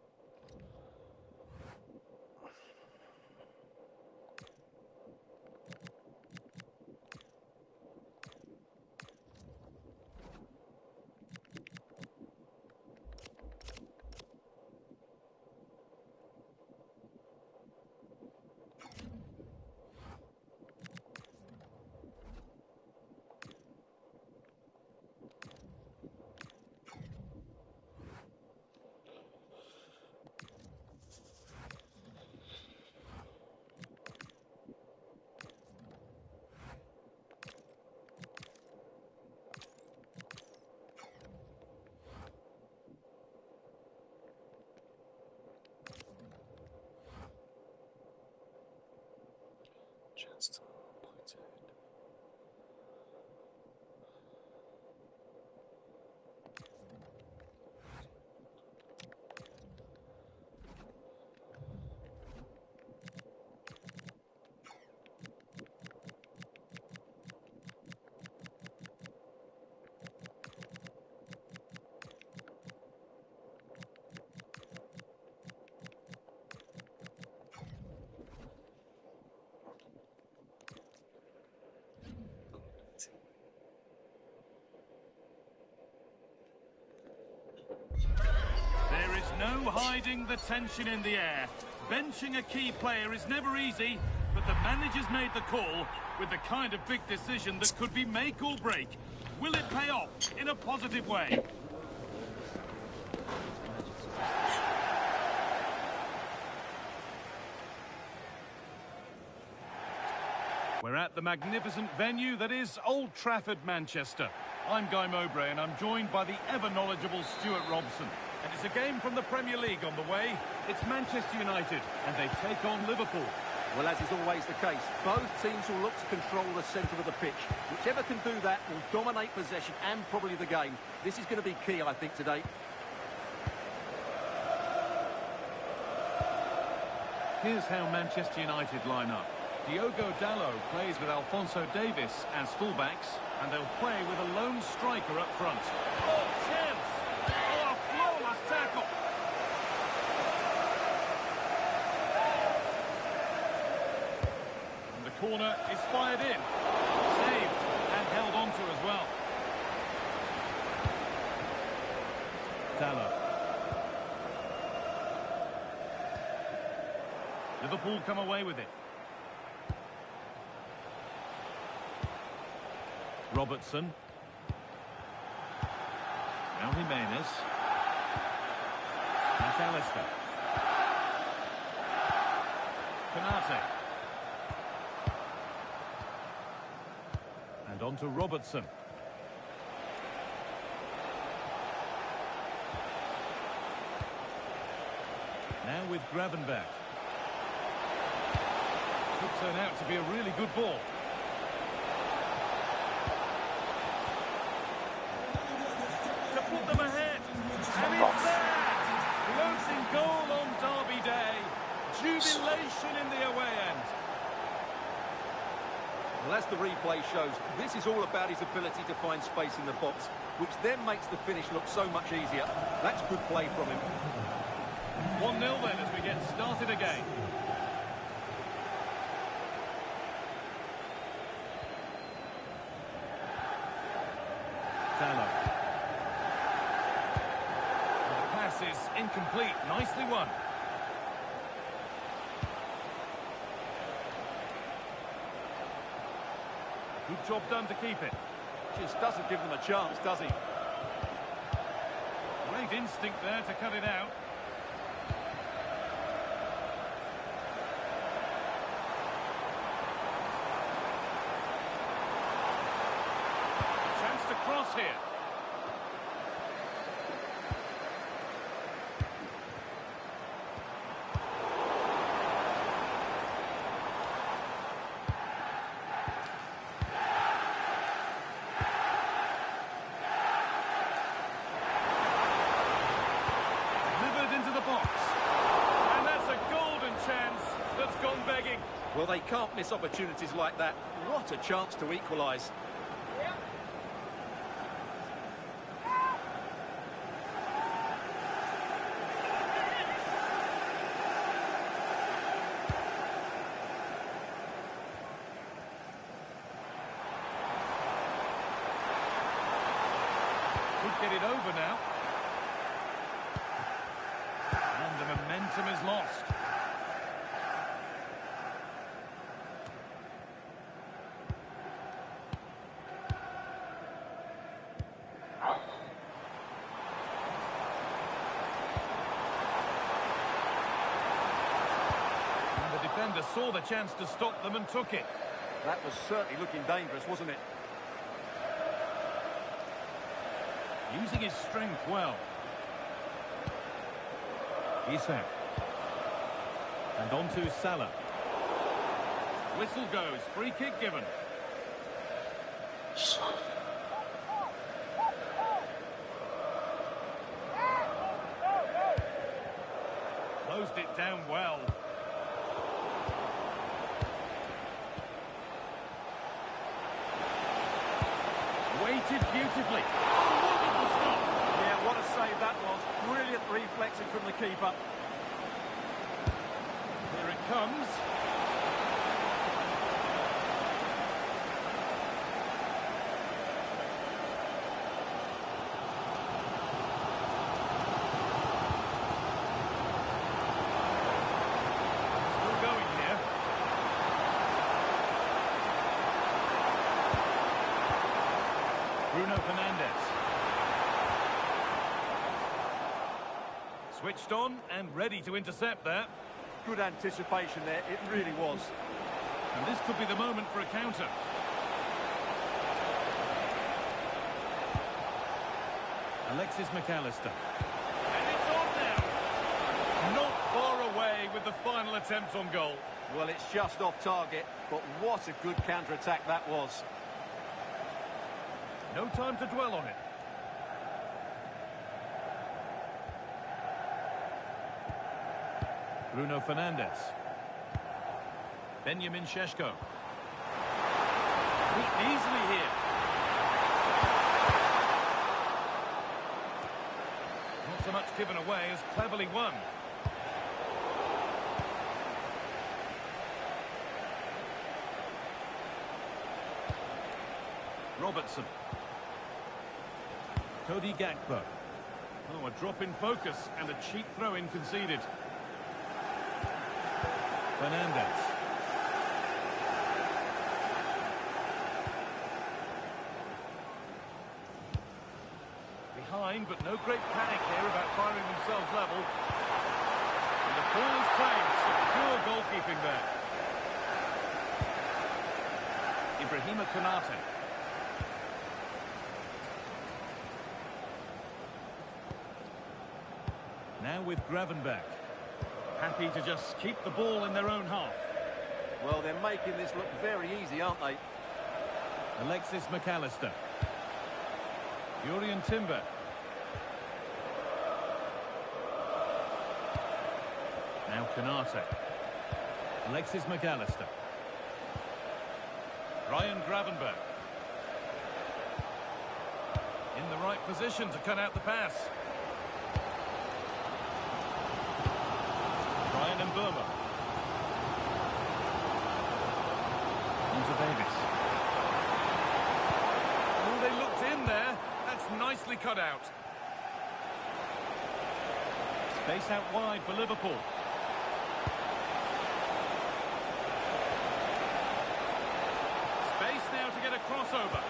hiding the tension in the air. Benching a key player is never easy, but the manager's made the call with the kind of big decision that could be make or break. Will it pay off in a positive way? We're at the magnificent venue that is Old Trafford, Manchester. I'm Guy Mowbray and I'm joined by the ever-knowledgeable Stuart Robson. And it's a game from the Premier League on the way. It's Manchester United and they take on Liverpool. Well, as is always the case, both teams will look to control the centre of the pitch. Whichever can do that will dominate possession and probably the game. This is going to be key, I think, today. Here's how Manchester United line up. Diogo Dalot plays with Alphonso Davies as fullbacks, and they'll play with a lone striker up front. Oh, chance! Oh, a flawless tackle! And the corner is fired in. Saved and held onto as well. Dalot. Liverpool come away with it. Robertson. Now Jimenez. McAllister. Konate. And on to Robertson. Now with Gravenberch. Could turn out to be a really good ball. To put them ahead. And it's there! Closing goal on Derby Day. Jubilation in the away end. Well, as the replay shows, this is all about his ability to find space in the box, which then makes the finish look so much easier. That's good play from him. 1-0 then as we get started again. Dalot. The pass is incomplete. Nicely won. Good job done to keep it. Just doesn't give them a chance, does he? Great instinct there to cut it out. Chance to cross here. Well, they can't miss opportunities like that. What a chance to equalise. Could get it over now. And the momentum is lost. Defender saw the chance to stop them and took it. That was certainly looking dangerous, wasn't it? Using his strength well. Isak. And on to Salah. Whistle goes. Free kick given. Closed it down well. Waited beautifully. Wonderful stop. Yeah, what a save that was. Brilliant reflexing from the keeper. Here it comes. Bruno Fernandes. Switched on and ready to intercept there. Good anticipation there, it really was. And this could be the moment for a counter. Alexis McAllister. And it's on now. Not far away with the final attempt on goal. Well, it's just off target, but what a good counter-attack that was. No time to dwell on it. Bruno Fernandes. Benjamin Šeško. Beaten easily here. Not so much given away as cleverly won. Robertson. Cody Gakpo. Oh, a drop in focus and a cheap throw-in conceded. Fernandes. Behind, but no great panic here about firing themselves level. And the ball is claimed. Secure goalkeeping there. Ibrahima Konate. Now with Gravenberch. Happy to just keep the ball in their own half. Well, they're making this look very easy, aren't they? Alexis McAllister. Jurrien Timber. Now Konate. Alexis McAllister. Ryan Gravenberch. In the right position to cut out the pass. Ryan Mbeumo. Into Davis. Oh, they looked in there. That's nicely cut out. Space out wide for Liverpool. Space now to get a crossover.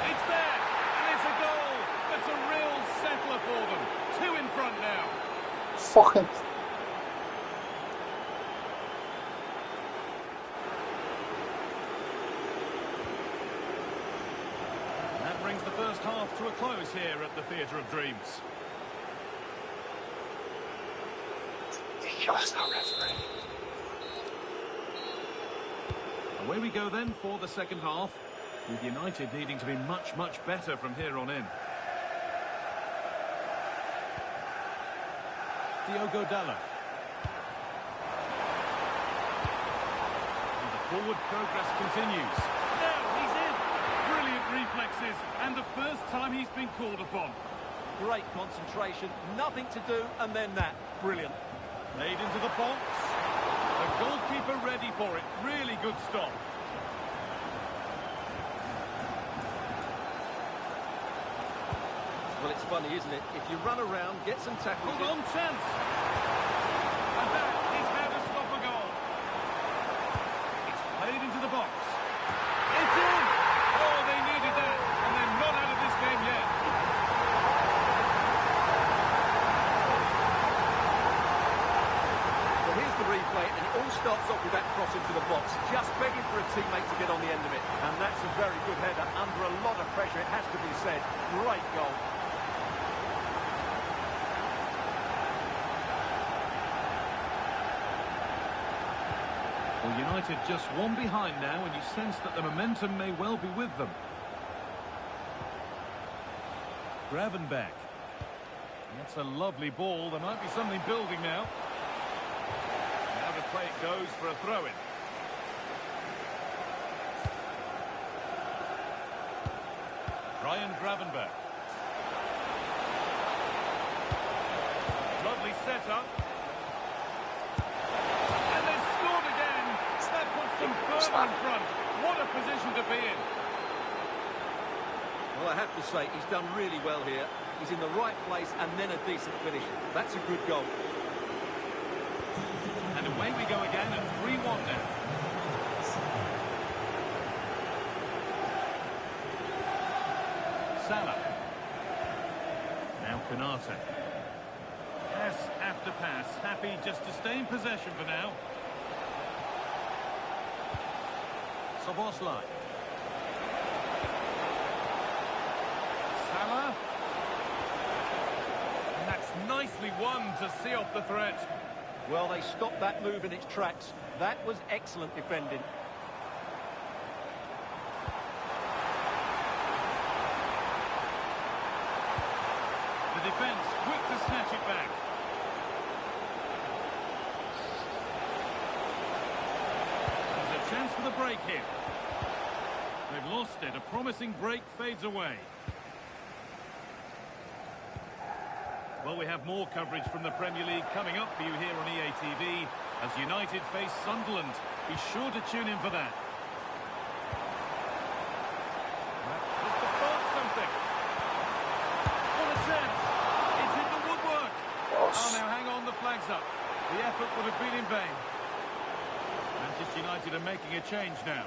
It's there, and it's a goal. That's a real settler for them. 2 in front now. Fucking. That brings the first half to a close here at the Theatre of Dreams. Ridiculous, that referee. Away we go then for the second half, with United needing to be much, much better from here on in. Diogo Dalot. And the forward progress continues. Now he's in. Brilliant reflexes, and the first time he's been called upon. Great concentration, nothing to do, and then that. Brilliant. Laid into the box. The goalkeeper ready for it. Really good stop. Well, it's funny, isn't it? If you run around, get some tackles Hold on, chance. And that is how to stop a goal. It's played into the box. It's in! Oh, they needed that, and they're not out of this game yet. Well, here's the replay, and it all starts off with that cross into the box, just begging for a teammate to get on the end of it. And that's a very good header, under a lot of pressure, it has to be said. Great goal. Well, United just one behind now, and you sense that the momentum may well be with them. Gravenberch. That's a lovely ball. There might be something building now. Now the play it goes for a throw-in. Ryan Gravenberch. Lovely setup. And they've scored again. That puts them firmly in front. What a position to be in. Well, I have to say, he's done really well here. He's in the right place and then a decent finish. That's a good goal. And away we go again at 3-1 now. Salah. Now Konate. Pass after pass. Happy just to stay in possession for now. Szoboszlai. Salah. And that's nicely won to see off the threat. Well, they stopped that move in its tracks. That was excellent defending. The defence quick to snatch it back. There's a chance for the break here. They've lost it. A promising break fades away. Well, we have more coverage from the Premier League coming up for you here on EA TV as United face Sunderland. Be sure to tune in for that. Just to start something. What a chance. It's in the woodwork. Oh, now hang on, the flag's up. The effort would have been in vain. Manchester United are making a change now.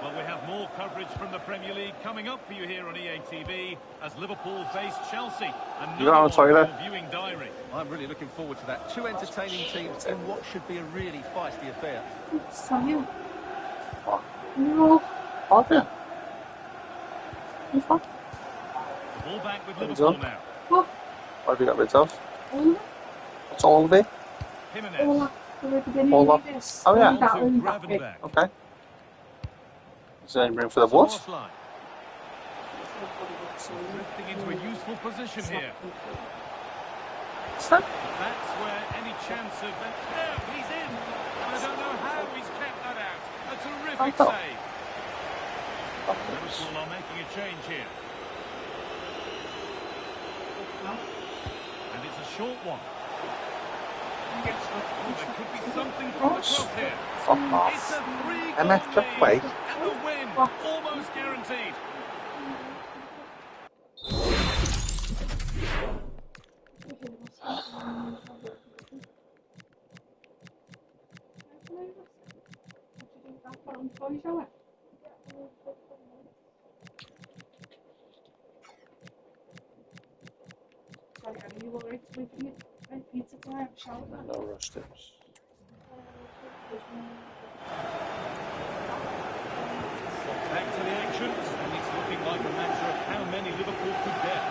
Well, we have more coverage from the Premier League coming up for you here on EA TV as Liverpool face Chelsea. Another viewing diary. I'm really looking forward to that. Two entertaining teams in what should be a really feisty affair. No. Okay. The ball back with Liverpool now. What have you got rid of? What's all of it? Jimenez. All of. Oh yeah. Gravenberch. Okay. Is there any room for the what? Drifting into a useful position here. What's that? That's where any chance of... No, he's in! I don't know how he's kept that out. A terrific save. Liverpool are making a change here. And it's a short one. Oh, there could be something from the cross here. It's a three-goal MF just lead, wait. and the win almost guaranteed. No rush tips. Back to the action, and it's looking like a matter of how many Liverpool could get.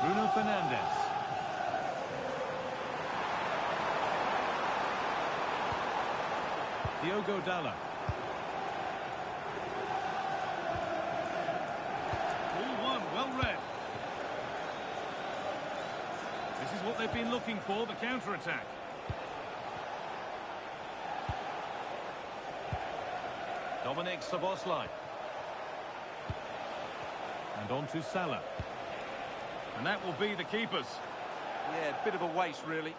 Bruno Fernandes. Diogo Dalot. All one, well read. This is what they've been looking for, the counter-attack. Dominik Szoboszlai. And on to Salah. And that will be the keepers. Yeah, bit of a waste, really.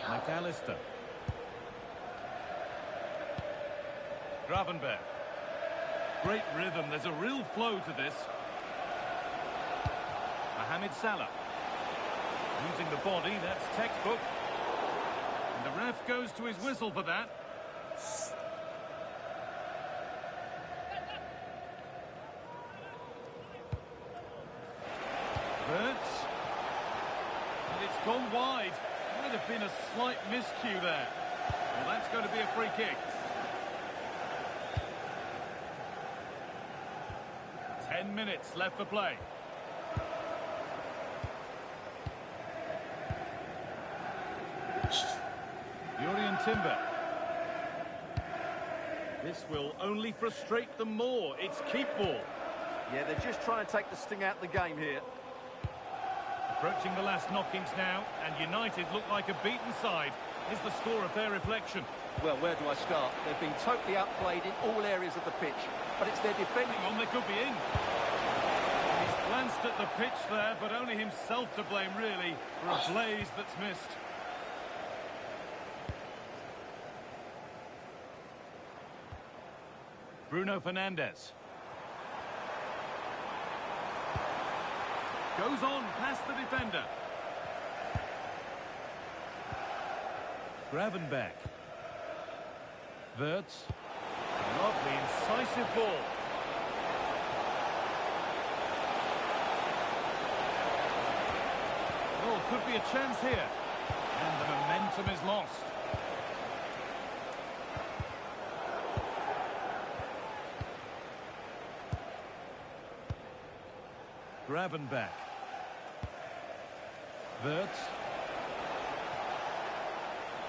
McAllister. Gravenberch. Great rhythm. There's a real flow to this. Mohamed Salah. Using the body, that's textbook. And the ref goes to his whistle for that. Hurts. And it's gone wide. Might have been a slight miscue there. Well, that's going to be a free kick. 10 minutes left for play. Jurrien Timber. This will only frustrate them more. It's keep ball. Yeah, they're just trying to take the sting out of the game here. Approaching the last knockings now, and United look like a beaten side. Is the score a fair reflection? Well, where do I start? They've been totally outplayed in all areas of the pitch, but it's their defending. Hang on, they could be in. He's glanced rushed at the pitch there, but only himself to blame, really, for a blaze that's missed. Bruno Fernandes. Goes on past the defender. Gravenberch. Wirtz. Lovely, incisive ball. Oh, could be a chance here. And the momentum is lost. Gravenberch. Wirtz.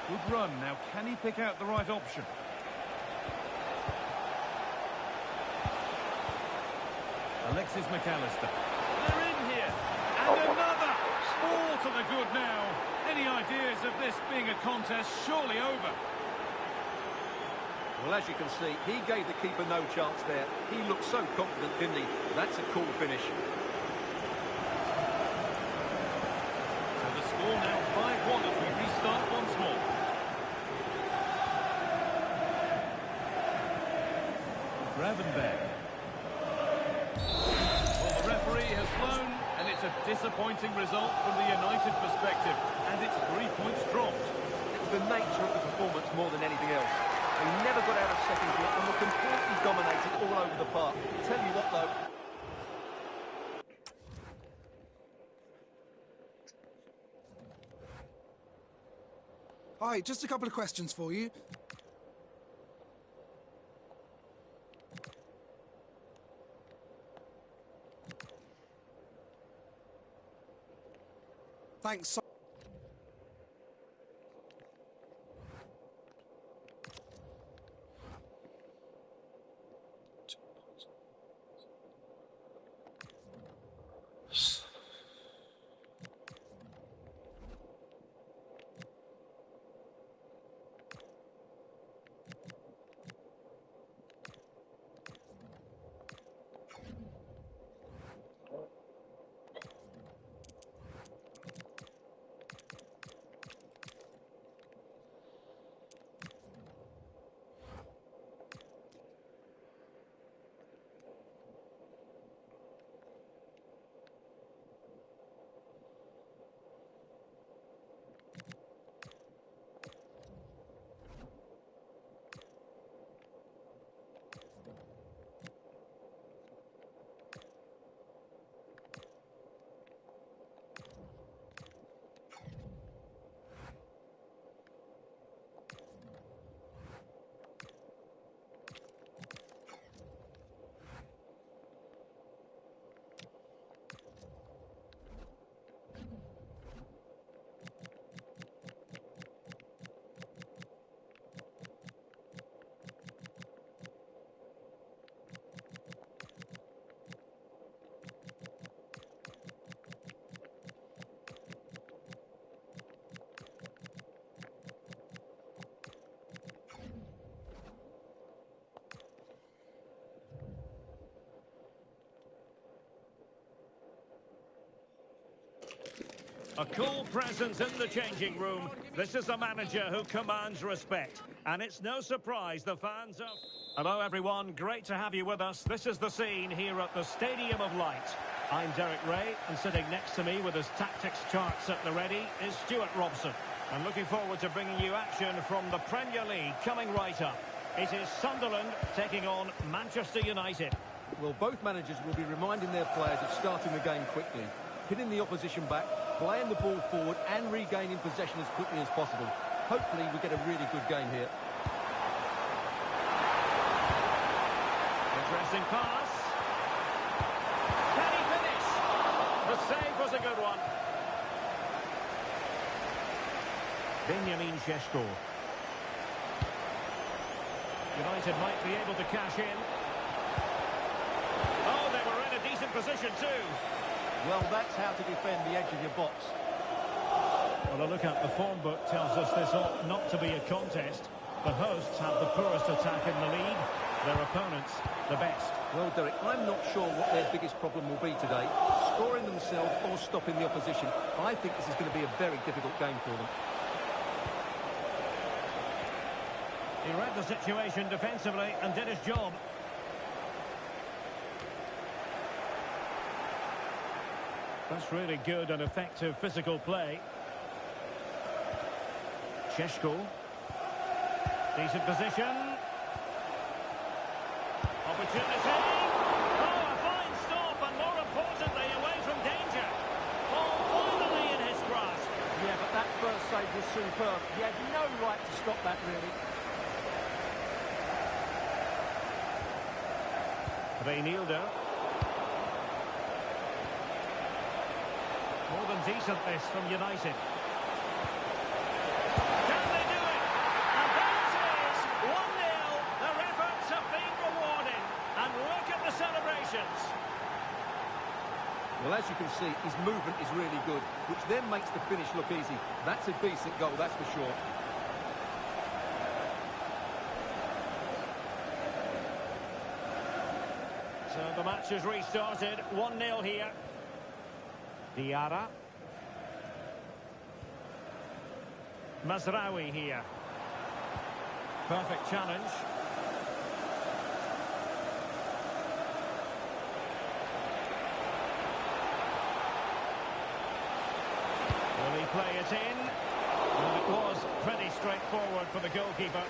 Good run. Now, can he pick out the right option? Alexis McAllister. They're in here. And another. All to the good now. Any ideas of this being a contest surely over? Well, as you can see, he gave the keeper no chance there. He looked so confident, didn't he? That's a cool finish. So the score now 5-1 as we restart once more. Gravenberch. Well, the referee has blown, and it's a disappointing result from the United perspective, and it's 3 points dropped. It was the nature of the performance more than anything else. They never got out of second grip and were completely dominated all over the park. Tell you what, though. Hi, just a couple of questions for you. Thanks. A cool presence in the changing room. This is a manager who commands respect. And it's no surprise the fans are... Hello everyone, great to have you with us. This is the scene here at the Stadium of Light. I'm Derek Ray, and sitting next to me with his tactics charts at the ready is Stuart Robson. I'm looking forward to bringing you action from the Premier League coming right up. It is Sunderland taking on Manchester United. Well, both managers will be reminding their players of starting the game quickly, hitting the opposition back, playing the ball forward and regaining possession as quickly as possible. Hopefully we get a really good game here. Interesting pass. Can he finish? The save was a good one. Benjamin Šeško. United might be able to cash in. Oh, they were in a decent position too. Well, that's how to defend the edge of your box. Well, a look at the form book tells us this ought not to be a contest. The hosts have the poorest attack in the league. Their opponents, the best. Well, Derek, I'm not sure what their biggest problem will be today. scoring themselves or stopping the opposition. I think this is going to be a very difficult game for them. He read the situation defensively and did his job. That's really good and effective physical play. Šeško. Decent position. Opportunity. Oh, a fine stop, and more importantly, away from danger. Ball finally in his grasp. Yeah, but that first save was superb. He had no right to stop that, really. Reinildo. More than decent this from United. Can they do it? And there it is, 1-0. Their efforts have been rewarded. And look at the celebrations. Well, as you can see, his movement is really good, which then makes the finish look easy. That's a decent goal, that's for sure. So the match has restarted. 1-0 here. Diarra. Mazraoui here. Perfect challenge. Will he play it in? Well, it was pretty straightforward for the goalkeeper.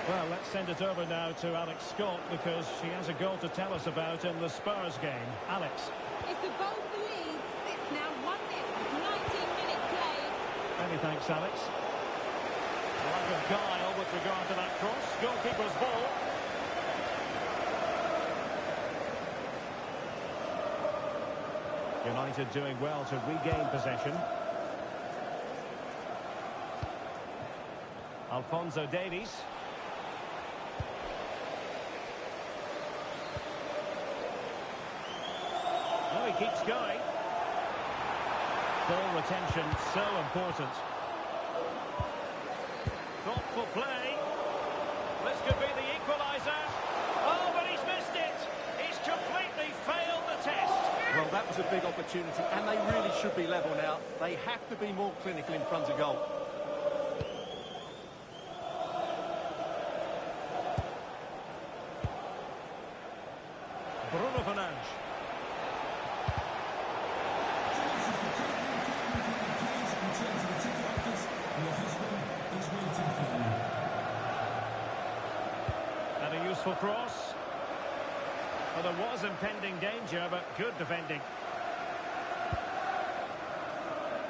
Well, let's send it over now to Alex Scott, because she has a goal to tell us about in the Spurs game. Alex. It's a goal for Leeds. It's now 1-0, 19 minutes played. Many thanks, Alex. A lack of guile with regard to that cross. Goalkeeper's ball. United doing well to regain possession. Alphonso Davies. Oh, he keeps going. Ball retention, so important. Thoughtful play. This could be the equaliser. Oh, but he's missed it. He's completely failed the test. Well, that was a big opportunity, and they really should be level now. They have to be more clinical in front of goal. Bruno Fernandes. And a useful cross. Well, there was impending danger, but good defending.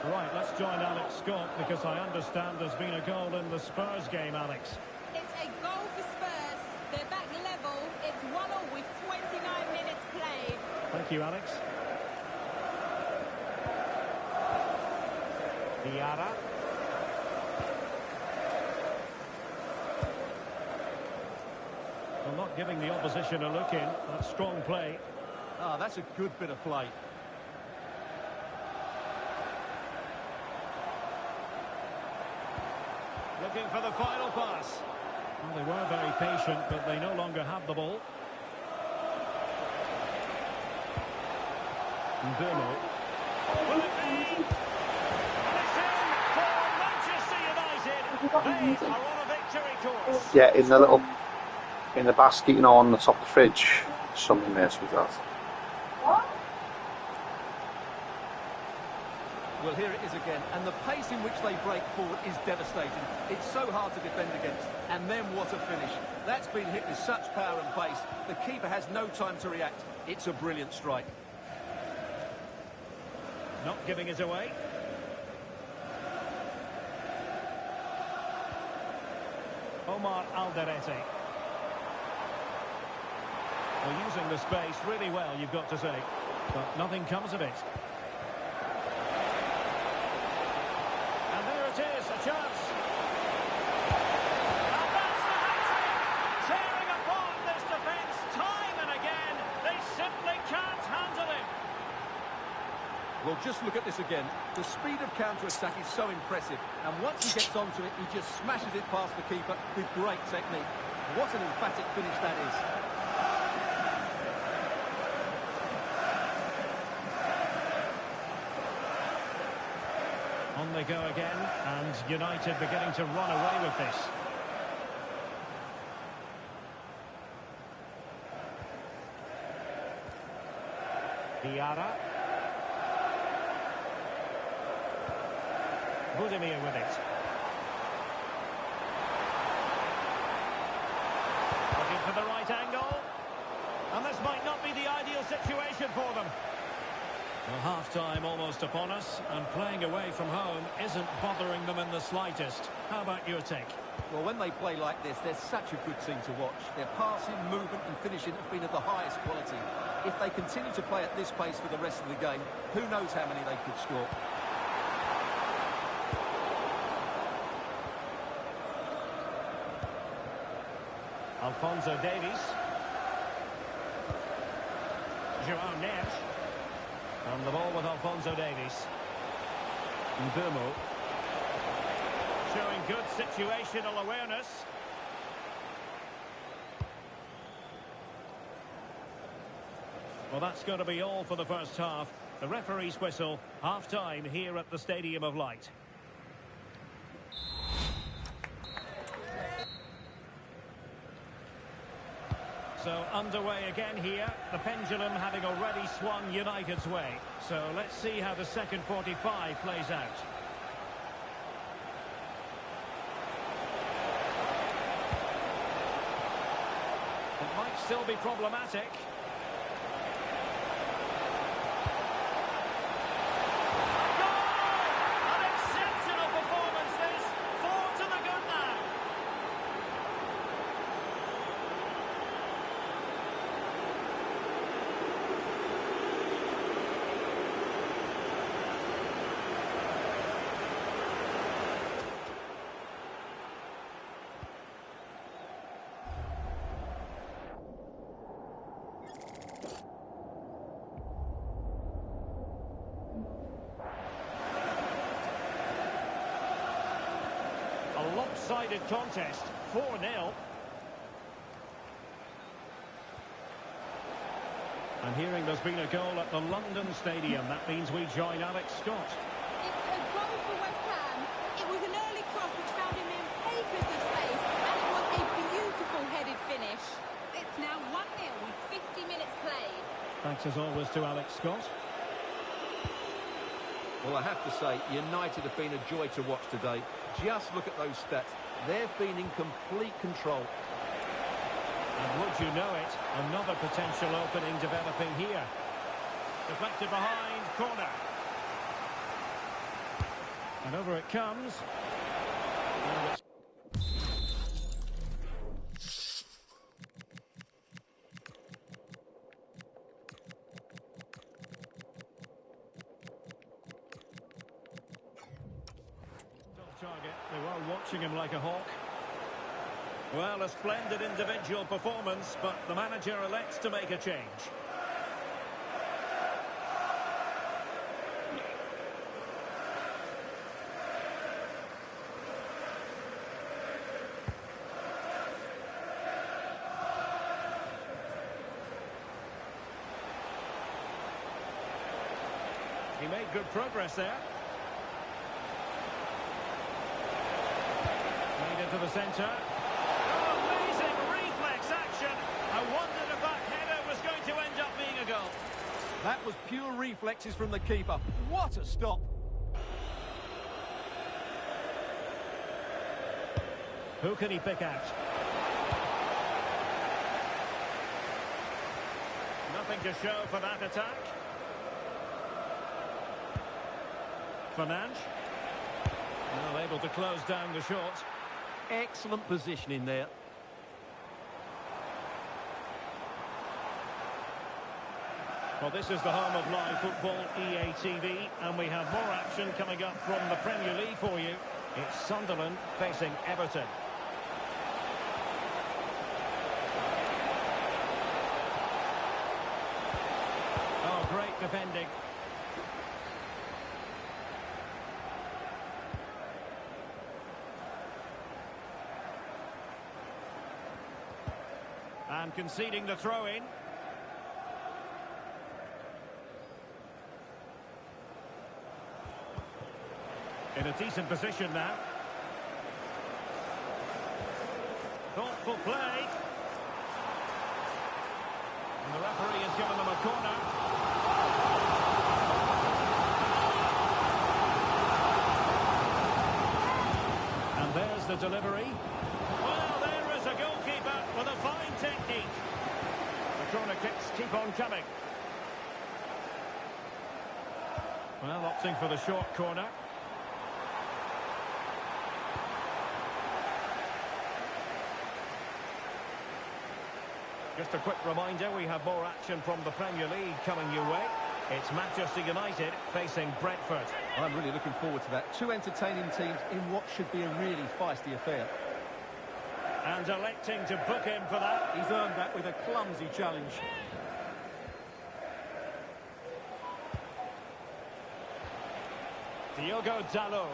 Right, let's join Alex Scott, because I understand there's been a goal in the Spurs game, Alex. It's a goal for Spurs. They're back level. It's 1-0 with 29 minutes played. Thank you, Alex. Diarra. Well, not giving the opposition a look in. That's strong play. Ah, that's a good bit of play. Looking for the final pass. Well, they were very patient, but they no longer have the ball. Mbeumo. Will it be? It's in for Manchester United. They are on a victory course. Yeah, in the basket, you know, on the top of the fridge. Something mess with that. Well, here it is again, and the pace in which they break forward is devastating. It's so hard to defend against, and then what a finish. That's been hit with such power and pace. The keeper has no time to react. It's a brilliant strike. Not giving it away. Omar Alderete. Well, using the space really well, you've got to say. But nothing comes of it. And there it is, a chance. And that's the hat-trick! Tearing apart this defence time and again. They simply can't handle him. Well, just look at this again. The speed of counter-attack is so impressive. And once he gets onto it, he just smashes it past the keeper with great technique. What an emphatic finish that is. they go again, and United beginning to run away with this. Diarra. Budimir with it. Looking for the right angle. And this might not be the ideal situation for them. Well, half-time almost upon us, and playing away from home isn't bothering them in the slightest. How about your take? Well, when they play like this, they're such a good team to watch. Their passing, movement and finishing have been of the highest quality. If they continue to play at this pace for the rest of the game, who knows how many they could score. Alphonso Davies. Joao Neves. And the ball with Alphonso Davies. Mbeumo. Showing good situational awareness. Well, that's going to be all for the first half. The referee's whistle, half-time here at the Stadium of Light. So underway again here, the pendulum having already swung United's way. So let's see how the second 45 plays out. It might still be problematic. A lopsided contest, 4-0. I'm hearing there's been a goal at the London Stadium. That means we join Alex Scott. It's a goal for West Ham. It was an early cross which found him in acres of space, and it was a beautiful headed finish. It's now 1-0 with 50 minutes played. Thanks as always to Alex Scott. Well, I have to say, United have been a joy to watch today. Just look at those stats. They've been in complete control. And would you know it, another potential opening developing here. Deflected behind, corner. And over it comes. Target. They were watching him like a hawk. Well, a splendid individual performance, but the manager elects to make a change. He made good progress there. Made into the centre. Oh, amazing reflex action. I wondered if that header was going to end up being a goal. That was pure reflexes from the keeper. What a stop. Who can he pick out? Nothing to show for that attack. Fernandes. Well, able to close down the shot. Excellent positioning there. Well, this is the home of live football, EA TV, and we have more action coming up from the Premier League for you. It's Sunderland facing Everton. Oh, great defending. And conceding the throw-in. It a decent position now. Thoughtful play. And the referee has given them a corner. And there's the delivery. Well, there is a goalkeeper with a fine technique. The corner kicks keep on coming. Well, opting for the short corner. Just a quick reminder, we have more action from the Premier League coming your way. It's Manchester United facing Brentford. I'm really looking forward to that. Two entertaining teams in what should be a really feisty affair. And electing to book him for that. He's earned that with a clumsy challenge. Diogo Dalot.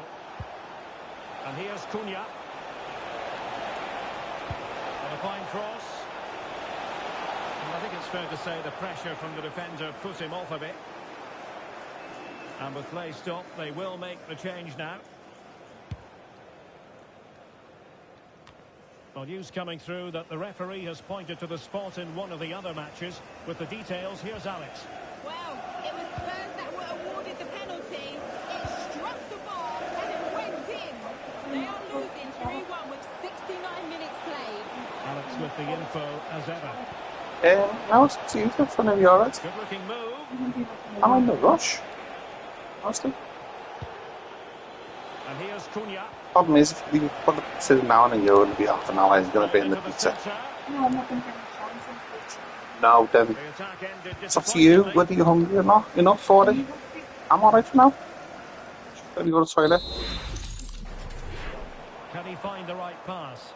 And here's Cunha. And a fine cross. I think it's fair to say the pressure from the defender put him off a bit. And with play stopped, they will make the change now. Well, news coming through that the referee has pointed to the spot in one of the other matches. With the details, here's Alex. Well, it was Spurs that were awarded the penalty. It struck the bar and it went in. They are losing 3-1 with 69 minutes played. Alex with the info as ever. Now it's easy in front of you, alright? Good looking move. I'm in the rush. Honestly. And here's Cunha. Problem is, if you put the pizza now in a euro, it'll be half an hour, he's going to be in the pizza. No, I'm not going to get a chance in pizza. No, then it's up to you whether you're hungry or not. You're not 40. I'm alright for now. Let me go to the toilet. Can he find the right pass?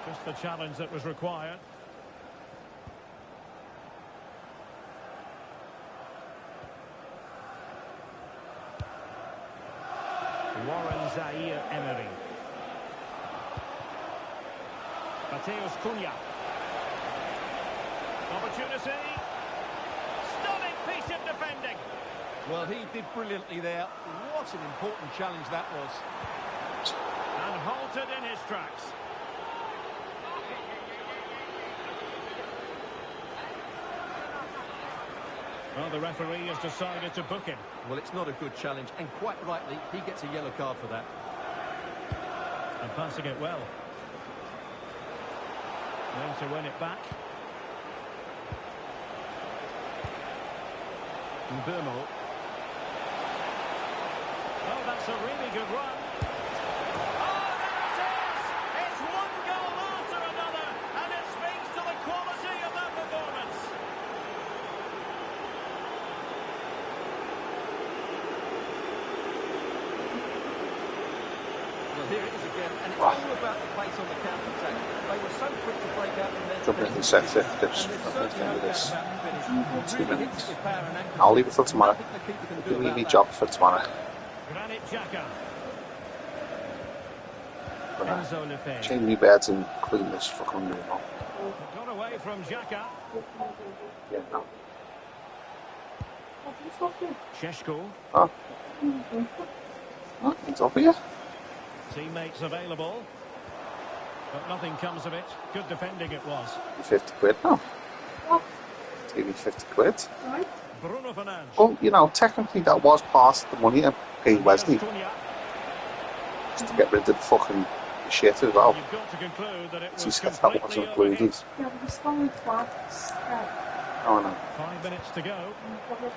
Just the challenge that was required. Warren Zaire-Emery. Matheus Cunha. Opportunity. Stunning piece of defending. Well, he did brilliantly there. What an important challenge that was. And halted in his tracks. Well, the referee has decided to book him. Well, it's not a good challenge, and quite rightly, he gets a yellow card for that. And passing it well. Well, to win it back. Mbeumo. Oh, that's a really good run. Oh, there it is! It's one goal after another, and it speaks to the quality of that performance. Well, here it is again, and it's all about the pace on the counter-attack. They were so quick to break out in their Jump into the set 50 tips. Let's do this. 2 minutes. I'll leave it till tomorrow. I'll leave me job for tomorrow. Granit Xhaka. Change me beds and clean this fucking room up. Got away from Xhaka. Yeah, no. Šeško. Oh. Oh, it's over here. Teammates available. But nothing comes of it. Good defending it was. 50 quid now. Give me 50 quid. Bruno Fernandes. Well, you know, technically that was part of the money I paid Wesley. Just to get rid of the fucking shit as well. You've got to conclude that it was She said that wasn't included. Yeah, but it's only 12. Oh no. 5 minutes to go.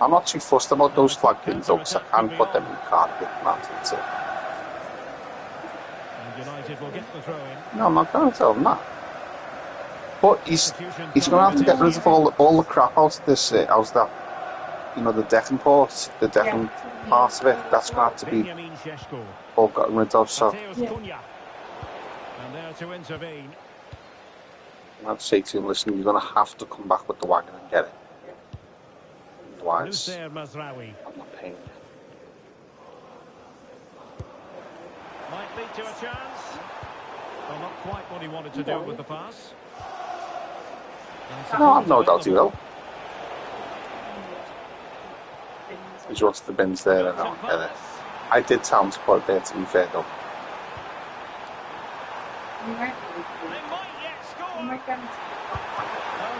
I'm not too fussed about those flag things though, because I can put them in the carpet. That's it. And United will get the throw in. No, I'm not going to tell him that. But he's going to have to get rid of all the crap out of this. How's that? You know, the decking part, the decking part of it. That's going to have to be all gotten rid of. So And there to intervene. I'd say to him, listen, you're going to have to come back with the wagon and get it. Otherwise, Noussair Mazraoui. I'm not paying you. Might lead to a chance. Well, not quite what he wanted to do with the pass. No, I've no doubt he will. He's rushed the bins there and not get it. I did tell him to put it there, to be fair, though.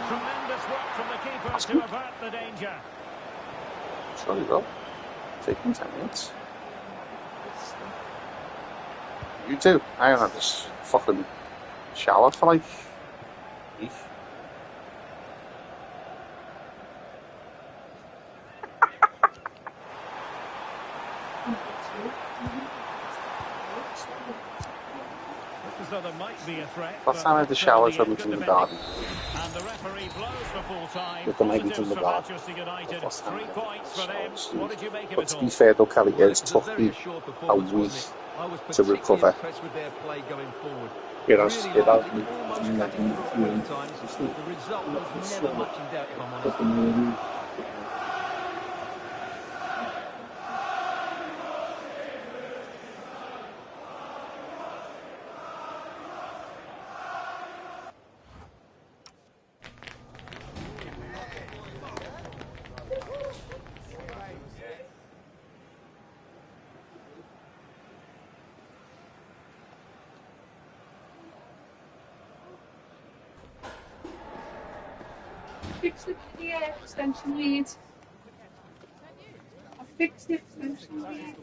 Tremendous work from the keeper to avert the danger. Sorry, Will. Taking 10 minutes. You do. I don't have this fucking shower for like a week. So there might be a threat. Last time I had the showers when we was in the garden. And the referee blows for full time. With the ladies in the garden. But to be fair though, Kelly, it took me a week to recover. It has me. The result was never much in doubt, if I'm honest. Fix the extension lead. I fixed the extension lead.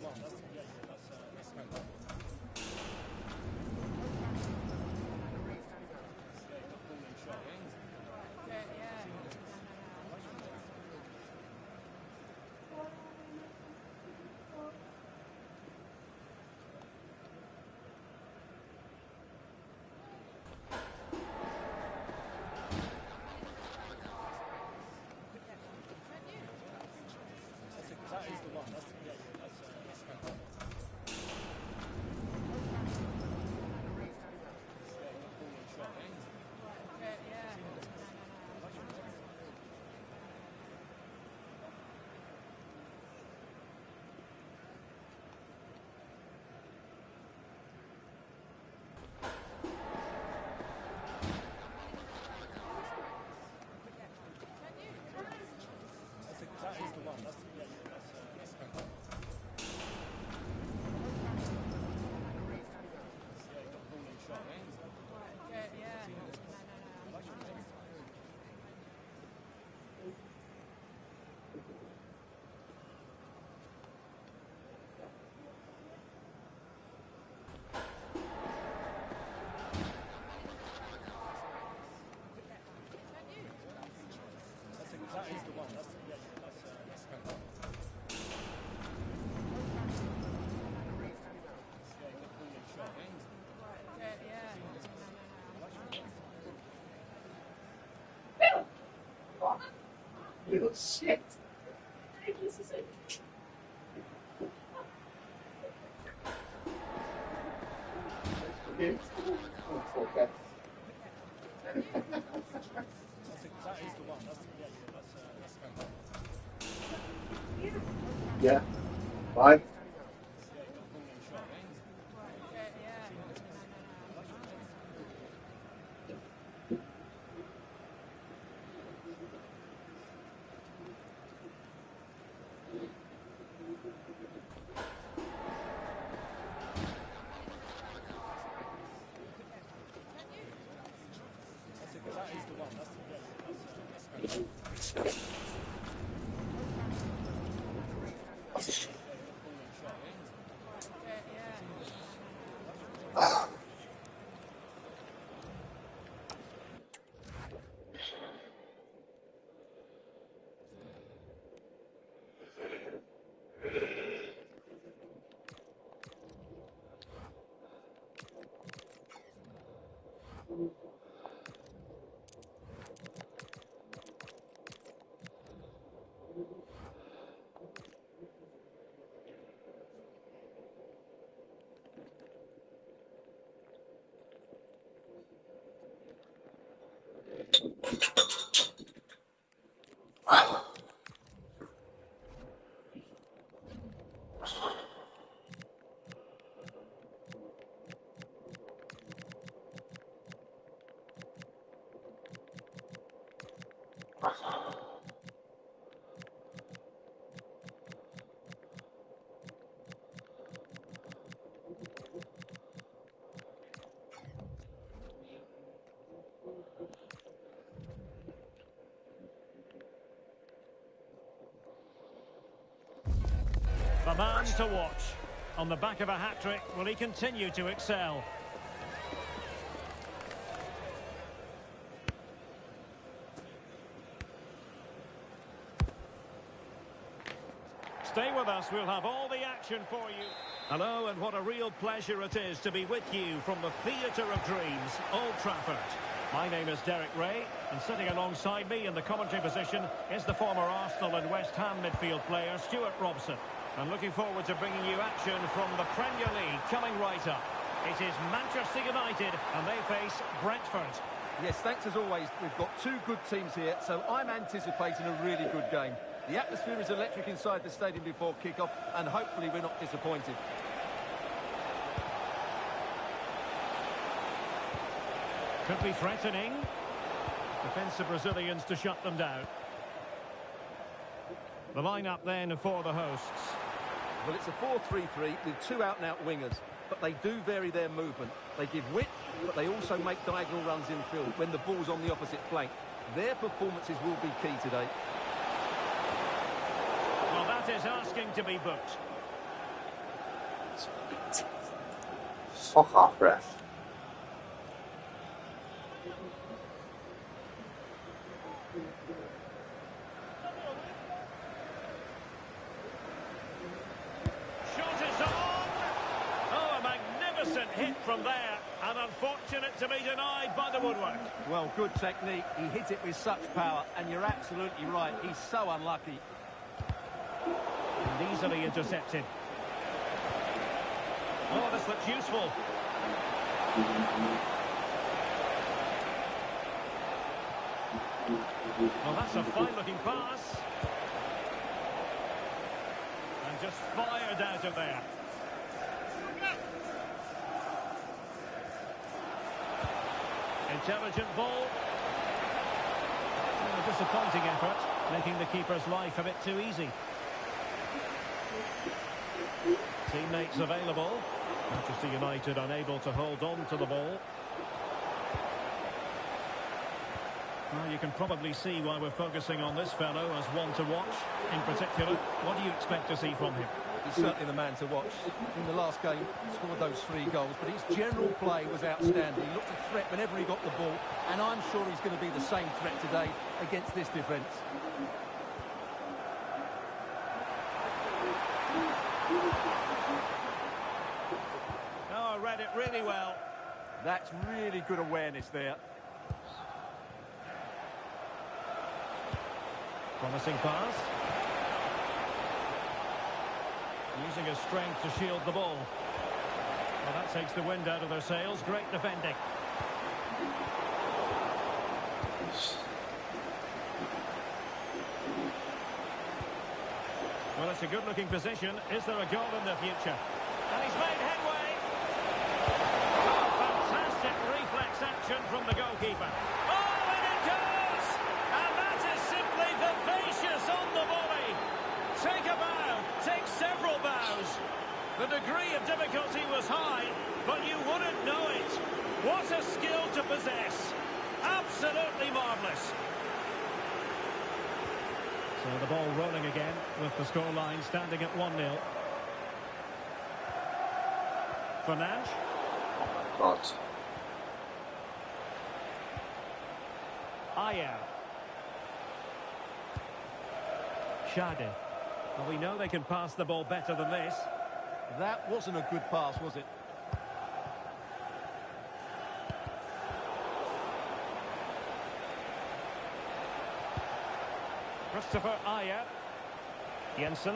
Little shit. Yeah. Bye. The man to watch. On the back of a hat-trick, will he continue to excel? Stay with us, we'll have all the action for you. Hello, and what a real pleasure it is to be with you from the Theatre of Dreams, Old Trafford. My name is Derek Ray, and sitting alongside me in the commentary position is the former Arsenal and West Ham midfield player, Stuart Robson. And looking forward to bringing you action from the Premier League coming right up. It is Manchester United, and they face Brentford. Yes, thanks as always. We've got two good teams here, so I'm anticipating a really good game. The atmosphere is electric inside the stadium before kick-off, and hopefully we're not disappointed. Could be threatening. Defensive Brazilians to shut them down. The lineup then for the hosts. Well, it's a 4-3-3 with two out-and-out wingers, but they do vary their movement. They give width, but they also make diagonal runs infield when the ball's on the opposite flank. Their performances will be key today. Well, that is asking to be booked. Fuck off, ref. Hit from there, and unfortunate to be denied by the woodwork. Well, good technique. He hit it with such power, and you're absolutely right. He's so unlucky. And easily intercepted. Oh, this looks useful. Well, that's a fine-looking pass. And just fired out of there. Intelligent ball. A disappointing effort, making the keeper's life a bit too easy. Teammates available. Manchester United unable to hold on to the ball. Well, you can probably see why we're focusing on this fellow as one to watch. In particular, what do you expect to see from him? He's certainly the man to watch. In the last game, he scored those 3 goals, but his general play was outstanding. He looked a threat whenever he got the ball, and I'm sure he's going to be the same threat today against this defence. Oh, I read it really well. That's really good awareness there. Promising pass. Using his strength to shield the ball. Well, that takes the wind out of their sails. Great defending. Well, it's a good-looking position. Is there a goal in the future? And he's made headway. Oh, fantastic reflex action from the goalkeeper. Oh, and it goes! And that is simply vivacious on the volley. Take a bow, take several bows. The degree of difficulty was high, but you wouldn't know it. What a skill to possess. Absolutely marvellous. So the ball rolling again with the scoreline standing at 1-0. Fernandes. God. Ayer. Schade. Well, we know they can pass the ball better than this. That wasn't a good pass, was it? Christopher Ayer. Jensen.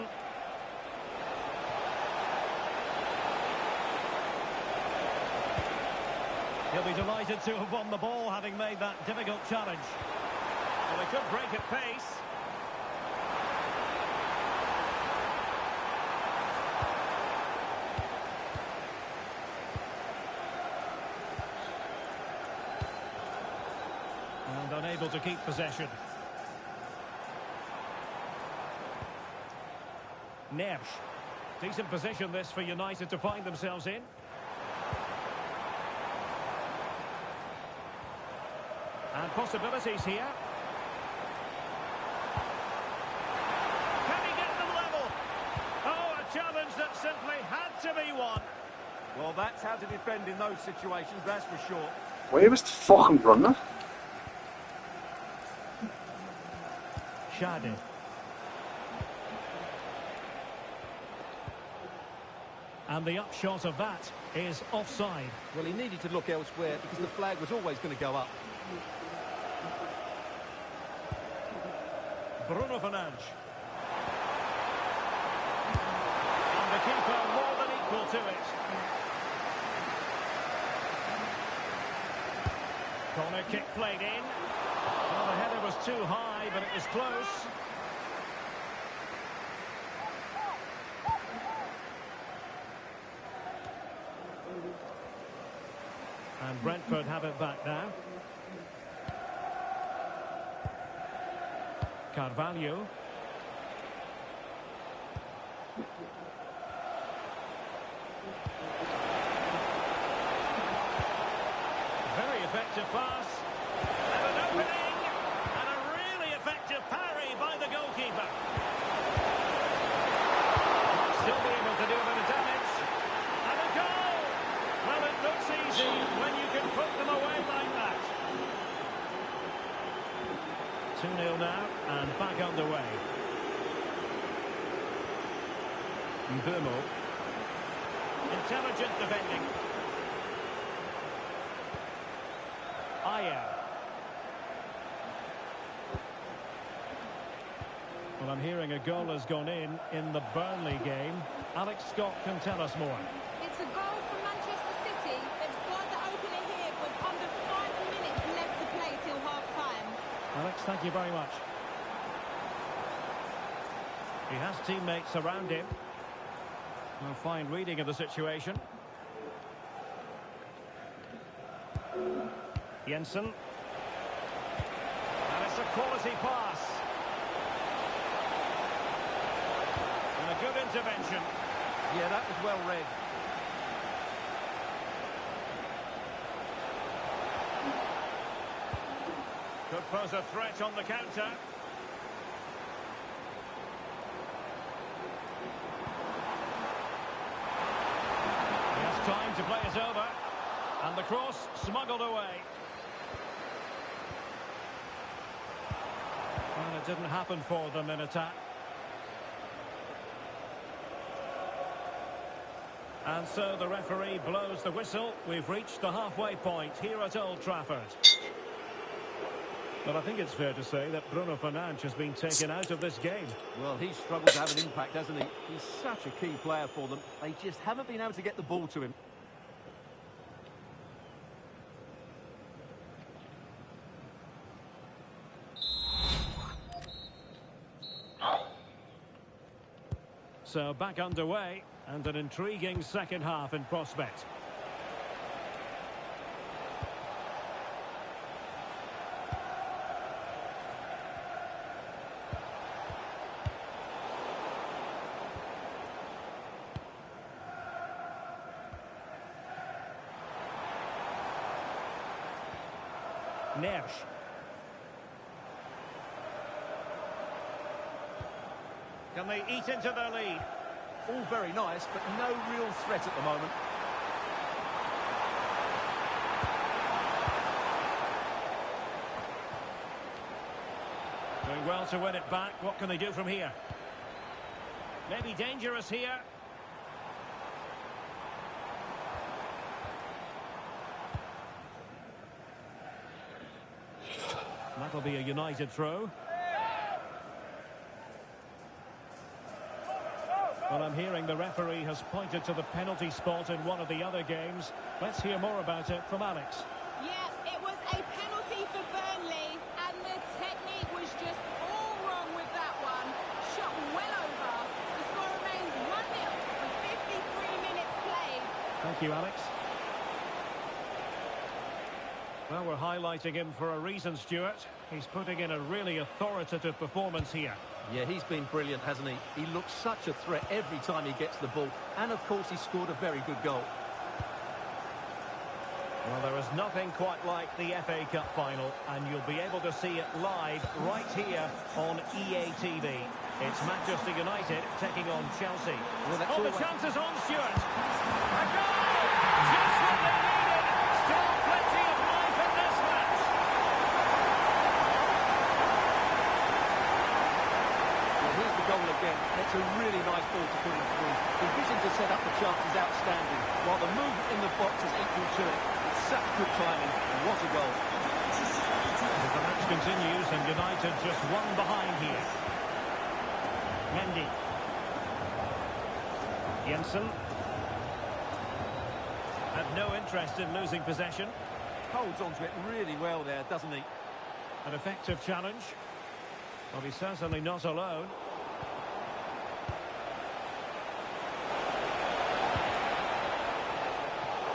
He'll be delighted to have won the ball, having made that difficult challenge. Well, they could break at pace. And unable to keep possession. Neres. Decent position this for United to find themselves in. And possibilities here. Can he get them level? Oh, a chance simply had to be one. Well, that's how to defend in those situations, that's for sure. Where was the fucking runner? Shadi. And the upshot of that is offside. Well, he needed to look elsewhere because the flag was always going to go up. Bruno Fernandes. And the keeper more than equal to it. Corner kick played in. Well, the header was too high, but it was close. And Brentford have it back now. Carvalho. Very effective pass. And an opening. And a really effective parry by the goalkeeper. Still be able to do a bit of damage. And a goal! Well, it looks easy when you can put them away like that. 2-0 now, and back underway. Mbeumo. Intelligent defending. Ayer. Well, I'm hearing a goal has gone in the Burnley game. Alex Scott can tell us more. It's a goal from Manchester City. They've scored the opener here with under 5 minutes left to play till half-time. Alex, thank you very much. He has teammates around him. A fine reading of the situation. Jensen. And it's a quality pass. And a good intervention. Yeah, that was well read. Could pose a threat on the counter. He has time to play it over. And the cross smuggled away. Well, it didn't happen for them in attack. And so the referee blows the whistle. We've reached the halfway point here at Old Trafford. But I think it's fair to say that Bruno Fernandes has been taken out of this game. Well, he's struggled to have an impact, hasn't he? He's such a key player for them. They just haven't been able to get the ball to him. So back underway, and an intriguing second half in prospect. Neves. Can they eat into their lead? All very nice, but no real threat at the moment. Doing well to win it back. What can they do from here? Maybe dangerous here. That'll be a United throw. Well, I'm hearing the referee has pointed to the penalty spot in one of the other games. Let's hear more about it from Alex. Yeah, it was a penalty for Burnley, and the technique was just all wrong with that one. Shot well over. The score remains 1-0 with 53 minutes played. Thank you, Alex. Well, we're highlighting him for a reason, Stuart. He's putting in a really authoritative performance here. Yeah, he's been brilliant, hasn't he? He looks such a threat every time he gets the ball. And, of course, he scored a very good goal. Well, there is nothing quite like the FA Cup final, and you'll be able to see it live right here on EA TV. It's Manchester United taking on Chelsea. Well, that's the always... chances on Stewart. A goal! Just what they needed. Still plenty of life in this match. Well, here's the goal again. And it's a really nice ball to put him through. The vision to set up the chance is outstanding, while the movement in the box is equal to it. It's such good timing. And what a goal. As the match continues and United just one behind here. Mendy. Jensen. Had no interest in losing possession. Holds onto it really well there, doesn't he? An effective challenge. Well, he's certainly not alone.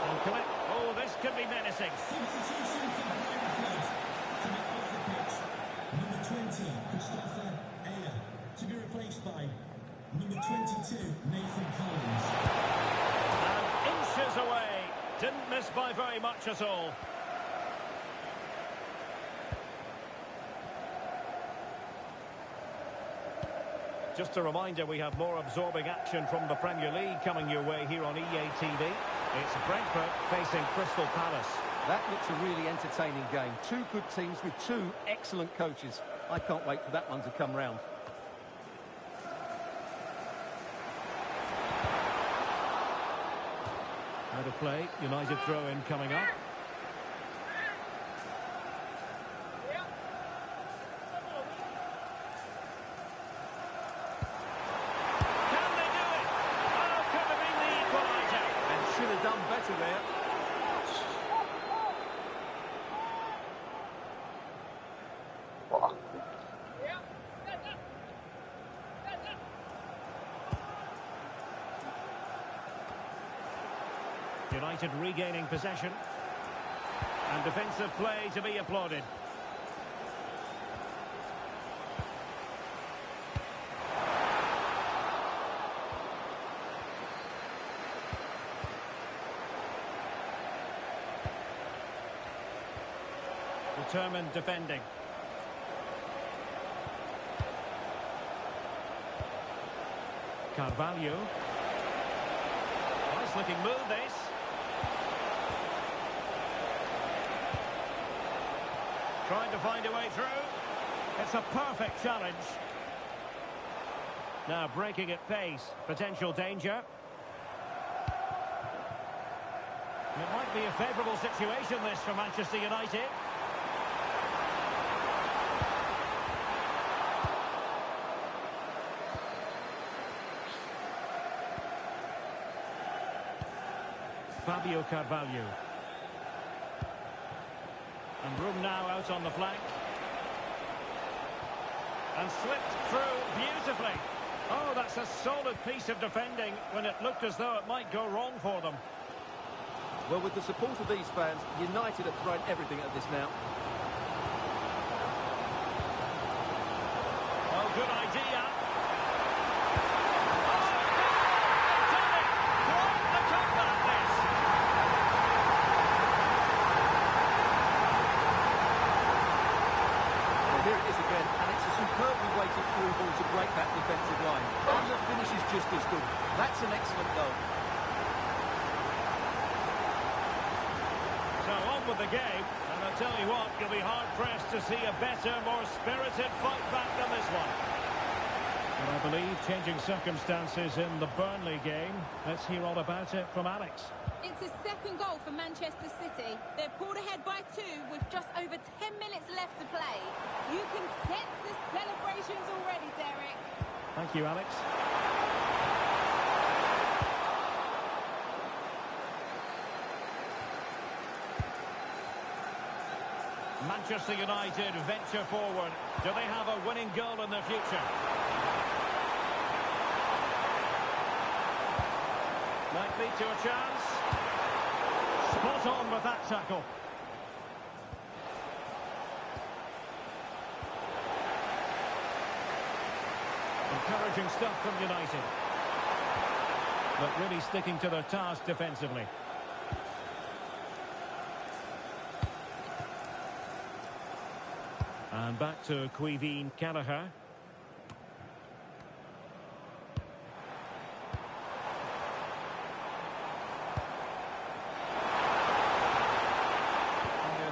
And collect. Oh, this could be menacing. Substitution for Brentford. Coming off the pitch, number 20, Christopher Ayer, to be replaced by number 22, Nathan Collins. And inches away. Didn't miss by very much at all. Just a reminder, we have more absorbing action from the Premier League coming your way here on EA TV. It's Brentford facing Crystal Palace. That looks a really entertaining game. Two good teams with two excellent coaches. I can't wait for that one to come round. Out of play, United throw-in coming up. Can they do it? Oh, could have been the equaliser. And should have done better there. What? United regaining possession. And defensive play to be applauded. Determined defending. Carvalho. Nice looking move this. Trying to find a way through. It's a perfect challenge. Now breaking at pace. Potential danger. It might be a favourable situation this for Manchester United. Fabio Carvalho. And room now out on the flank. And slipped through beautifully. Oh, that's a solid piece of defending when it looked as though it might go wrong for them. Well, with the support of these fans, United have thrown everything at this now. Oh, good idea. Superbly weighted through ball to break that defensive line. And the finish is just as good. That's an excellent goal. So on with the game, and I tell you what, you'll be hard-pressed to see a better, more spirited fight back than this one. And I believe changing circumstances in the Burnley game. Let's hear all about it from Alex. It's a second goal for Manchester City. They're pulled ahead by 2 with just over 10 minutes left to play. You can sense the celebrations already, Derek. Thank you, Alex. Manchester United venture forward. Do they have a winning goal in their future? Might lead to a chance. Spot on with that tackle. Encouraging stuff from United. But really sticking to their task defensively. And back to Quiveen Callagher.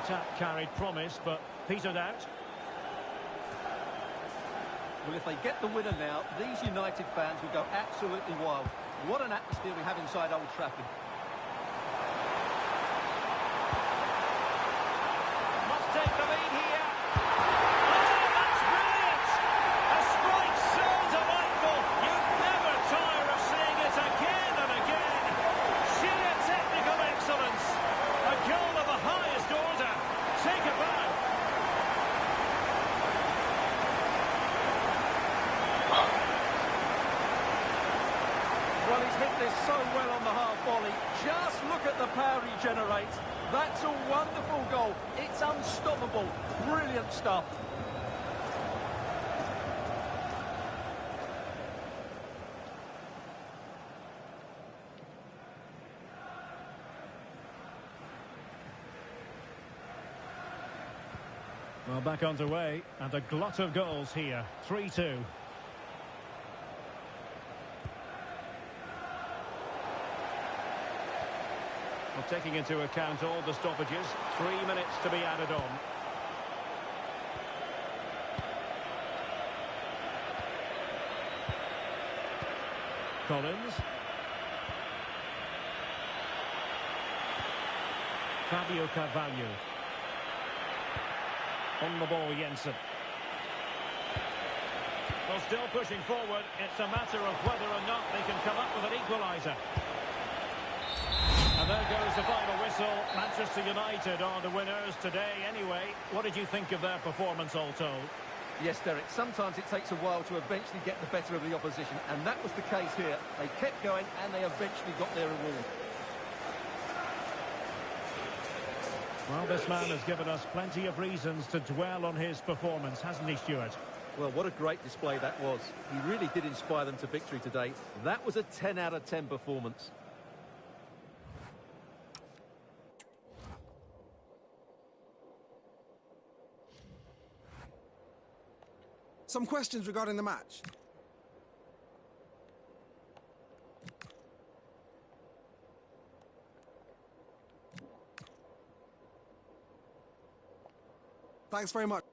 attack carried promise, but petered out. Well, if they get the winner now, these United fans will go absolutely wild. What an atmosphere we have inside Old Trafford. Must take the lead here. Oh, that's brilliant! A strike so delightful. You never tire of seeing it again and again. Sheer technical excellence. A goal of the highest order. Take a bow. Well, he's hit this so well on the half volley. Just look at the power he generates. That's a wonderful goal. It's unstoppable. Brilliant stuff. Well, back underway, and a glut of goals here. 3-2. Well, taking into account all the stoppages, 3 minutes to be added on. Collins. Fabio Carvalho. On the ball, Jensen. Well, still pushing forward. It's a matter of whether or not they can come up with an equaliser. And there goes the final whistle. Manchester United are the winners today anyway. What did you think of their performance all told? Yes, Derek, sometimes it takes a while to eventually get the better of the opposition, and that was the case here. They kept going, and they eventually got their reward. Well, this man has given us plenty of reasons to dwell on his performance, hasn't he, Stuart? Well, what a great display that was. He really did inspire them to victory today. That was a 10 out of 10 performance. Some questions regarding the match. Thanks very much.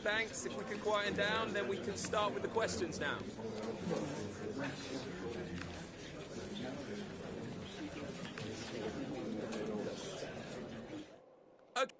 Thanks. If we can quieten down, then we can start with the questions now. Okay.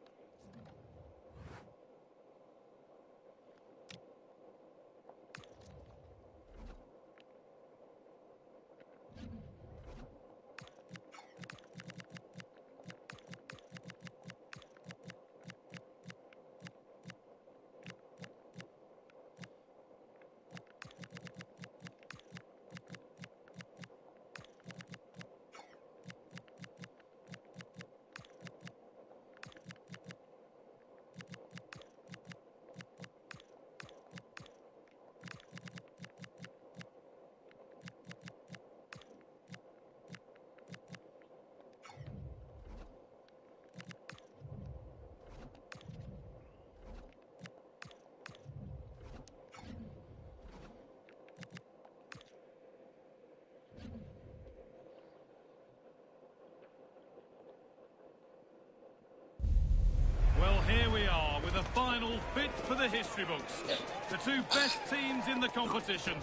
the final fit for the history books. The two best teams in the competition,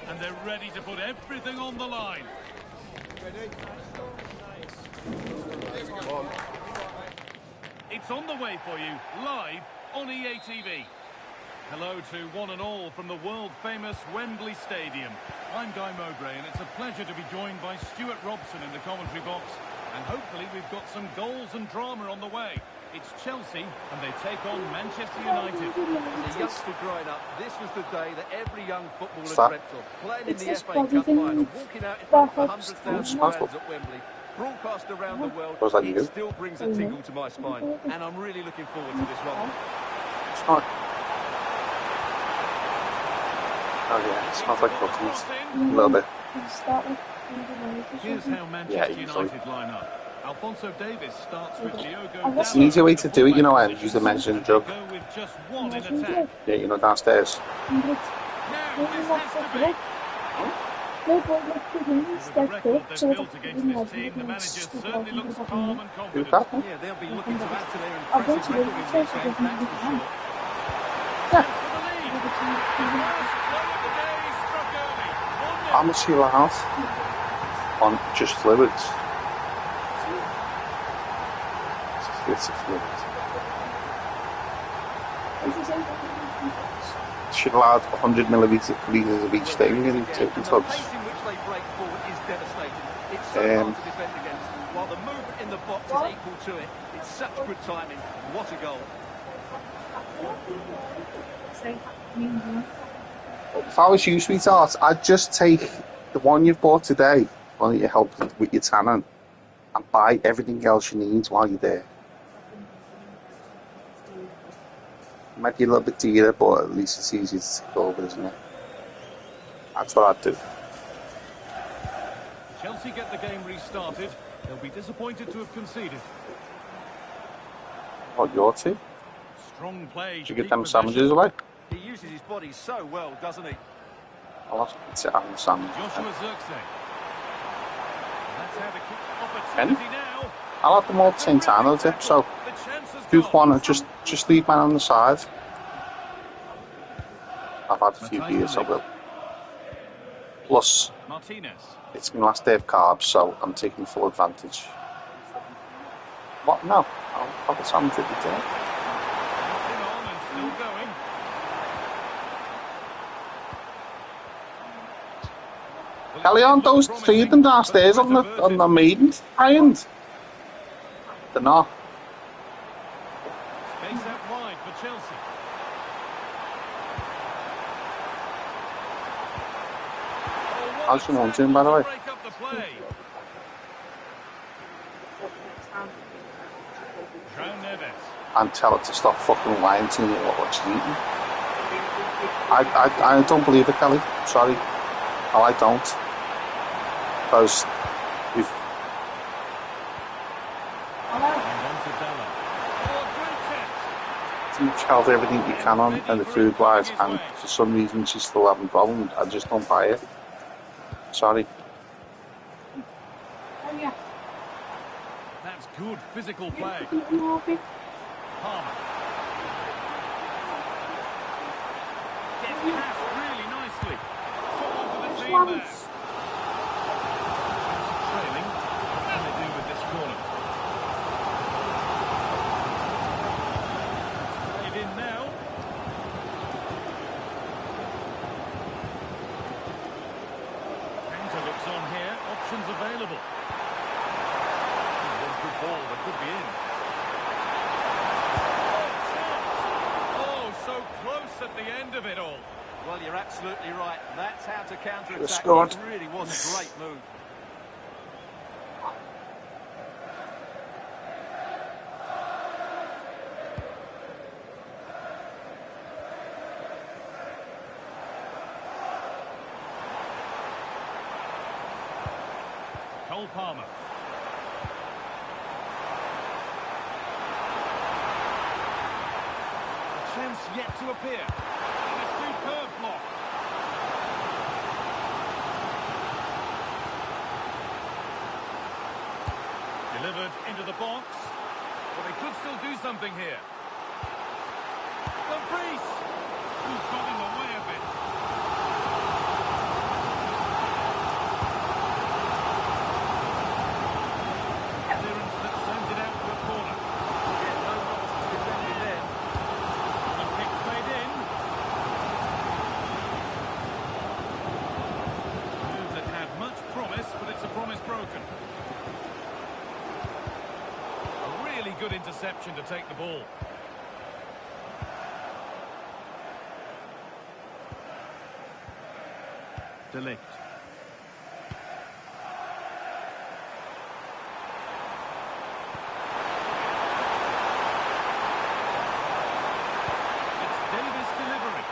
and they're ready to put everything on the line. It's on the way for you, live on EA TV. Hello to one and all from the world-famous Wembley Stadium. I'm Guy Mowbray, and it's a pleasure to be joined by Stuart Robson in the commentary box. And hopefully we've got some goals and drama on the way. It's Chelsea, and they take on Manchester United. As a youngster growing up, this was the day that every young footballer dreamt of. Playing in the FA Cup final, walking out in front of 100,000 fans at Wembley. Broadcast around the world, it still brings a tingle to my spine. And I'm really looking forward to this one. It's not. Oh yeah, it smells like cookies. A little bit. Here's how Manchester United line up. Alphonso Davies starts with Diogo. It's an easier way to do it, you know, and use the measuring jug. Go with just one in attack. Yeah, you know, downstairs. Now, this has to be. With the record they've built against this team, the manager certainly looks calm and confident. Yeah, they'll be looking to add to their impressive record in this game, that's for sure. How much do you have on just fluids? It's a fluid. Should add 100 millilitres of each thing in taking tubs. The pace in which they break forward is devastating. It's so hard to defend against. While the movement in the box is equal to it, it's such good timing. What a goal. If I was you, sweetheart, I'd just take the one you've bought today, one that you help with your tanning, and buy everything else you need while you're there. It might be a little bit dearer, but at least it's easier to take over, isn't it? That's what I'd do. Chelsea get the game restarted. They'll be disappointed to have conceded. What, your two? Strong play. Did you get them sandwiches away? He uses his body so well, doesn't he? I'll have to sit on the sandwich. Joshua Zirkzee. That's how to keep opportunity now. I'll have them all at the same time, though, Tip, so who's one, just leave mine on the side. I've had a few beers, I will. Plus, Martinez. It's my last day of carbs, so I'm taking full advantage. What? No, I'll have a sandwich at the day. Still going. Carry on, those three of them downstairs on the maiden ironed. They're not. Space out wide for Chelsea. How's your mum doing, by the way? And tell her to stop fucking lying to me about what she's eating. I don't believe it, Kelly. Sorry. No, I don't. Because we've... You've held everything you can on and the food wise, and for some reason she's still having problems. I just don't buy it. Sorry. That's good physical play. Palmer. Gets past really nicely. Someone for the team there. Trailing. What can they do with this corner? Played in now. Counter looks on here. Options available. One good ball that could be in. At the end of it all. Well, you're absolutely right. That's how to counter-attack. It really was a great move. Cole Palmer. Chance yet to appear. And a superb block. Delivered into the box. But they could still do something here. Dumfries! Who's got in the way of it? Clearance that sends it out to a corner. Yeah, no nonsense defending there. The kick played in. Move that had much promise, but it's a promise broken. A really good interception to take the ball. De Ligt. It's Davis delivering.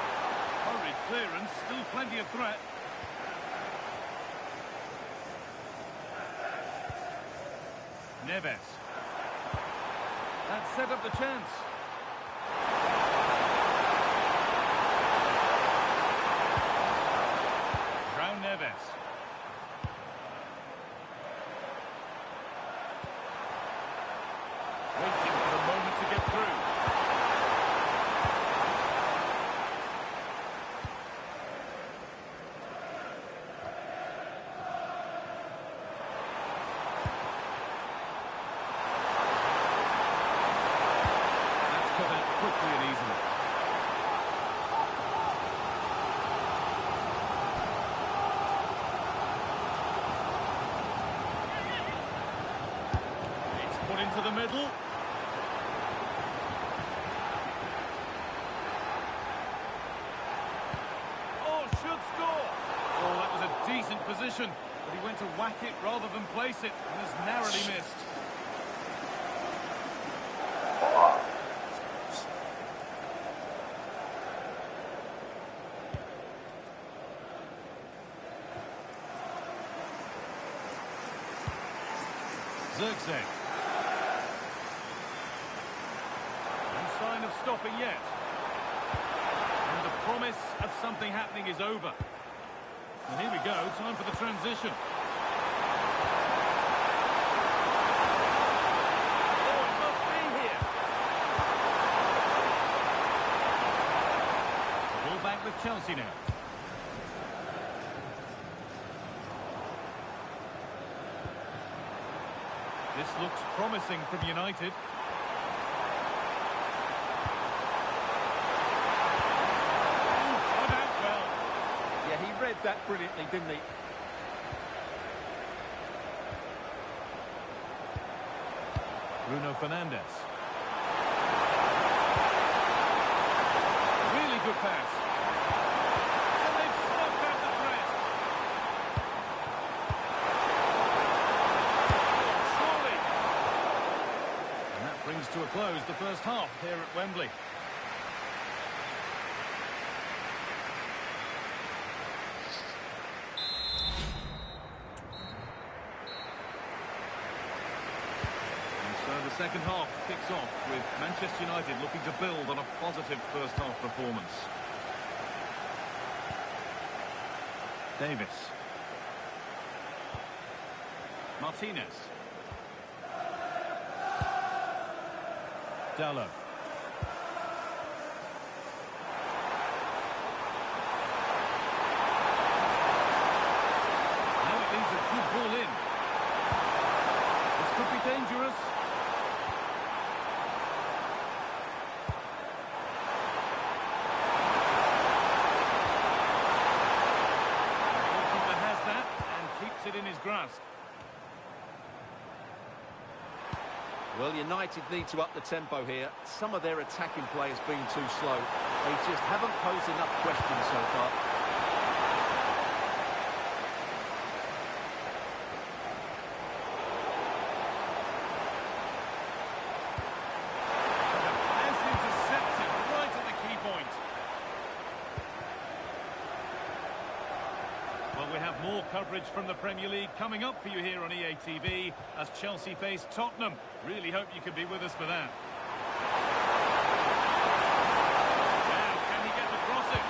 Hurried clearance, still plenty of threat. Neves. That set up the chance. Brown Neves. Waiting for the moment to get through. That's cut out quickly and easily. It's put into the middle. Oh, should score. Oh, that was a decent position, but he went to whack it rather than place it, and has narrowly missed. Zirkzee. No sign of stopping yet. And the promise of something happening is over. And here we go, time for the transition. Oh, it must be here. Ball back with Chelsea now. This looks promising from United. Ooh, cut out well. Yeah, he read that brilliantly, didn't he? Bruno Fernandes. Really good pass. And they've snuffed out the threat. Surely. And that brings to a close the first half here at Wembley. So the second half kicks off with Manchester United looking to build on a positive first half performance. Davis. Martinez. Dalot. Now it leaves a good ball in. This could be dangerous. It in his grasp. Well, United need to up the tempo here. Some of their attacking play has been too slow. They just haven't posed enough questions so far. Pass intercepted right at the key point. Well, we have more coverage from the Premier League coming up for you here on EA TV as Chelsea face Tottenham. Really hope you can be with us for that. Now, can he get the crossing?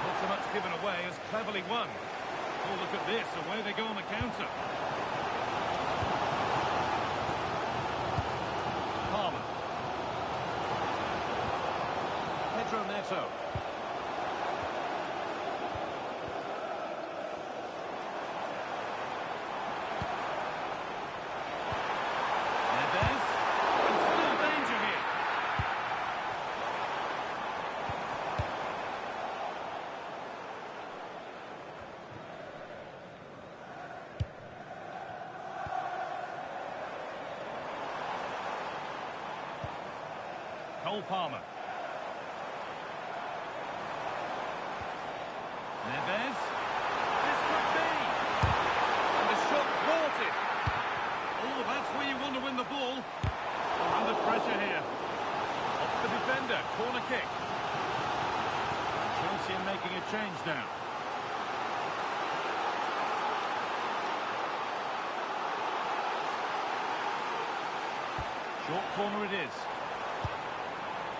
Not so much given away as cleverly won. Oh, look at this, away they go on the counter. so. Neves. And still danger here. Cole Palmer. Neves. This could be. And the shot thwarted. Oh, that's where you want to win the ball. Oh, under pressure here. Off the defender. Corner kick. Chelsea are making a change now. Short corner it is.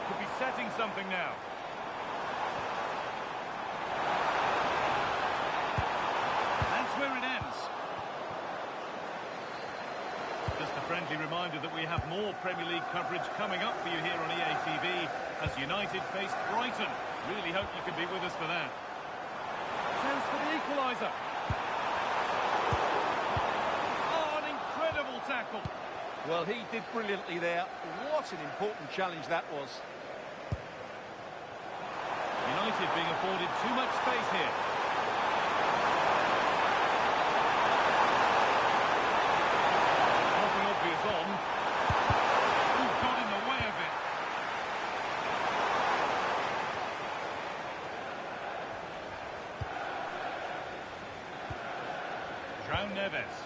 Could be setting something now. That's where it ends. Just a friendly reminder that we have more Premier League coverage coming up for you here on EA TV as United face Brighton. Really hope you can be with us for that. Chance for the equaliser. Oh, an incredible tackle. Well, he did brilliantly there. What an important challenge that was. United being afforded too much space here. Nothing obvious on. Who got in the way of it? João Neves.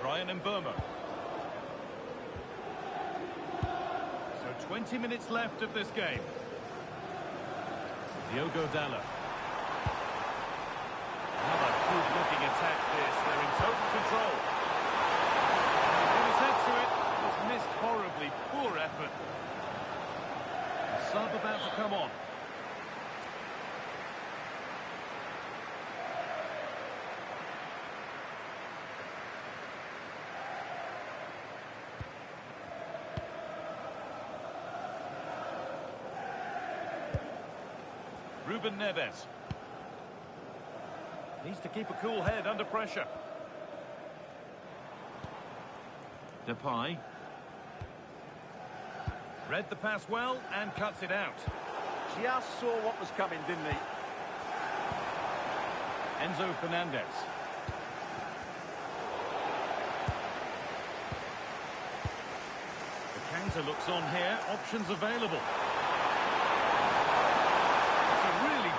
Bryan Mbeumo. So 20 minutes left of this game. Diogo Dalot. Another good-looking attack this. They're in total control. Put his head to it. It was missed horribly. Poor effort. The sub about to come on. Ruben Neves. Needs to keep a cool head under pressure. Depay. Read the pass well and cuts it out. Just saw what was coming, didn't he? Enzo Fernandez. The counter looks on here. Options available.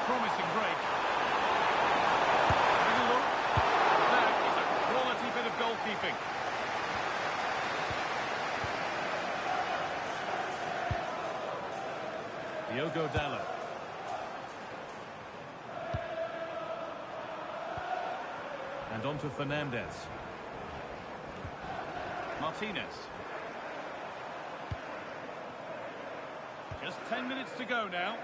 Promising break. Having a look. That is a quality bit of goalkeeping. Diogo Dalot. And on to Fernandez. Martinez. Just 10 minutes to go now.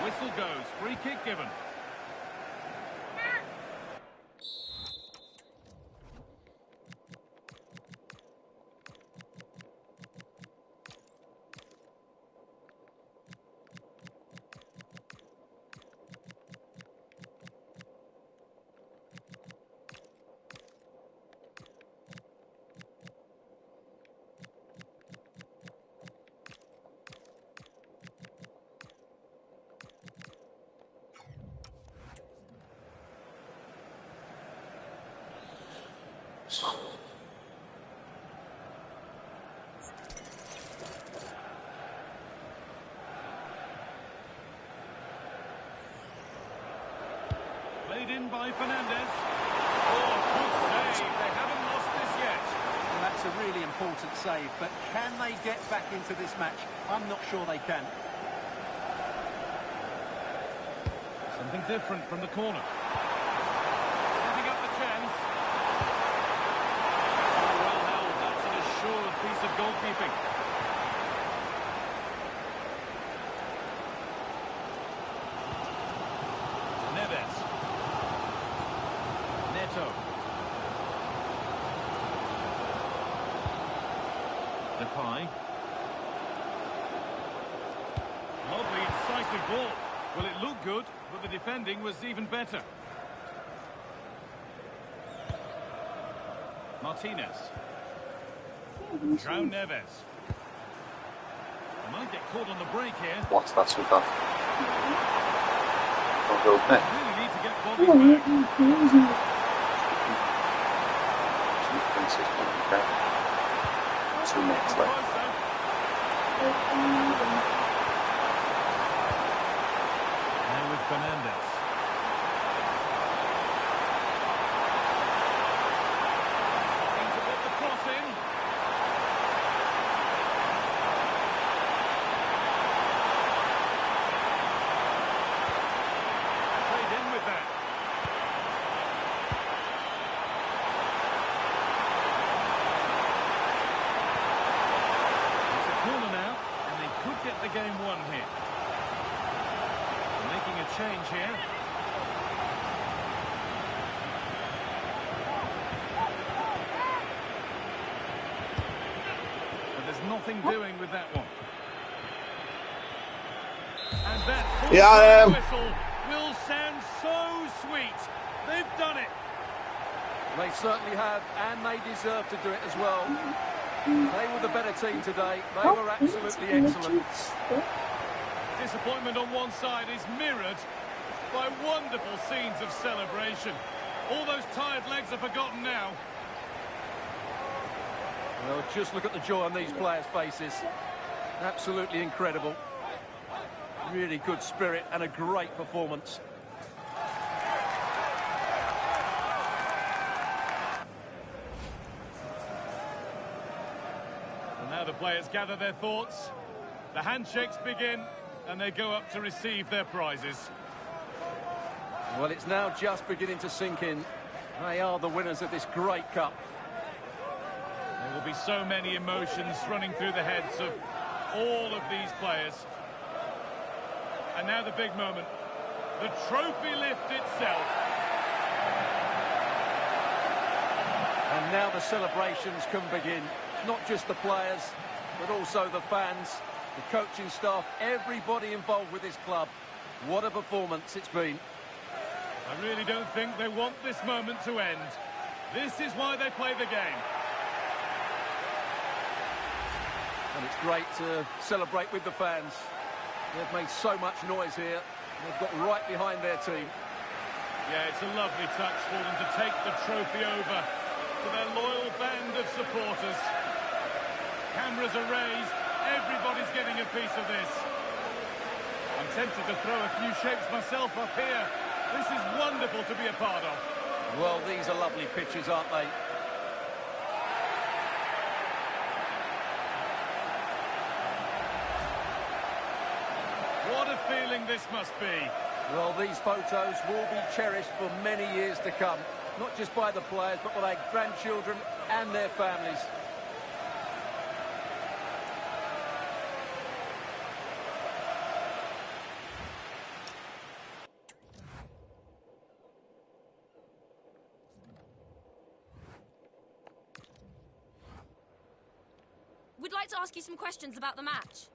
Whistle goes. Free kick given. Played in by Fernandez. Oh, good save. They haven't lost this yet. Well, that's a really important save, but can they get back into this match? I'm not sure they can. Something different from the corner. Setting up the chance. Oh, well held. That's an assured piece of goalkeeping. Neves. try. Lovely, incisive ball. Well, it looked good, but the defending was even better. Martinez. João Neves. Might get caught on the break here. What's that with that? Don't go, mate. Really need to get bodies back. Two minutes left. Now with Fernandes. Looking to put the cross in. Played in with that. It's a corner now, and they could get the game won here. Making a change here. But there's nothing doing with that one. And that full-time whistle will sound so sweet. They've done it. They certainly have, and they deserve to do it as well. They were the better team today. They were absolutely excellent. Disappointment on one side is mirrored by wonderful scenes of celebration. All those tired legs are forgotten now. Well, just look at the joy on these players' faces. Absolutely incredible. Really good spirit and a great performance. And now the players gather their thoughts. The handshakes begin, and they go up to receive their prizes. Well, it's now just beginning to sink in. They are the winners of this great cup. There will be so many emotions running through the heads of all of these players. And now the big moment. The trophy lift itself. And now the celebrations can begin. Not just the players, but also the fans, the coaching staff, everybody involved with this club. What a performance it's been. I really don't think they want this moment to end. This is why they play the game. And it's great to celebrate with the fans. They've made so much noise here. They've got right behind their team. Yeah, it's a lovely touch for them to take the trophy over to their loyal band of supporters. Cameras are raised. Everybody's getting a piece of this. I'm tempted to throw a few shapes myself up here. This is wonderful to be a part of. Well, these are lovely pitches, aren't they? What a feeling this must be. Well, these photos will be cherished for many years to come. Not just by the players, but by their grandchildren and their families. We'd like to ask you some questions about the match.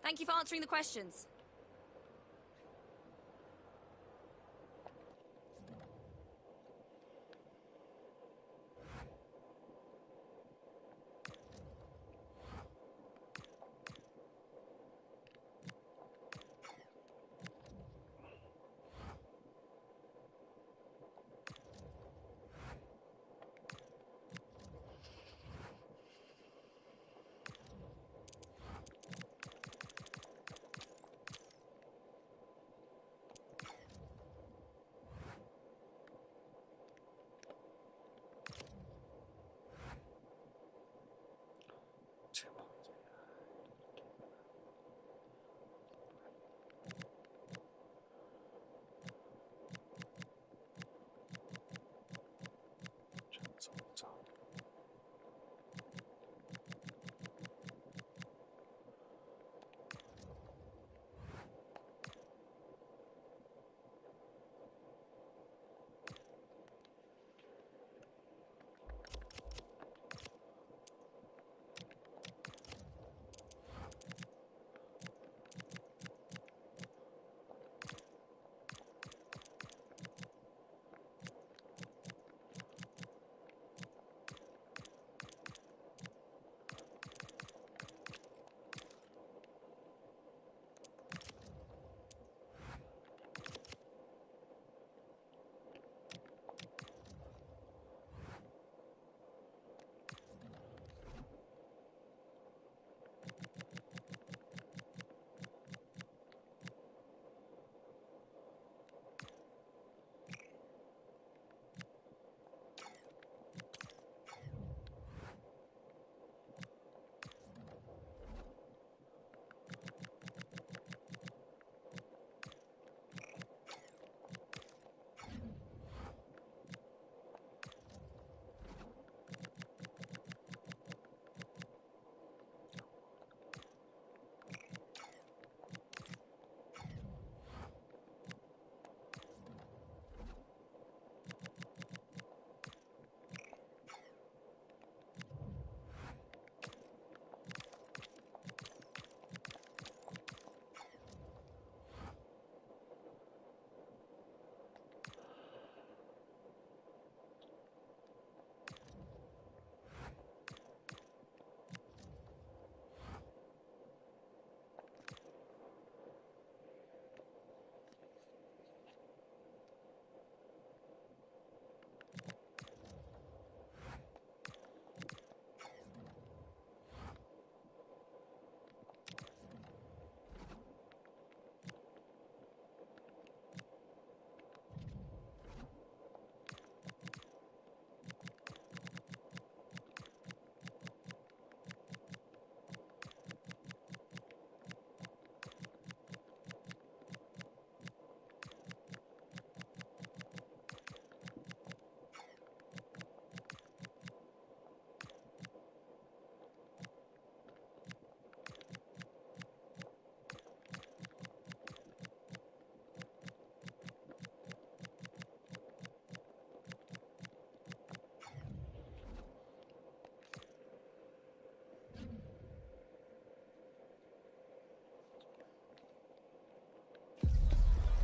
Thank you for answering the questions.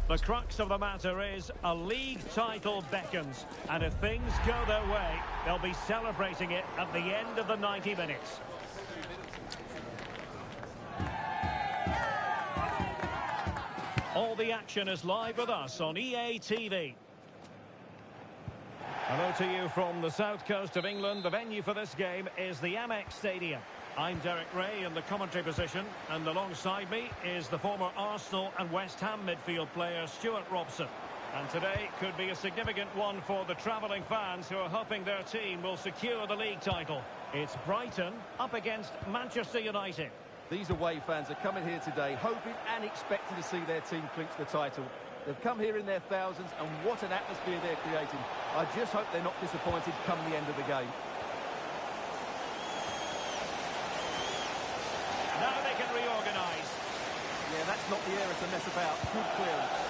The crux of the matter is a league title beckons, and if things go their way, they'll be celebrating it at the end of the 90 minutes. All the action is live with us on EA TV. Hello to you from the south coast of England. The venue for this game is the Amex Stadium. I'm Derek Ray in the commentary position, and alongside me is the former Arsenal and West Ham midfield player Stuart Robson. And today could be a significant one for the travelling fans who are hoping their team will secure the league title. It's Brighton up against Manchester United. These away fans are coming here today hoping and expecting to see their team clinch the title. They've come here in their thousands, and what an atmosphere they're creating. I just hope they're not disappointed come the end of the game. Now they can reorganise. Yeah, that's not the area to mess about. Good clearance.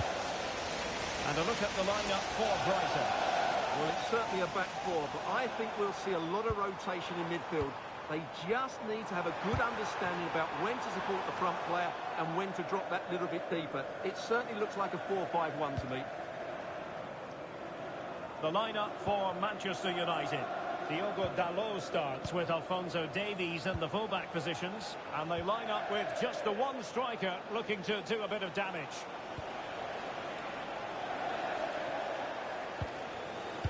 And a look at the lineup for Brighton. Well, it's certainly a back four, but I think we'll see a lot of rotation in midfield. They just need to have a good understanding about when to support the front player and when to drop that little bit deeper. It certainly looks like a 4-5-1 to me. The lineup for Manchester United. Diogo Dalot starts with Alphonso Davies in the fullback positions, and they line up with just the one striker looking to do a bit of damage.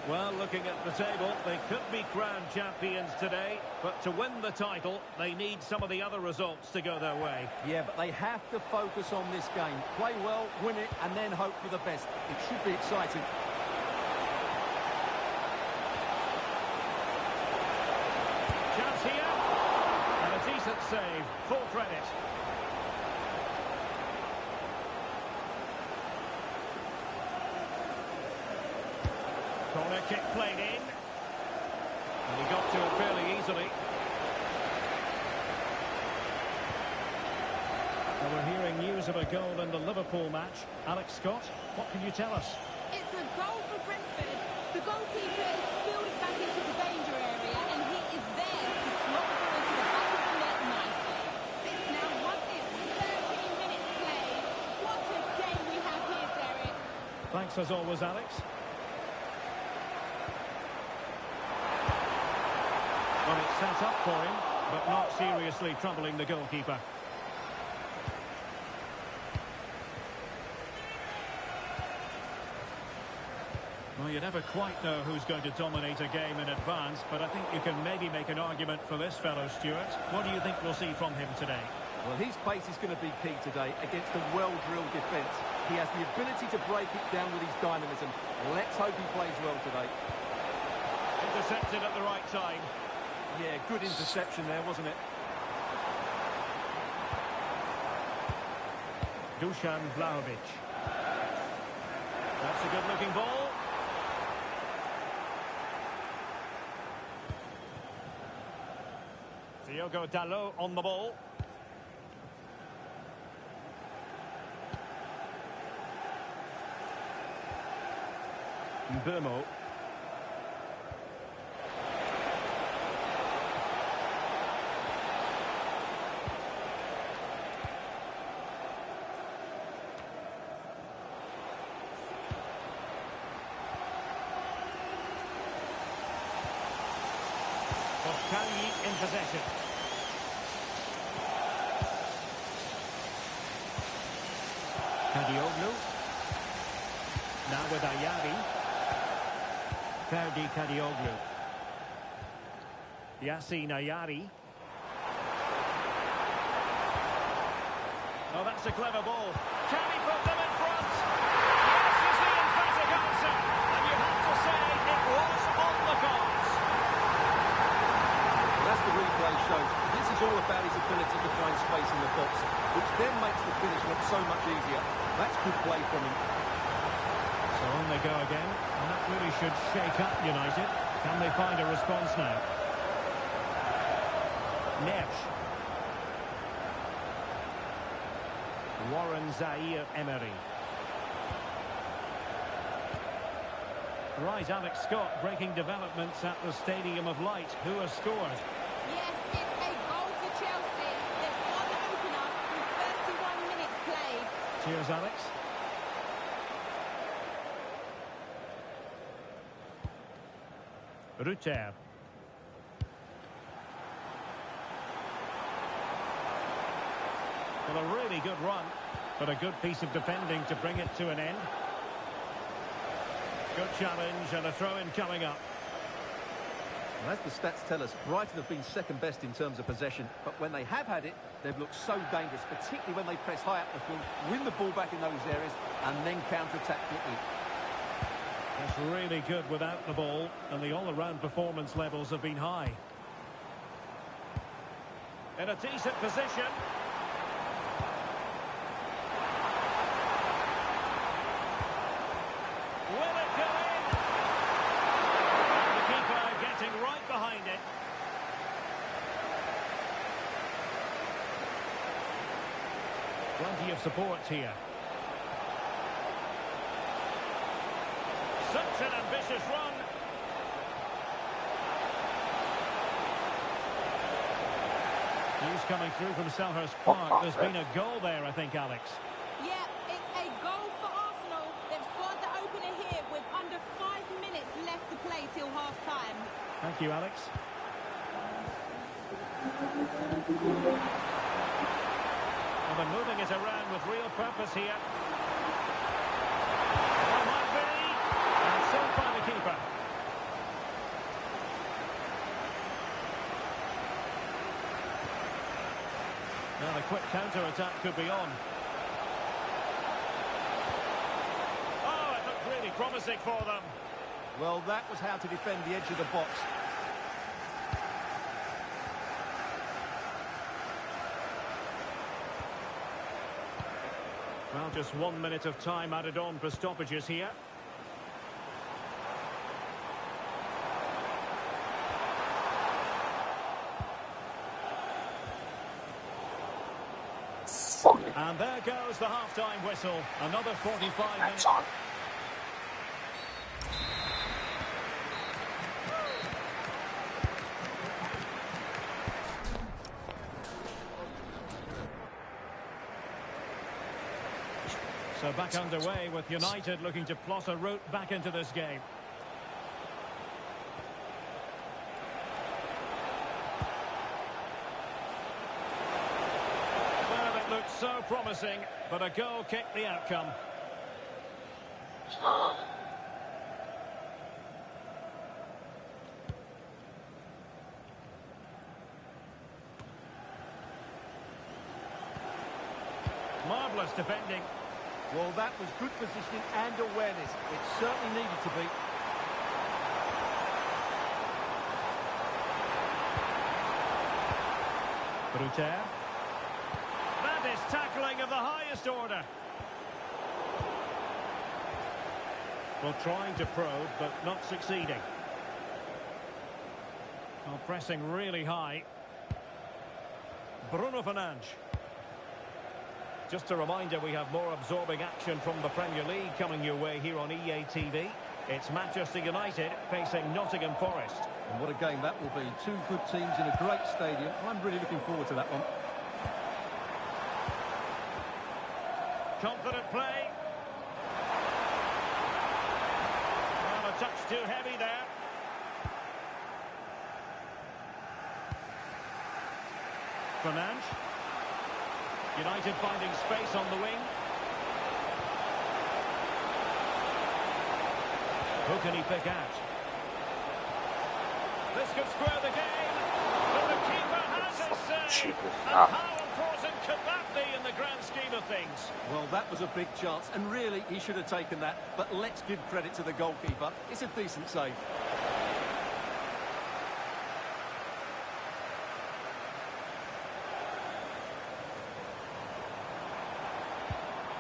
Well, looking at the table, they could be crowned champions today, but to win the title, they need some of the other results to go their way. Yeah, but they have to focus on this game. Play well, win it, and then hope for the best. It should be exciting. Chance here, and a decent save, full credit. Corner kick played in. And he got to it fairly easily. Well, we're hearing news of a goal in the Liverpool match. Alex Scott, what can you tell us? It's a goal for Brentford. The goalkeeper is spilled it back into the danger area, and he is there to slot the ball into the back of the net nicely. It's now 1-0, 13 minutes played. What a game we have here, Derek. Thanks as always, Alex. Well, it's set up for him, but not seriously troubling the goalkeeper. Well, you never quite know who's going to dominate a game in advance, but I think you can maybe make an argument for this fellow, Stuart. What do you think we'll see from him today? Well, his pace is going to be key today against a well-drilled defence. He has the ability to break it down with his dynamism. Let's hope he plays well today. Intercepted at the right time. Yeah, good interception there, wasn't it? Dusan Vlahovic. That's a good-looking ball. Diogo Dalot on the ball. Mbeumo. Kali in possession. Kadioglu. Now with Ayari. Ferdi Kadioglu. Yassine Ayari. Oh, that's a clever ball. Can he put them in front? Yes, is the emphatic answer. And you have to say it was on the cards. As the replay shows, this is all about his ability to find space in the box, which then makes the finish look so much easier. That's good play from him. So on they go again, and that really should shake up United. Can they find a response now? Neves. Warren Zaïre-Emery. Right, Alex Scott breaking developments at the Stadium of Light. Who has scored? Yes, it's a goal for Chelsea. They've won the opener with 31 minutes played. Cheers, Alex. Rutter. Well, a really good run, but a good piece of defending to bring it to an end. Good challenge and a throw-in coming up. And as the stats tell us, Brighton have been second best in terms of possession, but when they have had it, they've looked so dangerous, particularly when they press high up the field, win the ball back in those areas, and then counter-attack quickly. That's really good without the ball, and the all-around performance levels have been high. In a decent position. Will it go in? The keeper getting right behind it. Plenty of support here. Such an ambitious run. News coming through from Selhurst Park. There's been a goal there, I think, Alex. Yeah, it's a goal for Arsenal. They've scored the opener here with under 5 minutes left to play till half-time. Thank you, Alex. Well, they're moving it around with real purpose here. Well, might be. And so by the keeper. Now the quick counter-attack could be on. Oh, it looked really promising for them. Well, that was how to defend the edge of the box. Well, just 1 minute of time added on for stoppages here. And there goes the half-time whistle. Another 45 minutes. So back underway with United looking to plot a route back into this game. Well, it looked so promising, but a goal kicked the outcome. Marvellous defending. Well, that was good positioning and awareness. It certainly needed to be. Rutter. That is tackling of the highest order. Well, trying to probe, but not succeeding. Well, pressing really high. Bruno Fernandes. Just a reminder, we have more absorbing action from the Premier League coming your way here on EA TV. It's Manchester United facing Nottingham Forest. And what a game that will be. Two good teams in a great stadium. I'm really looking forward to that one. Confident play. Well, a touch too heavy there. Fernandes. United finding space on the wing. Who can he pick out? This could square the game. But the keeper has his say. And how important could that be in the grand scheme of things? Well, that was a big chance, and really, he should have taken that. But let's give credit to the goalkeeper. It's a decent save.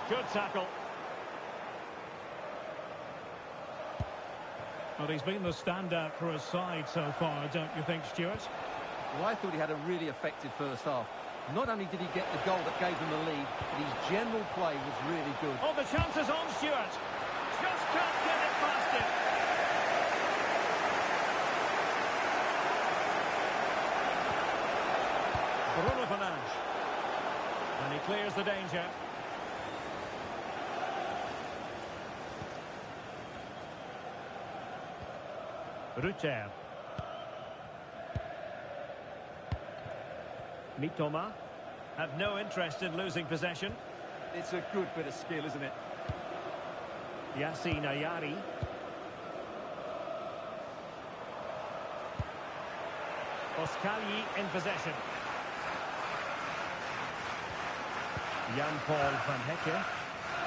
Good tackle. Well, he's been the standout for his side so far, don't you think, Stuart? Well, I thought he had a really effective first half. Not only did he get the goal that gave him the lead, but his general play was really good. Oh, the chance is on, Stuart. Just can't get it past him. Bruno Fernandes. And he clears the danger. Rutter. Mitoma have no interest in losing possession. It's a good bit of skill, isn't it? Yassine Ayari. Oskali in possession. Jan-Paul van Hecke.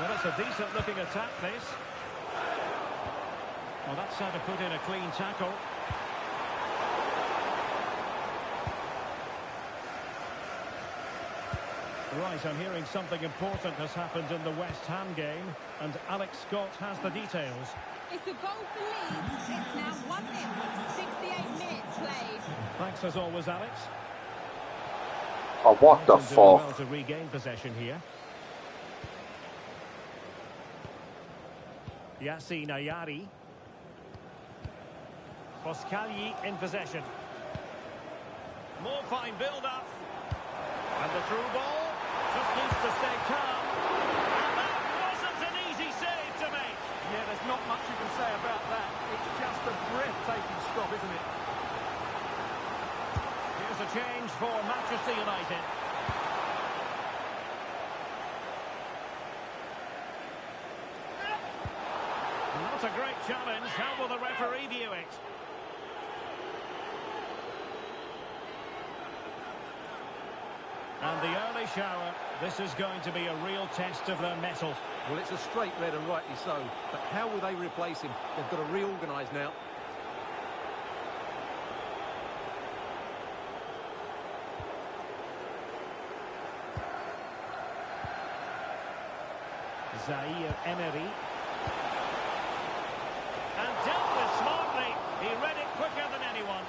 Well, it's a decent-looking attack, this. Well, that's how to put in a clean tackle. Right, I'm hearing something important has happened in the West Ham game, and Alex Scott has the details. It's a goal for Leeds. It's now 1-0 with 68 minutes played. Thanks as always, Alex. Oh, what the fuck? Well to regain possession here. Yassine Ayari. Oskali in possession. More fine build-up. And the through ball. Just needs to stay calm. And that wasn't an easy save to make. Yeah, there's not much you can say about that. It's just a breathtaking stop, isn't it? Here's a change for Manchester United. Not a great challenge. How will the referee view it? And the early shower. This is going to be a real test of their mettle. Well, it's a straight red and rightly so. But how will they replace him? They've got to reorganise now. Zaire Emery. And dealt with smartly. He read it quicker than anyone.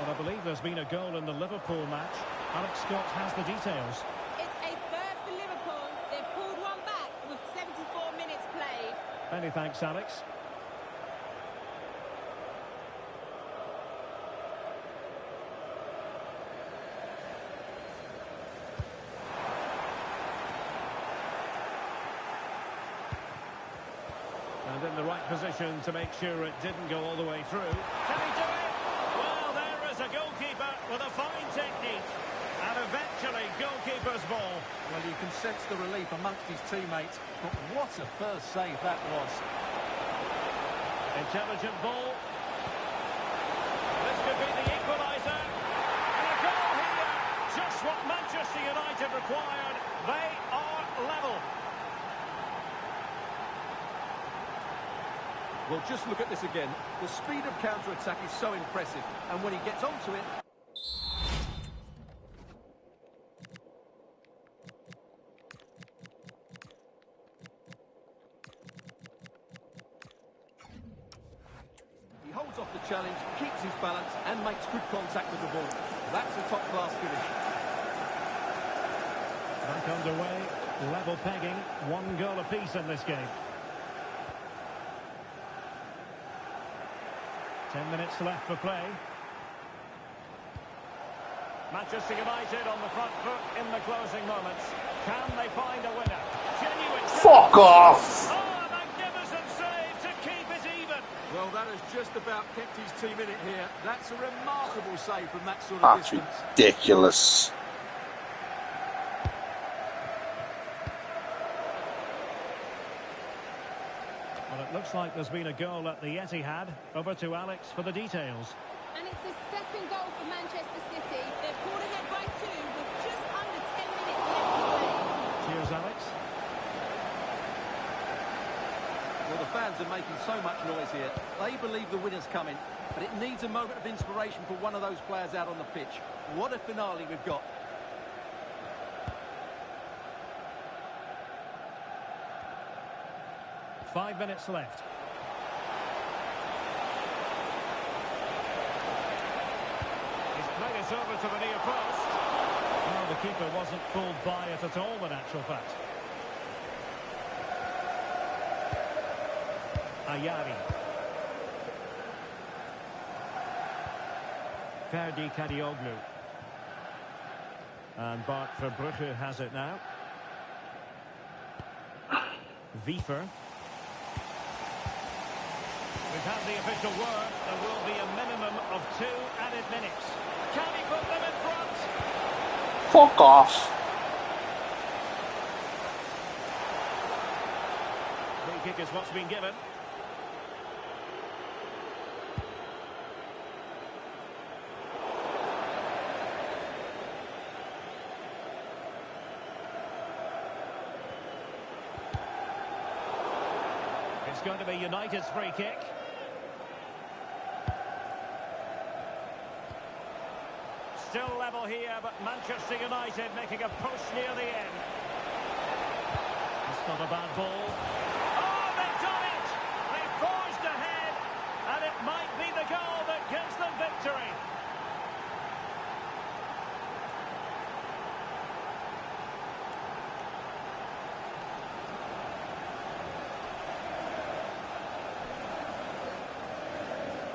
Well, I believe there's been a goal in the Liverpool match. Alex Scott has the details. It's a third for Liverpool. They've pulled one back with 74 minutes played. Many thanks, Alex. And in the right position to make sure it didn't go all the way through. Can he do it? Well, there is a goalkeeper with a fine technique. And eventually, goalkeeper's ball. Well, you can sense the relief amongst his teammates. But what a first save that was. Intelligent ball. This could be the equaliser. And a goal here. Just what Manchester United required. They are level. Well, just look at this again. The speed of counter-attack is so impressive. And when he gets onto it... He holds off the challenge, keeps his balance, and makes good contact with the ball. That's a top-class finish. Back underway. Level pegging. 1 goal apiece in this game. 10 minutes left for play. Manchester United on the front foot in the closing moments. Can they find a winner? Genuine. Fuck off! Oh, a magnificent save to keep it even. Well, that has just about kept his team in it here. That's a remarkable save from that sort of That's distance. ridiculous. Well, it looks like there's been a goal at the Etihad. Over to Alex for the details. And it's the second goal for Manchester City. They're pulled ahead by 2 with just under 10 minutes left to play. Cheers, Alex. Well, the fans are making so much noise here. They believe the winner's coming, but it needs a moment of inspiration for one of those players out on the pitch. What a finale we've got. Five minutes left. He's played it over to the near post. Well, the keeper wasn't pulled by it at all, in actual fact. Ayari. Ferdi Kadioglu. And Bart Verbrugge has it now. Wiefer. We've had the official word. There will be a minimum of 2 added minutes. Can he put them in front? Fuck off. Free kick is what's been given. It's going to be United's free kick. Still level here, but Manchester United making a push near the end. It's not a bad ball. Oh, they've done it! They forged ahead, and it might be the goal that gives them victory.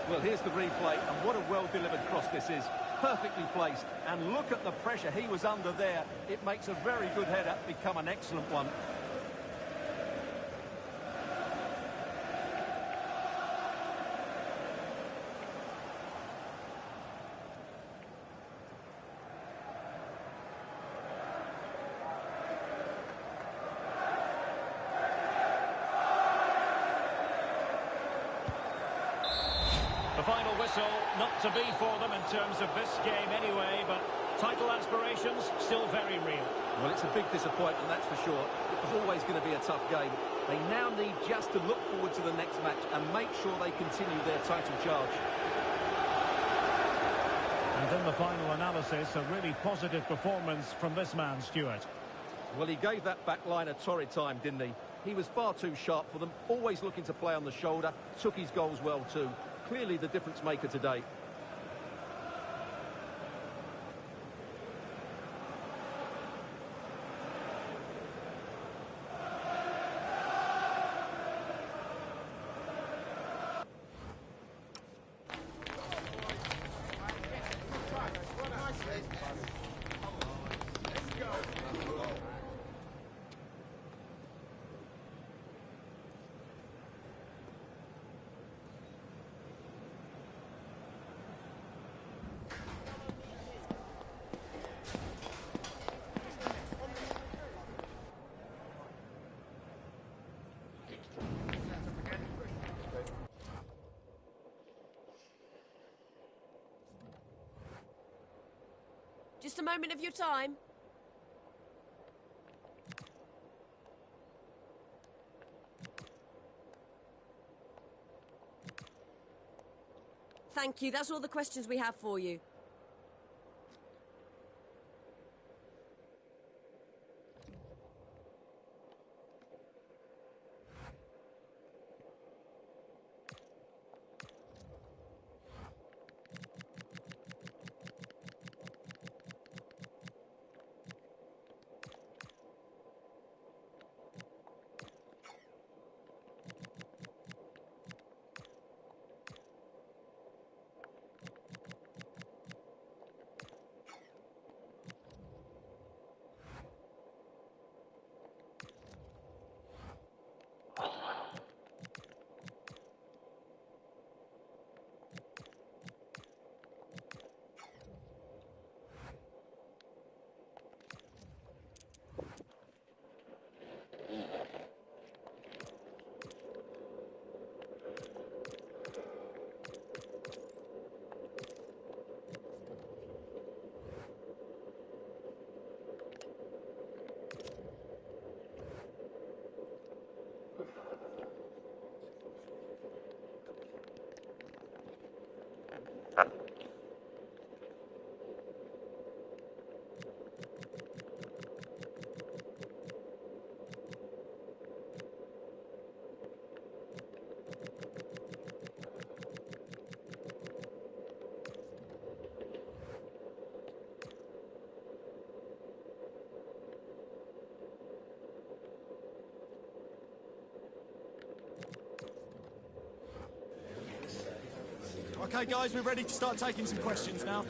Well, here's the replay, and what a well-delivered cross this is. Perfectly placed, and look at the pressure he was under there. It makes a very good header become an excellent one. The final whistle, not to be for them in terms of this game anyway, but title aspirations still very real. Well, it's a big disappointment, that's for sure. It was always going to be a tough game. They now need just to look forward to the next match and make sure they continue their title charge. And in the final analysis, a really positive performance from this man, Stuart. Well, he gave that back line a torrid time, didn't he? He was far too sharp for them, always looking to play on the shoulder, took his goals well too. Clearly the difference maker today. Just a moment of your time. Thank you. That's all the questions we have for you. Okay, guys, we're ready to start taking some questions now.